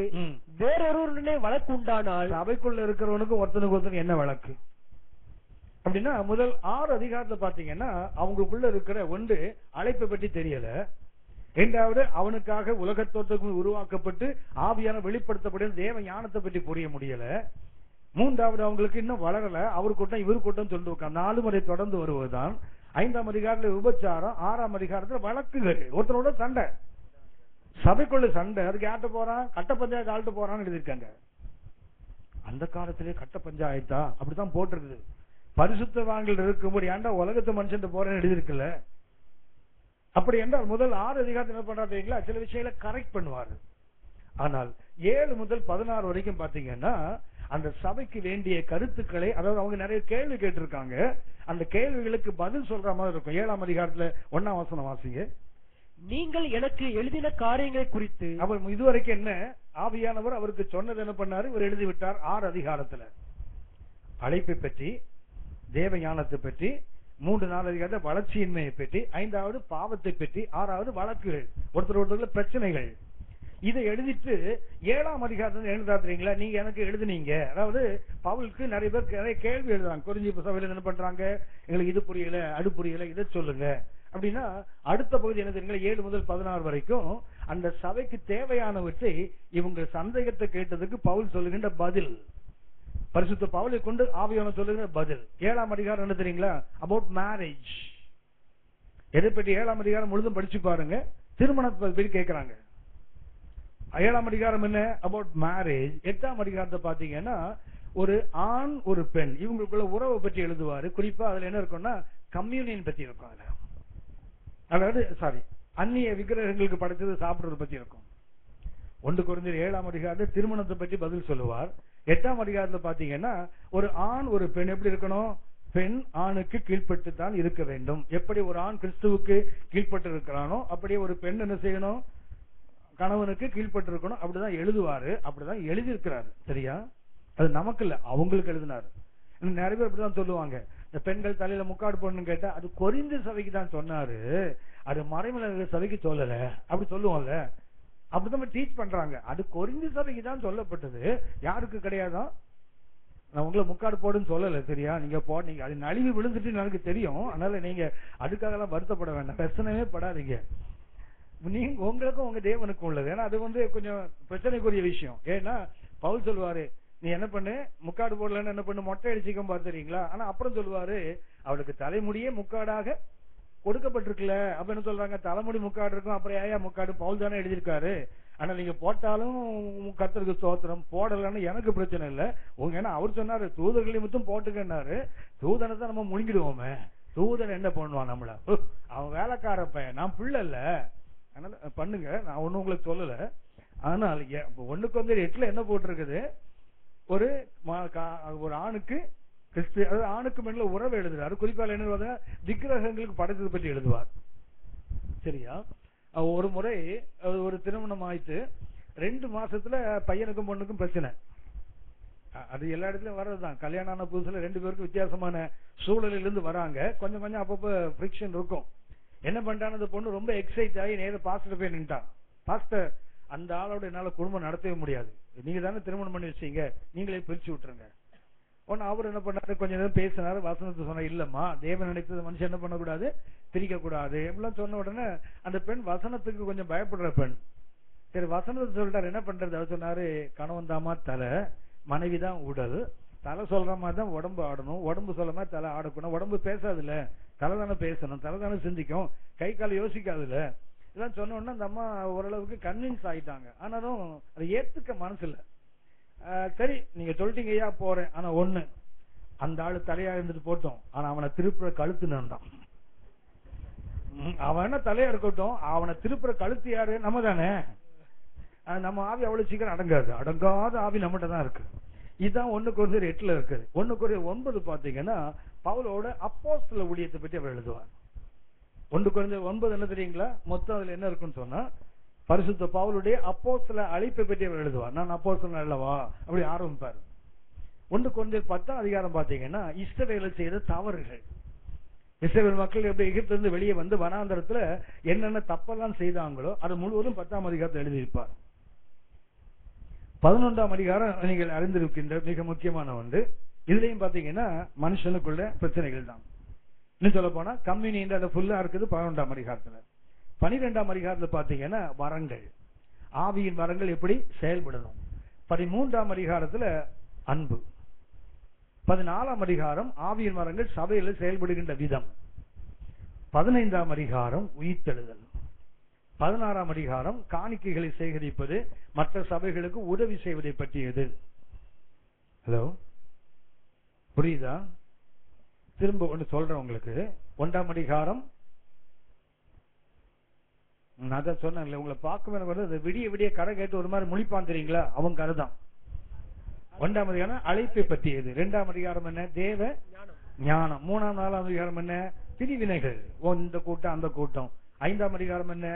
வேறொருவனுடனே வழக்கு உண்டானால், சபைக்குள்ள இருக்கிறவனுக்கு ஒருத்தனுக்கு ஒருத்தன் என்ன வழக்கு அப்படின்னா, முதல் 6 அதிகாரத்துல பாத்தீங்கன்னா அவங்களுக்குள்ள இருக்கிற ஒன்று அழைப்பை பற்றி தெரியல, 2வது அவனுக்காக உலகத்தோட்டத்துக்கு உருவாக்கப்பட்டு ஆவியான வெளிப்படுத்தப்பட்ட தேவ ஞானத்தை பற்றி புரிய முடியல, 3வது அவங்களுக்கு இன்னும் வளரல, அவர் கூட்டம் இவர் கூட்டம் சொல்லிட்டு 4 முறை தொடர்ந்து வருவதுதான். 5ஆம் அதிகாரத்துல விபச்சாரம், 6ஆம் அதிகாரத்துல வழக்குகள், ஒருத்தரோட சண்டை, சபைக்குள்ள சண்டை. அதுக்கு யார்ட்ட போறான்? கட்ட பஞ்சாயத்து ஆள்கிட்ட போறான்னு எழுதியிருக்காங்க. அந்த காலத்திலே கட்ட பஞ்சாயத்தா? அப்படித்தான் போட்டிருக்குது. பரிசுத்தவான்கள் இருக்கும்போது ஏன்டா உலகத்து மனுஷன் போறேன்னு எழுதியிருக்குல்ல. அப்படி என்றால் முதல் 6 அதிகாரத்தில் என்ன பண்றாங்களா, சில விஷயங்களை கரெக்ட் பண்ணுவாரு. ஆனால் 7 முதல் 16 வரைக்கும் பாத்தீங்கன்னா அந்த சபைக்கு வேண்டிய கருத்துக்களை, அதாவது அவங்க நிறைய கேள்வி கேட்டிருக்காங்க, அந்த கேள்விகளுக்கு பதில் சொல்ற மாதிரி இருக்கும். 7ஆம் அதிகாரத்துல 1ஆம் வசனம் வாசிங்க. நீங்கள் எனக்கு எழுதின காரியங்களை குறித்து. அவர் இதுவரைக்கும் என்ன ஆவியானவர் அவருக்கு சொன்னது என்ன பண்ணாரு? இவர் எழுதி விட்டார். 6 அதிகாரத்துல அழைப்பை பற்றி, தேவ ஞானத்தை பற்றி, 3-4 அதிகாரத்துல வளர்ச்சியின்மையை பற்றி, 5வது பாவத்தை பற்றி, 6வது வழக்குகள், ஒருத்தர் பிரச்சனைகள். இதை எழுதிட்டு 7ஆம் அதிகாரத்துல எழுதாதுறீங்களா? நீங்க எனக்கு எழுதுனீங்க. அதாவது பவுலுக்கு நிறைய பேர் நிறைய கேள்வி எழுதுறாங்க. கொரிந்திய சபையில என்ன பண்றாங்க? எங்களுக்கு இது புரியல, அது புரியல, இதை சொல்லுங்க அப்படின்னா அடுத்த பகுதி என்ன தெரியுங்களா? 7 முதல் 16 வரைக்கும் அந்த சபைக்கு தேவையானவற்றை இவங்க சந்தேகத்தை கேட்டதுக்கு பவுல் சொல்லுகின்ற பதில், பரிசுத்த பவுலை கொண்டு ஆவியானவர் சொல்லுகிற பதில். 7ஆம் அதிகாரம் என்ன தெரியுங்களா? About marriage. எதை பற்றி? 7ஆம் அதிகாரம் முழுதும் படிச்சு பாருங்க. திருமணத்தை பற்றி கேட்கிறாங்க. 7ஆம் அதிகாரம் என்ன? About marriage. 8ஆம் அதிகாரத்தை பாத்தீங்கன்னா ஒரு ஆண் ஒரு பெண் இவங்களுக்குள்ள உறவை பற்றி எழுதுவாரு. குறிப்பா அதுல என்ன இருக்கும்னா கம்யூனியன் பத்தி இருக்கும். அதுல அதாவது அந்நிய விக்கிரகங்களுக்கு படைச்சது சாப்பிடுறது பத்தி இருக்கும். 1 கொரிந்தியர் 7ஆம் அதிகாரத்துல திருமணத்தை பற்றி பதில் சொல்லுவார். 8ஆம் அதிகாரத்துல பாத்தீங்கன்னா ஒரு ஆண் ஒரு பெண் எப்படி இருக்கணும்? பெண் ஆணுக்கு கீழ்பட்டு தான் இருக்க வேண்டும். எப்படி ஒரு ஆண் கிறிஸ்துவுக்கு கீழ்பட்டு இருக்கிறானோ அப்படியே ஒரு பெண் என்ன செய்யணும்? கணவனுக்கு கீழ்பட்டு இருக்கணும். அப்படிதான் எழுதுவாரு. அப்படிதான் எழுதியிருக்கிறாரு. சரியா? அது நமக்கு இல்ல, அவங்களுக்கு எழுதினாரு. நிறைய பேர் அப்படிதான் சொல்லுவாங்க, இந்த பெண்கள் தலையில முக்காடு போடணும்னு கேட்டா அது கொரிந்திய சபைக்கு தான் சொன்னாரு, அது மறைமலை சபைக்கு சொல்லல அப்படி சொல்லுவோம்ல. அப்படிதான் டீச் பண்றாங்க. அது கொரிந்திய சபைக்கு தான் சொல்லப்பட்டது, யாருக்கு கிடையாதான். நான் உங்களை முக்காடு போடுன்னு சொல்லல. சரியா? நீங்க போனீங்க, அது நழுவி விழுந்துட்டு எனக்கு தெரியும். அதனால நீங்க அதுக்காக எல்லாம் வருத்தப்பட வேண்டாம், பிரச்சனையே படாதீங்க. நீங்க உங்களுக்கும் உங்க தேவனுக்கும் உள்ளது. ஏன்னா அது கொஞ்சம் பிரச்சனைக்குரிய விஷயம். ஏன்னா பவுல் சொல்லுவாரு, நீ என்ன பண்ணு, முக்காடு போடலன்னு என்ன பண்ணு, மொட்டை அடிச்சுக்க பாத்துறீங்களா? ஆனா அப்புறம் சொல்லுவாரு, அவளுக்கு தலைமுடியே முக்காடாக கொடுக்கப்பட்டிருக்குல்ல. அப்ப என்ன சொல்றாங்க? தலைமுடி முக்காடு இருக்கும், அப்புறம் ஏயா முக்காடு? பவுல் தானே எழுதியிருக்காரு. ஆனா நீங்க போட்டாலும் கர்த்தருக்கு ஸ்தோத்திரம், போடலன்னு எனக்கு பிரச்சனை இல்லை. ஏன்னா அவர் சொன்னாரு தூதர்களையும் மட்டும் போட்டுக்கன்னாரு. தூதனை தான் நம்ம முழுங்கிடுவோமே. தூதன் என்ன பண்ணுவான் நம்மள? அவன் வேலைக்கார பையன், நான் பிள்ளை இல்ல. அதனால பண்ணுங்க, நான் ஒண்ணும் உங்களுக்கு சொல்லல. ஆனால் 1 கொரிந்தியர் 8 என்ன போட்டிருக்குது? ஒரு ஆணுக்கு கிறிஸ்து, அதாவது ஆணுக்கு மேல உறவு எழுதுறாரு. குறிப்பாக என்ன விக்கிரகங்களுக்கு படைத்தது பற்றி எழுதுவார். சரியா? ஒரு முறை ஒரு திருமணம் ஆயிட்டு 2 மாசத்துல பையனுக்கும் பொண்ணுக்கும் பிரச்சனை. அது எல்லா இடத்துலயும் வர்றதுதான். கல்யாணம் ஆன புதுசுல 2 பேருக்கும் வித்தியாசமான சூழலிலிருந்து வராங்க. கொஞ்சம் கொஞ்சம் அப்பப்ப ஃபிரிக்ஷன் இருக்கும். என்ன பண்ணிட்டான், அந்த பொண்ணு ரொம்ப எக்ஸைட் ஆகி நேர பாஸ்டர் போய் நின்ட்டான். பாஸ்டர், அந்த ஆளோட என்னால குடும்பம் நடத்தவே முடியாது, நீங்க தானே திருமணம் பண்ணி வச்சீங்க, நீங்களே பிரிச்சு விட்டுருங்க. உடனே அவர் என்ன பண்ணாரு, கொஞ்ச நேரம் பேசினாரு, வசனத்தை சொன்னா, இல்லம்மா தேவன் நினைத்தது மனுஷன் என்ன பண்ணக்கூடாது, பிரிக்க கூடாது எப்படிலாம் சொன்ன உடனே அந்த பெண் வசனத்துக்கு கொஞ்சம் பயப்படுற பெண். சரி வசனத்தை சொல்லிட்டாரு, என்ன பண்றது? அவர் சொன்னாரு, கணவன் தாமா தலை, மனைவிதான் உடல், தலை சொல்ற மாதிரி தான் உடம்பு ஆடணும், உடம்பு சொல்ற மாதிரி தலை ஆடக்கூடாது, உடம்பு பேசாதுல்ல, தலை தானே பேசணும், தலை தானே சிந்திக்கும், கை கால் யோசிக்காதுல்ல. இதெல்லாம் சொன்ன உடனே அந்த அம்மா ஓரளவுக்கு கன்வின்ஸ் ஆயிட்டாங்க. ஆனாலும் அதை ஏத்துக்க மனசு இல்ல. சரி நீங்க சொல்லிட்டீங்க ஐயா போறேன், ஆனா ஒண்ணு, அந்த ஆளு தலையா இருந்துட்டு போட்டோம், ஆனா அவனை திருப்புற கழுத்து நின்றான். அவன் என்ன தலையா இருக்கட்டும், அவனை திருப்புற கழுத்து யாரு? நம்ம தானே. நம்ம ஆவி அவ்வளவு சீக்கிரம் அடங்காது, அடங்காத ஆவி நம்மகிட்ட தான் இருக்கு. இதுதான் 1 கொரிந்தியர் 8 இருக்குது. 1 கொரிந்தியர் 9 பாத்தீங்கன்னா பவுலோட அப்போஸ்தல ஊழியத்தை பற்றி அவர் எழுதுவார். 1 கொரிந்தியர் 9 என்ன தெரியுங்களா? மொத்தம் அதுல என்ன இருக்குன்னு சொன்னா, பரிசுத்த பவுலுடைய அப்போஸ்தல அழைப்பை பற்றி அவர் எழுதுவார். நான் அப்போஸ்தலன் அல்லவா அப்படி ஆரம்பிப்பார். 1 கொரிந்தியர் 10 அதிகாரம் பாத்தீங்கன்னா இஸ்ரவேலர் செய்த தவறுகள், இஸ்ரவேல் மக்கள் எப்படி எகிப்திலிருந்து வெளியே வந்து வனாந்தரத்துல என்னென்ன தப்பெல்லாம் செய்தாங்களோ அது முழுவதும் 10ஆம் அதிகாரத்தில் எழுதியிருப்பார். 11ஆம் அதிகாரம் நீங்கள் அறிந்திருக்கின்ற மிக முக்கியமான ஒன்று. இதுலயும் பாத்தீங்கன்னா மனுஷனுக்குள்ள பிரச்சனைகள் தான். இன்னும் சொல்ல போனா கம்யூனியன் ஃபுல்லா இருக்குது 11ஆம் அதிகாரத்துல. 12ஆம் அதிகாரத்துல பாத்தீங்கன்னா வரங்கள், ஆவியின் வரங்கள் எப்படி செயல்படணும். 13ஆம் அதிகாரத்துல அன்பு. 14ஆம் அதிகாரம் ஆவியின் வரங்கள் சபையில செயல்படுகின்ற விதம். 15ஆம் அதிகாரம் உயிர்த்தெழுதல். 16ஆம் அதிகாரம் காணிக்கைகளை சேகரிப்பது, மற்ற சபைகளுக்கு உதவி செய்வதை பற்றியது. ஹலோ, புரியுதா? திரும்ப ஒன்று சொல்றேன் உங்களுக்கு. 1ஆம் அதிகாரம் நான் தான் சொன்னேன், உங்களை பார்க்க விடிய விடிய கரை கேட்டு ஒரு மாதிரி முழிப்பான் தெரியுங்களா, அவங்க கருதான். 1ஆம் அதிகாரம் அழைப்பை பற்றியது. 2ஆம் அதிகாரம் என்ன? தேவ ஞானம். 3ஆம் 4ஆம் அதிகாரம் என்ன? பிரிவினைகள், இந்த கூட்டம் அந்த கூட்டம். 5ஆம் அதிகாரம் என்ன?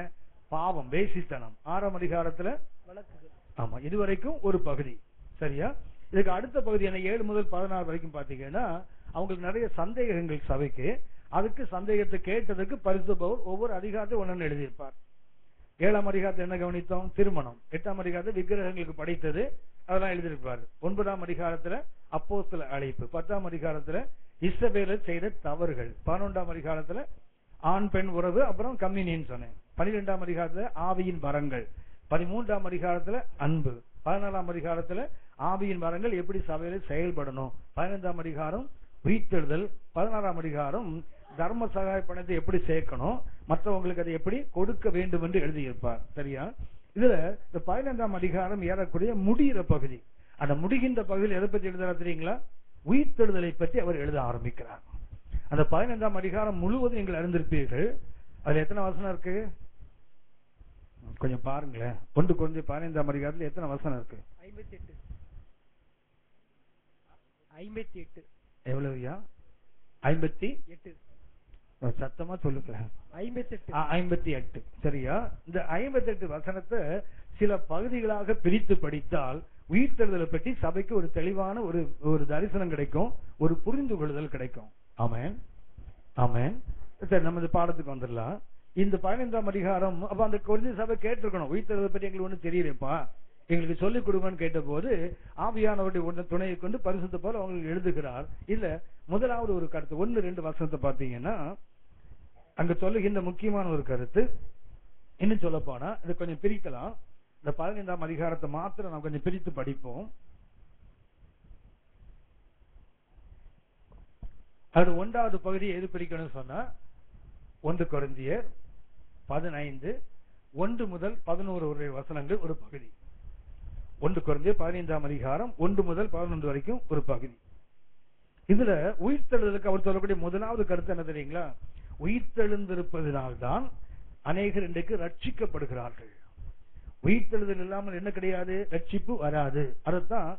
பாவம், வேசித்தனம். 6ஆம் அதிகாரத்துல வழக்குகள். ஆமா, இதுவரைக்கும் ஒரு பகுதி. சரியா? இதுக்கு அடுத்த பகுதி என்ன? 7 முதல் 16 வரைக்கும் பாத்தீங்கன்னா அவங்களுக்கு நிறைய சந்தேகங்கள் சபைக்கு. அதுக்கு சந்தேகத்தை கேட்டதுக்கு பரிசுத்த பவுல் ஒவ்வொரு அதிகாரத்தை ஒன்னு எழுதியிருப்பார். 7ஆம் அதிகாரத்தை என்ன கவனித்தோம்? திருமணம். 8ஆம் அதிகாரத்தை விக்கிரகங்களுக்கு படைத்தது, அதெல்லாம் எழுதியிருப்பார். 9ஆம் அதிகாரத்துல அப்போஸ்தல அழைப்பு. 10ஆம் அதிகாரத்துல இஸ்ரவேலர் செய்த தவறுகள். 11ஆம் அதிகாரத்துல ஆண் பெண் உறவு, அப்புறம் கம்யூனியன் சொன்னேன். 12ஆம் அதிகாரத்துல ஆவியின் வரங்கள். 13ஆம் அதிகாரத்துல அன்பு. 14ஆம் அதிகாரத்துல ஆவியின் வரங்கள் எப்படி சபையில செயல்படணும். 15ஆம் அதிகாரம் உயிர்த்தெழுதல். 16ஆம் அதிகாரம் தர்ம சகாய பணத்தை எப்படி சேர்க்கணும், மற்றவங்களுக்கு அதை எப்படி கொடுக்க வேண்டும் என்று எழுதியிருப்பார். சரியா? இதுல இந்த 15ஆம் அதிகாரம் ஏறக்கூடிய முடிகிற பகுதி. அந்த முடிகின்ற பகுதியில் எதை பற்றி எழுதுறாரு தெரியுங்களா? உயிர்த்தெழுதலை பற்றி அவர் எழுத ஆரம்பிக்கிறார். அந்த 15ஆம் அதிகாரம் முழுவதும் நீங்கள் அறிந்திருப்பீர்கள். அதுல எத்தனை வசனம் இருக்கு கொஞ்சம் பாருங்களேன். 1 கொரிந்தியர் 15ஆம் அதிகாரத்தில் எத்தனை வசனம் இருக்கு? 58. எவ்வளவுயா? 58. சத்தமா சொல்லுங்க. 58. சரியா? இந்த 58 வசனத்தை சில பகுதிகளாக பிரித்து படித்தால் உயிர்த்தெழுதலை பற்றி சபைக்கு ஒரு தெளிவான ஒரு தரிசனம் கிடைக்கும், ஒரு புரிந்து கொள்ளுதல் கிடைக்கும். ஆமென், ஆமென். சரி, நம்ம இந்த பாடத்துக்கு வந்துடலாம். இந்த 15ஆம் அதிகாரம் அப்ப அந்த கொரிந்திய சபை கேட்டிருக்கணும், உயிர்த்தெழுதலை பற்றி எங்களுக்கு ஒண்ணு தெரியலப்பா, எங்களுக்கு சொல்லிக் கொடுங்கன்னு கேட்ட போது ஆவியானவருடைய துணையை கொண்டு பரிசுத்த பவுல் அவங்களுக்கு எழுதுகிறார். இல்ல முதலாவது ஒரு கருத்து 1-2 வசனத்தை பார்த்தீங்கன்னா அங்க சொல்லுகின்ற முக்கியமான ஒரு கருத்து. இன்னும் சொல்ல போனா இதை கொஞ்சம் பிரிக்கலாம். இந்த 15ஆம் அதிகாரத்தை மாத்திரம் நாம் கொஞ்சம் பிரித்து படிப்போம். அது 1வது பகுதியை எது பிரிக்கணும்னு சொன்னா 1 கொரிந்தியர் 15 1 முதல் 11 வசனங்கள் ஒரு பகுதி. 1 கொரிந்தியர் 15ஆம் அதிகாரம் 1 முதல் 11 வரைக்கும் ஒரு பகுதி. இதுல உயிர்த்தெழுதலுக்கு அவர் சொல்லக்கூடிய முதலாவது கருத்து என்ன தெரியுங்களா? உயிர்த்தெழுந்திருப்பதனால்தான் அநேகர் இன்றைக்கு ரட்சிக்கப்படுகிறார்கள். உயிர்த்தெழுதல் இல்லாமல் என்ன கிடையாது? ரட்சிப்பு வராது. அதைத்தான்